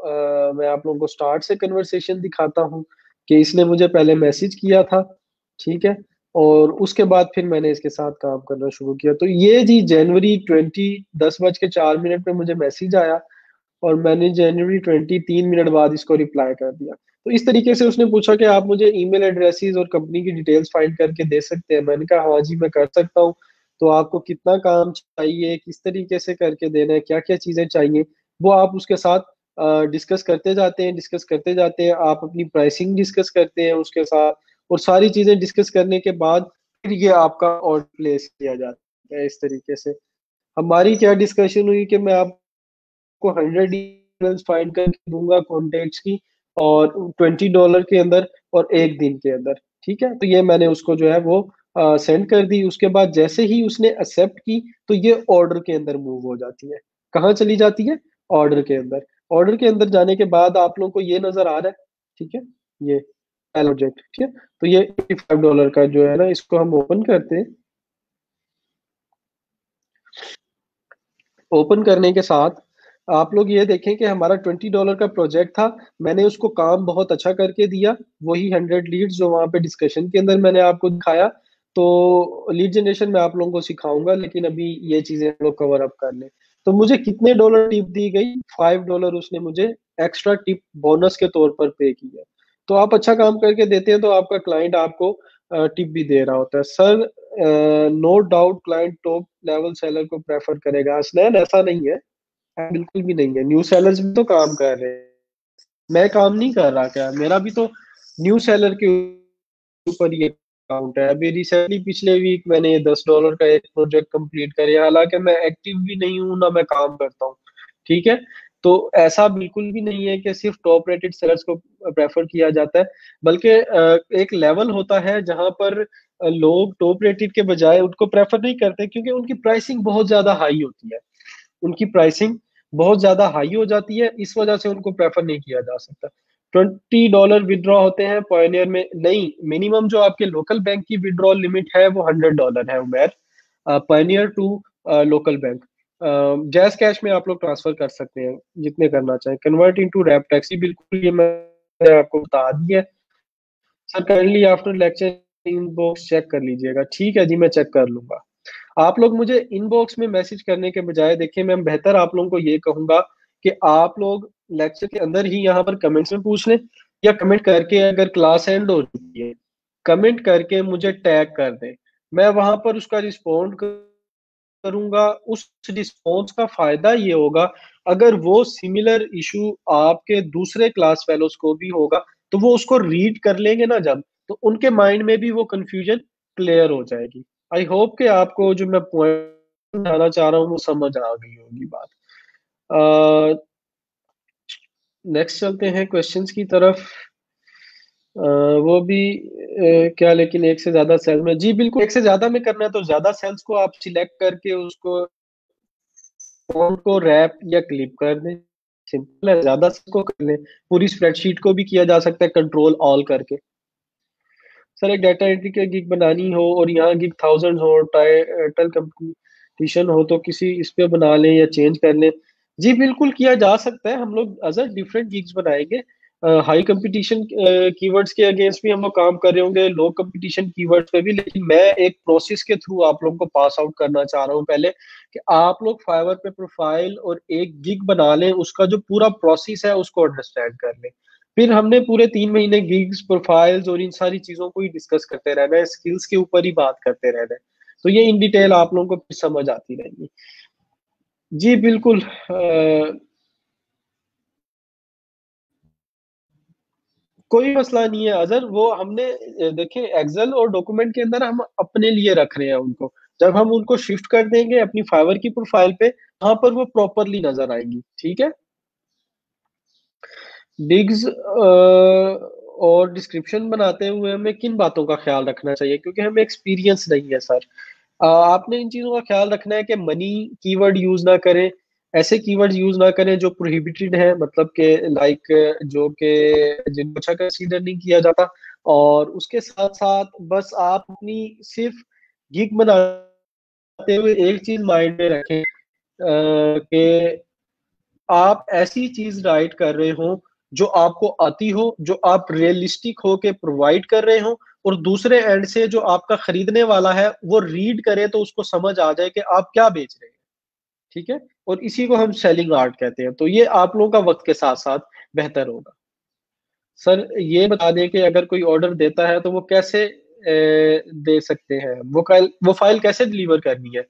मैं आप लोगों को स्टार्ट से कन्वर्सेशन दिखाता हूँ कि इसने मुझे पहले मैसेज किया था, ठीक है, और उसके बाद फिर मैंने इसके साथ काम करना शुरू किया। तो ये जी जनवरी 20 10:04 पे मुझे मैसेज आया, और मैंने जनवरी 20 3 मिनट बाद इसको रिप्लाई कर दिया। तो इस तरीके से उसने पूछा कि आप मुझे ईमेल एड्रेसेस और कंपनी की डिटेल्स फाइंड करके दे सकते हैं। मैंने कहा हाँ जी मैं कर सकता हूँ। तो आपको कितना काम चाहिए, किस तरीके से करके देना है, क्या क्या चीजें चाहिए, वो आप उसके साथ डिस्कस करते जाते हैं, डिस्कस करते जाते हैं। आप अपनी प्राइसिंग डिस्कस करते हैं उसके साथ, और सारी चीजें डिस्कस करने के बाद फिर ये आपका ऑर्डर प्लेस किया जाता है। इस तरीके से हमारी क्या डिस्कशन हुई कि मैं को 100 ईमेल्स फाइंड करके दूंगा कॉन्टेक्ट्स की, और $20 के अंदर, और एक दिन के अंदर, ठीक है। तो ये मैंने उसको जो है वो सेंड कर दी। उसके बाद जैसे ही उसने एक्सेप्ट की तो ये ऑर्डर के अंदर मूव हो जाती है। कहाँ चली जाती है? ऑर्डर के अंदर। ऑर्डर के अंदर जाने के बाद आप लोगों को ये नजर आ रहा है, ठीक है, ये पहला प्रोजेक्ट, ठीक है। तो ये $85 का जो है ना, इसको हम ओपन करते हैं। ओपन करने के साथ आप लोग ये देखें कि हमारा $20 का प्रोजेक्ट था। मैंने उसको काम बहुत अच्छा करके दिया। वही 100 लीड्स जो वहां पे डिस्कशन के अंदर मैंने आपको दिखाया। तो लीड जनरेशन मैं आप लोगों को सिखाऊंगा, लेकिन अभी ये चीजें हम लोग कवर अप कर लें। तो मुझे कितने डॉलर टिप दी गई? $5 उसने मुझे एक्स्ट्रा टिप बोनस के तौर पर पे किया। तो आप अच्छा काम करके देते हैं तो आपका क्लाइंट आपको टिप भी दे रहा होता है। Sir no doubt client top level seller को प्रेफर करेगा। असलैन ऐसा नहीं है, बिल्कुल भी नहीं है। न्यू सेलर्स भी तो काम कर रहे हैं, मैं काम नहीं कर रहा क्या? मेरा भी तो न्यू सेलर के ऊपर ये अकाउंट है। अभी रिसेंटली पिछले वीक मैंने $10 का एक प्रोजेक्ट कंप्लीट किया, हालांकि मैं एक्टिव भी नहीं हूँ ना मैं काम करता हूँ, ठीक है। तो ऐसा बिल्कुल भी नहीं है कि सिर्फ टॉप रेटेड सेलर्स को प्रेफर किया जाता है, बल्कि एक लेवल होता है जहां पर लोग टॉप रेटेड के बजाय उनको प्रेफर नहीं करते, क्योंकि उनकी प्राइसिंग बहुत ज्यादा हाई होती है। उनकी प्राइसिंग बहुत ज्यादा हाई हो जाती है, इस वजह से उनको प्रेफर नहीं किया जा सकता। $20 विड्रॉ होते हैं पॉयनियर में, नहीं, मिनिमम जो आपके लोकल बैंक की विड्रॉ लिमिट है वो $100 है उमेर, पॉयनियर टू लोकल बैंक। जैस कैश में आप लोग ट्रांसफर कर सकते हैं जितने करना चाहें। कन्वर्ट इनटू रैप टैक्सी, बिल्कुल ये मैंने आपको बता दी है। Sir kindly after lecture inbox check कर लीजिएगा। ठीक है जी, मैं चेक कर लूंगा। आप लोग मुझे इनबॉक्स में मैसेज करने के बजाय, देखिए मैं बेहतर आप लोगों को ये कहूंगा कि आप लोग लेक्चर के अंदर ही यहाँ पर कमेंट्स में पूछ लें, या कमेंट करके अगर क्लास एंड हो चुकी है, कमेंट करके मुझे टैग कर दें। मैं वहां पर उसका रिस्पॉन्ड करूंगा। उस रिस्पॉन्स का फायदा ये होगा, अगर वो सिमिलर इशू आपके दूसरे क्लास फेलोज को भी होगा, तो वो उसको रीड कर लेंगे ना जब, तो उनके माइंड में भी वो कंफ्यूजन क्लियर हो जाएगी। आई होप कि आपको जो मैं पॉइंट बताना चाह रहा हूँ वो समझ आ गई होगी बात। नेक्स्ट चलते हैं क्वेश्चंस की तरफ। वो भी क्या, लेकिन एक से ज्यादा सेल में, जी बिल्कुल, एक से ज्यादा में करना है तो ज्यादा सेल्स को आप सिलेक्ट करके उसको फॉन्ट को रैप या क्लिप कर दें। सिंपल है, ज्यादा को कर लें। पूरी स्प्रेडशीट को भी किया जा सकता है कंट्रोल ऑल करके। सर एक डाटा एंट्री की गिग बनानी हो और यहाँ गिग थाउजेंड हो, टाइटल कंपटीशन हो, तो किसी इस पे बना लें या चेंज कर लें। जी बिल्कुल किया जा सकता है। हम लोग अदर डिफरेंट गिग्स बनाएंगे। हाई कंपटीशन कीवर्ड्स के अगेंस्ट भी हम लोग काम कर रहे होंगे, लो कंपटीशन कीवर्ड्स पे भी। लेकिन मैं एक प्रोसेस के थ्रू आप लोगों को पास आउट करना चाह रहा हूँ पहले, कि आप लोग फाइवर पे प्रोफाइल और एक गिग बना लें, उसका जो पूरा प्रोसेस है उसको अंडरस्टैंड कर लें। फिर हमने पूरे 3 महीने गिग्स, प्रोफाइल्स और इन सारी चीजों को ही डिस्कस करते रहना है, स्किल्स के ऊपर ही बात करते रहना है। तो ये इन डिटेल आप लोगों को फिर समझ आती रहेगी। जी बिल्कुल। कोई मसला नहीं है अजहर, वो हमने देखें एक्सेल और डॉक्यूमेंट के अंदर हम अपने लिए रख रहे हैं उनको। जब हम उनको शिफ्ट कर देंगे अपनी फाइवर की प्रोफाइल पे, वहां पर वो प्रॉपरली नजर आएंगी। ठीक है। डिग्स और डिस्क्रिप्शन बनाते हुए हमें किन बातों का ख्याल रखना चाहिए, क्योंकि हमें एक्सपीरियंस नहीं है सर। आपने इन चीजों का ख्याल रखना है कि मनी कीवर्ड यूज ना करें, ऐसे कीवर्ड यूज ना करें जो प्रोहिबिटेड है, मतलब के लाइक जो कि जिनको अच्छा कंसीडर नहीं किया जाता। और उसके साथ साथ बस आप अपनी सिर्फ गिग बनाते हुए एक चीज माइंड में रखें, कि आप ऐसी चीज राइट कर रहे हो जो आपको आती हो, जो आप रियलिस्टिक हो के प्रोवाइड कर रहे हो, और दूसरे एंड से जो आपका खरीदने वाला है वो रीड करे तो उसको समझ आ जाए कि आप क्या बेच रहे हैं। ठीक है। और इसी को हम सेलिंग आर्ट कहते हैं। तो ये आप लोगों का वक्त के साथ साथ बेहतर होगा। सर ये बता दें कि अगर कोई ऑर्डर देता है तो वो कैसे दे सकते हैं, वो फाइल कैसे डिलीवर करनी है।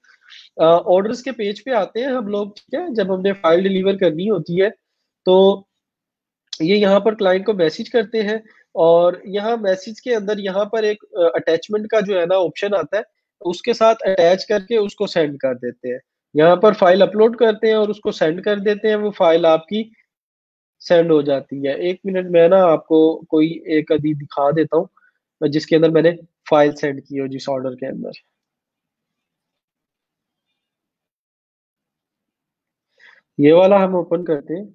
ऑर्डर्स के पेज पे आते हैं हम लोग। ठीक है। जब हमने फाइल डिलीवर करनी होती है, तो ये यहाँ पर क्लाइंट को मैसेज करते हैं, और यहाँ मैसेज के अंदर यहाँ पर एक अटैचमेंट का जो है ना ऑप्शन आता है, उसके साथ अटैच करके उसको सेंड कर देते हैं। यहाँ पर फाइल अपलोड करते हैं और उसको सेंड कर देते हैं, वो फाइल आपकी सेंड हो जाती है। 1 मिनट में ना आपको कोई एक अभी दिखा देता हूँ जिसके अंदर मैंने फाइल सेंड की हो, जिस ऑर्डर के अंदर। ये वाला हम ओपन करते हैं।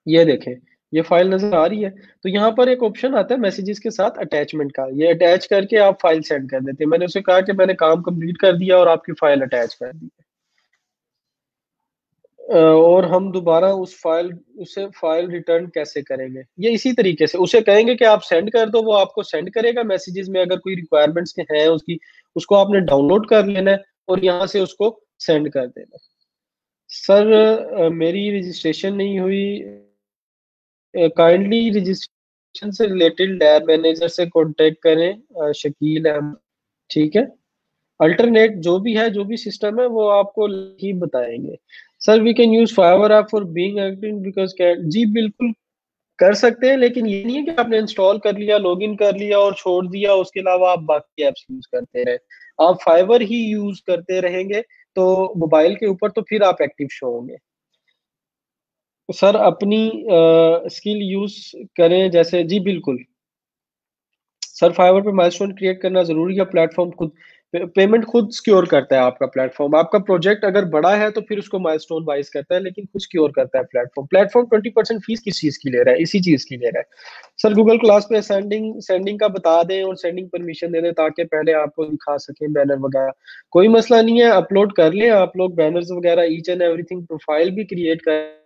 ये देखें, ये फाइल नजर आ रही है। तो यहाँ पर एक ऑप्शन आता है मैसेजेस के साथ अटैचमेंट का, ये अटैच करके आप फाइल सेंड कर देते हैं। मैंने उसे कहा कि मैंने काम कंप्लीट कर दिया और आपकी फाइल अटैच कर दी। और हम दोबारा उसे फाइल रिटर्न कैसे करेंगे, ये इसी तरीके से उसे कहेंगे कि आप सेंड कर दो, वो आपको सेंड करेगा मैसेजेस में। अगर कोई रिक्वायरमेंट्स के हैं उसकी, उसको आपने डाउनलोड कर लेना है और यहाँ से उसको सेंड कर देना है। सर मेरी रजिस्ट्रेशन नहीं हुई। काइंडली रजिस्ट्रेशन से रिलेटेड लैब मैनेजर से कांटेक्ट करें, शकील अहमद। ठीक है। अल्टरनेट जो भी है, जो भी सिस्टम है, वो आपको ही बताएंगे। Sir we can use Fiverr app for being active because can, जी बिल्कुल कर सकते हैं, लेकिन ये नहीं है कि आपने इंस्टॉल कर लिया, लॉगिन कर लिया और छोड़ दिया, उसके अलावा आप बाकी ऐप्स यूज करते रहे। आप फाइवर ही यूज करते रहेंगे तो मोबाइल के ऊपर, तो फिर आप एक्टिव शो होंगे। सर अपनी स्किल यूज करें, जैसे जी बिल्कुल। सर फाइवर पे माइलस्टोन क्रिएट करना जरूरी है, प्लेटफॉर्म खुद पेमेंट खुद सिक्योर करता है आपका प्लेटफॉर्म। आपका प्रोजेक्ट अगर बड़ा है तो फिर उसको माइलस्टोन वाइज करता है, लेकिन खुद सिक्योर करता है प्लेटफॉर्म। प्लेटफॉर्म 20% फीस किस चीज की ले रहा है? इसी चीज की ले रहा है। सर गूगल क्लास पे सेंडिंग सेंडिंग का बता दें और सेंडिंग परमिशन दे दें ताकि पहले आपको दिखा सकें बैनर वगैरह। कोई मसला नहीं है, अपलोड कर लें आप लोग बैनर्स वगैरह, ईच एंड एवरीथिंग। प्रोफाइल भी क्रिएट कर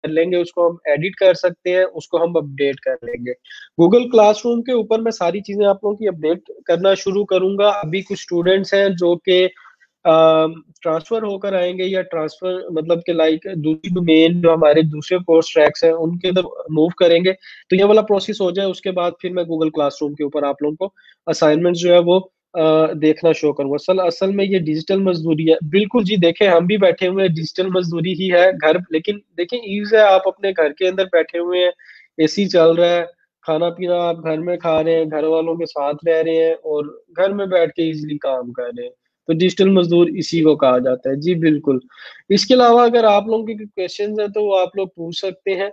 लेंगे, उसको हम एडिट कर सकते हैं, उसको हम अपडेट कर लेंगे। गूगल क्लासरूम के ऊपर मैं सारी चीजें आप लोगों की अपडेट करना शुरू करूंगा। अभी कुछ स्टूडेंट्स हैं जो कि ट्रांसफर होकर आएंगे, या ट्रांसफर मतलब कि लाइक दूसरी डोमेन जो हमारे दूसरे कोर्स ट्रैक्स हैं उनके अंदर मूव करेंगे। तो ये वाला प्रोसेस हो जाए, उसके बाद फिर मैं गूगल क्लासरूम के ऊपर आप लोगों को असाइनमेंट जो है वो देखना शो करूंगा। असल असल में ये डिजिटल मजदूरी है। बिल्कुल जी, देखें हम भी बैठे हुए हैं, डिजिटल मजदूरी ही है घर, लेकिन देखें ईज है, आप अपने घर के अंदर बैठे हुए हैं, एसी चल रहा है, खाना पीना आप घर में खा रहे हैं, घर वालों के साथ रह रहे हैं और घर में बैठ के इजीली काम कर रहे हैं। तो डिजिटल मजदूर इसी को कहा जाता है जी, बिल्कुल। इसके अलावा अगर आप लोगों के क्वेश्चन है तो वो आप लोग पूछ सकते हैं।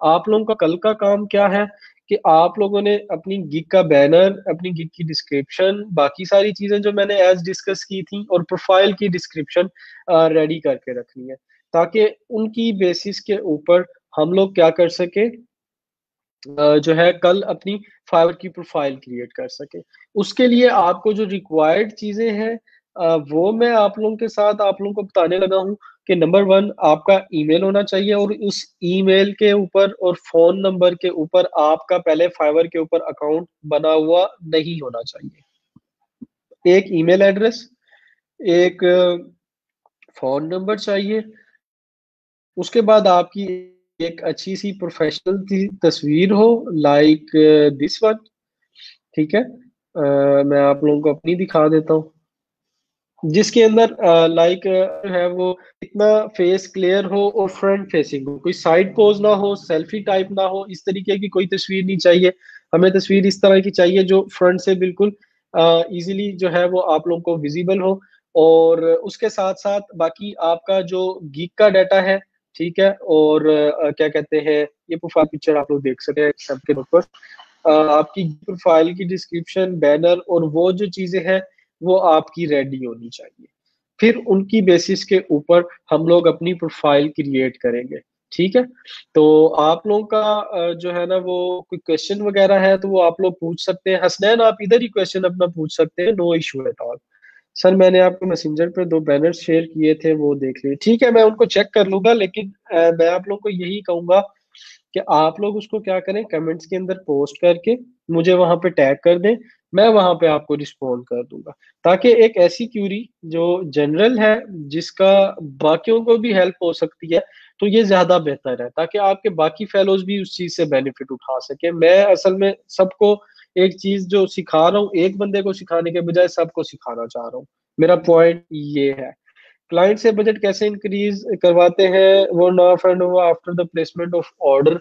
आप लोगों का कल का काम क्या है कि आप लोगों ने अपनी गिग का बैनर, अपनी गिग की डिस्क्रिप्शन, बाकी सारी चीजें जो मैंने एज डिस्कस की थी, और प्रोफाइल की डिस्क्रिप्शन रेडी करके रखनी है, ताकि उनकी बेसिस के ऊपर हम लोग क्या कर सके, जो है कल अपनी फाइवर की प्रोफाइल क्रिएट कर सके। उसके लिए आपको जो रिक्वायर्ड चीजें हैं वो मैं आप लोगों के साथ आप लोगों को बताने लगा हूँ कि नंबर वन, आपका ईमेल होना चाहिए, और उस ईमेल के ऊपर और फोन नंबर के ऊपर आपका पहले फाइवर के ऊपर अकाउंट बना हुआ नहीं होना चाहिए। एक ईमेल एड्रेस, एक फोन नंबर चाहिए, उसके बाद आपकी एक अच्छी सी प्रोफेशनल तस्वीर हो, लाइक दिस वन। ठीक है, मैं आप लोगों को अपनी दिखा देता हूँ, जिसके अंदर लाइक है वो इतना फेस क्लियर हो और फ्रंट फेसिंग हो, कोई साइड पोज ना हो, सेल्फी टाइप ना हो, इस तरीके की कोई तस्वीर नहीं चाहिए। हमें तस्वीर इस तरह की चाहिए जो फ्रंट से बिल्कुल इजीली जो है वो आप लोगों को विजिबल हो। और उसके साथ साथ बाकी आपका जो गीक का डाटा है, ठीक है, और क्या कहते हैं, ये प्रोफाइल पिक्चर आप लोग देख सकते हैं सबके ऊपर। आपकी प्रोफाइल की डिस्क्रिप्शन, बैनर और वो जो चीजें हैं वो आपकी रेडी होनी चाहिए। फिर उनकी बेसिस के ऊपर हम लोग अपनी प्रोफाइल क्रिएट करेंगे। ठीक है, तो आप लोगों का जो है ना वो कोई क्वेश्चन वगैरह है तो वो आप लोग पूछ सकते हैं। हसनैन, आप इधर ही क्वेश्चन अपना पूछ सकते हैं, no issue at all. Sir मैंने आपको मैसेंजर पे दो बैनर शेयर किए थे, वो देख लिए, ठीक है, मैं उनको चेक कर लूंगा, लेकिन मैं आप लोग को यही कहूंगा कि आप लोग उसको क्या करें, कमेंट्स के अंदर पोस्ट करके मुझे वहां पे टैग कर दें, मैं वहां पे आपको रिस्पॉन्ड कर दूंगा, ताकि एक ऐसी क्यूरी जो जनरल है, जिसका बाकियों को भी हेल्प हो सकती है, तो ये ज्यादा बेहतर है, ताकि आपके बाकी फेलोज भी उस चीज से बेनिफिट उठा सके। मैं असल में सबको एक चीज जो सिखा रहा हूँ, एक बंदे को सिखाने के बजाय सबको सिखाना चाह रहा हूँ। मेरा पॉइंट ये है। क्लाइंट से बजट कैसे इंक्रीज करवाते हैं, वो ना फंड हुआ after the placement of order.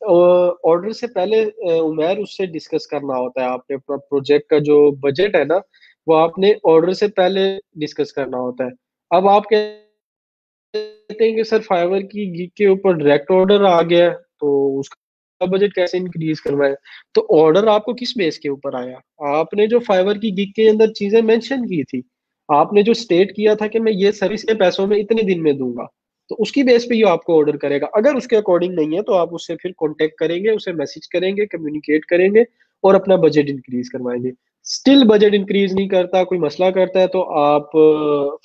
Order से पहले उमेर उससे डिस्कस करना होता है आपने प्रोजेक्ट का जो बजट है ना, वो आपने ऑर्डर से पहले डिस्कस करना होता है। अब आप कहते हैं कि सर फाइवर की गीग के ऊपर डायरेक्ट ऑर्डर आ गया है, तो उसका बजट कैसे इंक्रीज करवाए? तो ऑर्डर आपको किस बेस के ऊपर आया? आपने जो फाइवर की गीग के अंदर चीजें मेंशन की थी, आपने जो स्टेट किया था कि मैं ये सर्विस के पैसों में इतने दिन में दूंगा, तो उसकी बेस पे ये आपको ऑर्डर करेगा। अगर उसके अकॉर्डिंग नहीं है तो आप उससे फिर कांटेक्ट करेंगे, उसे मैसेज करेंगे, कम्युनिकेट करेंगे और अपना बजट इंक्रीज करवाएंगे। स्टिल बजट इंक्रीज नहीं करता, कोई मसला करता है, तो आप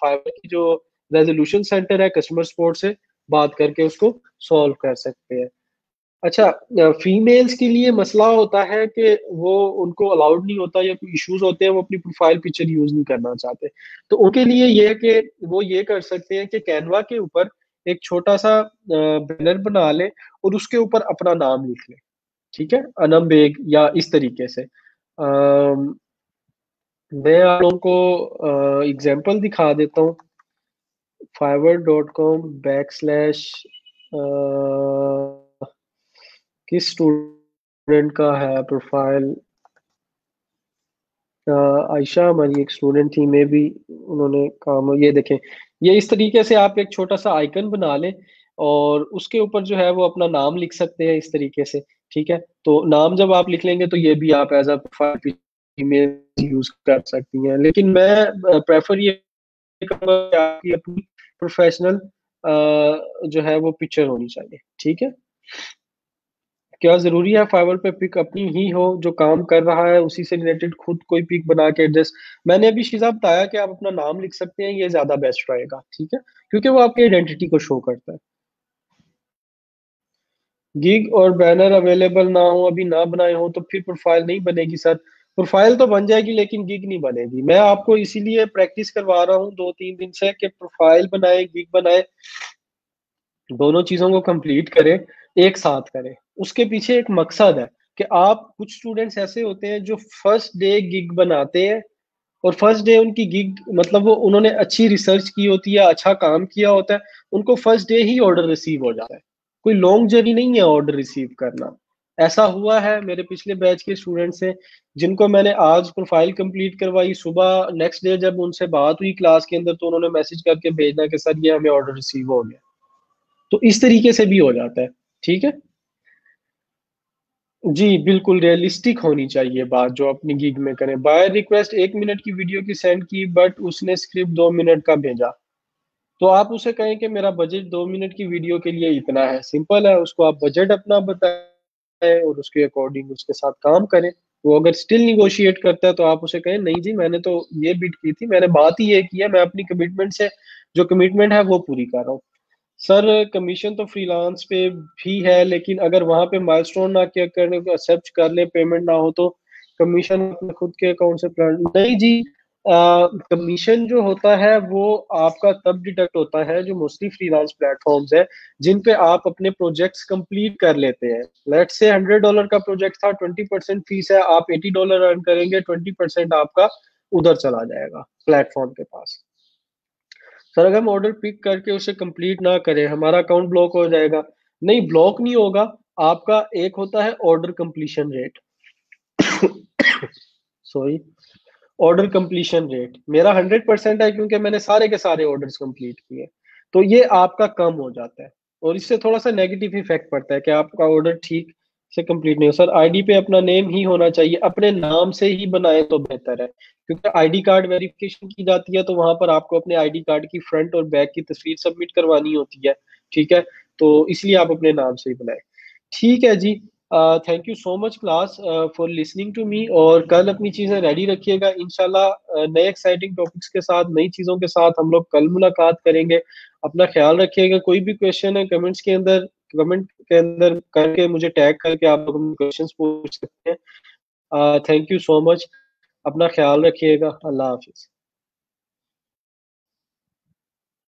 फाइवर की जो रेजोल्यूशन सेंटर है कस्टमर सपोर्ट से बात करके उसको सॉल्व कर सकते हैं। अच्छा, फीमेल्स के लिए मसला होता है कि वो उनको अलाउड नहीं होता, या कोई इश्यूज होते हैं, वो अपनी प्रोफाइल पिक्चर यूज नहीं करना चाहते। तो उनके लिए ये है कि वो ये कर सकते हैं कि कैनवा के ऊपर एक छोटा सा बैनर बना ले और उसके ऊपर अपना नाम लिख ले। ठीक है, अनम बेग या इस तरीके से। मैं आप लोगों को एग्जांपल दिखा देता हूँ। fiverr.com/, किस स्टूडेंट का है प्रोफाइल? आयशा हमारी एक स्टूडेंट थी, में भी उन्होंने काम, ये देखें, ये इस तरीके से आप एक छोटा सा आइकन बना लें और उसके ऊपर जो है वो अपना नाम लिख सकते हैं इस तरीके से। ठीक है, तो नाम जब आप लिख लेंगे तो ये भी आप as a profile email use कर सकती हैं, लेकिन मैं प्रेफर ये करूंगा कि आपकी अपनी प्रोफेशनल जो है वो पिक्चर होनी चाहिए। ठीक है, क्या जरूरी है फाइवर पे पिक अपनी ही हो, जो काम कर रहा है उसी से रिलेटेड खुद कोई पिक बना के एडजस्ट। मैंने अभी शीजा बताया कि आप अपना नाम लिख सकते हैं, ये ज्यादा बेस्ट रहेगा। ठीक है, क्योंकि वो आपकी आइडेंटिटी को शो करता है। गिग और बैनर अवेलेबल ना हो, अभी ना बनाए हो, तो फिर प्रोफाइल नहीं बनेगी सर। प्रोफाइल तो बन जाएगी लेकिन गिग नहीं बनेगी। मैं आपको इसीलिए प्रैक्टिस करवा रहा हूँ 2-3 दिन से कि प्रोफाइल बनाए, गिग बनाए, दोनों चीजों को कंप्लीट करें, एक साथ करें। उसके पीछे एक मकसद है कि आप, कुछ स्टूडेंट्स ऐसे होते हैं जो फर्स्ट डे गिग बनाते हैं, और फर्स्ट डे उनकी गिग मतलब वो उन्होंने अच्छी रिसर्च की होती है, अच्छा काम किया होता है, उनको फर्स्ट डे ही ऑर्डर रिसीव हो जाता है। कोई लॉन्ग जर्नी नहीं है ऑर्डर रिसीव करना। ऐसा हुआ है मेरे पिछले बैच के स्टूडेंट्स से, जिनको मैंने आज प्रोफाइल कंप्लीट करवाई, सुबह नेक्स्ट डे जब उनसे बात हुई क्लास के अंदर, तो उन्होंने मैसेज करके भेजना कि सर ये हमें ऑर्डर रिसीव हो गया। तो इस तरीके से भी हो जाता है। ठीक है, जी बिल्कुल रियलिस्टिक होनी चाहिए बात जो अपनी गिग में करें। बाय रिक्वेस्ट 1 मिनट की वीडियो की सेंड की, बट उसने स्क्रिप्ट 2 मिनट का भेजा, तो आप उसे कहें कि मेरा बजट 2 मिनट की वीडियो के लिए इतना है। सिंपल है, उसको आप बजट अपना बताएं और उसके अकॉर्डिंग उसके साथ काम करें। वो अगर स्टिल निगोशिएट करता है तो आप उसे कहें नहीं जी, मैंने तो ये बिड की थी, मैंने बात ही ये की है, मैं अपनी कमिटमेंट से, जो कमिटमेंट है वो पूरी कर रहा हूँ। सर कमीशन तो फ्रीलांस पे भी है, लेकिन अगर वहां पे माइलस्टोन ना क्या करने को एक्सेप्ट कर ले, पेमेंट ना हो, तो कमीशन अपने खुद के अकाउंट से प्लान नहीं जी। कमीशन जो होता है वो आपका तब डिडक्ट होता है, जो मोस्टली फ्रीलांस प्लेटफॉर्म्स है जिन पे आप अपने प्रोजेक्ट्स कंप्लीट कर लेते हैं। लेट से $100 का प्रोजेक्ट था, 20% फीस है, आप $80 अर्न करेंगे, 20% आपका उधर चला जाएगा प्लेटफॉर्म के पास। सर अगर हम ऑर्डर पिक करके उसे कंप्लीट ना करें, हमारा अकाउंट ब्लॉक हो जाएगा। नहीं, ब्लॉक नहीं होगा। आपका एक होता है order completion rate, sorry, order completion rate मेरा 100% है, क्योंकि मैंने सारे के सारे ऑर्डर्स कंप्लीट किए। तो ये आपका कम हो जाता है, और इससे थोड़ा सा नेगेटिव इफेक्ट पड़ता है कि आपका ऑर्डर ठीक से कंप्लीट नहीं हो। सर आईडी पे अपना नेम ही होना चाहिए, अपने नाम से ही बनाए तो बेहतर है, क्योंकि आईडी कार्ड वेरिफिकेशन की जाती है, तो वहां पर आपको अपने आईडी कार्ड की फ्रंट और बैक की तस्वीर सबमिट करवानी होती है। ठीक है, तो इसलिए आप अपने नाम से ही बनाए। ठीक है जी, thank you so much class for listening to me. और कल अपनी चीजें रेडी रखिएगा इंशाल्लाह, नए एक्साइटिंग टॉपिक्स के साथ, नई चीजों के साथ हम लोग कल मुलाकात करेंगे। अपना ख्याल रखिएगा। कोई भी क्वेश्चन है कमेंट के अंदर करके मुझे टैग करके आप लोग क्वेश्चंस पूछ सकते हैं। थैंक यू सो मच, अपना ख्याल रखिएगा। अल्लाह हाफिज।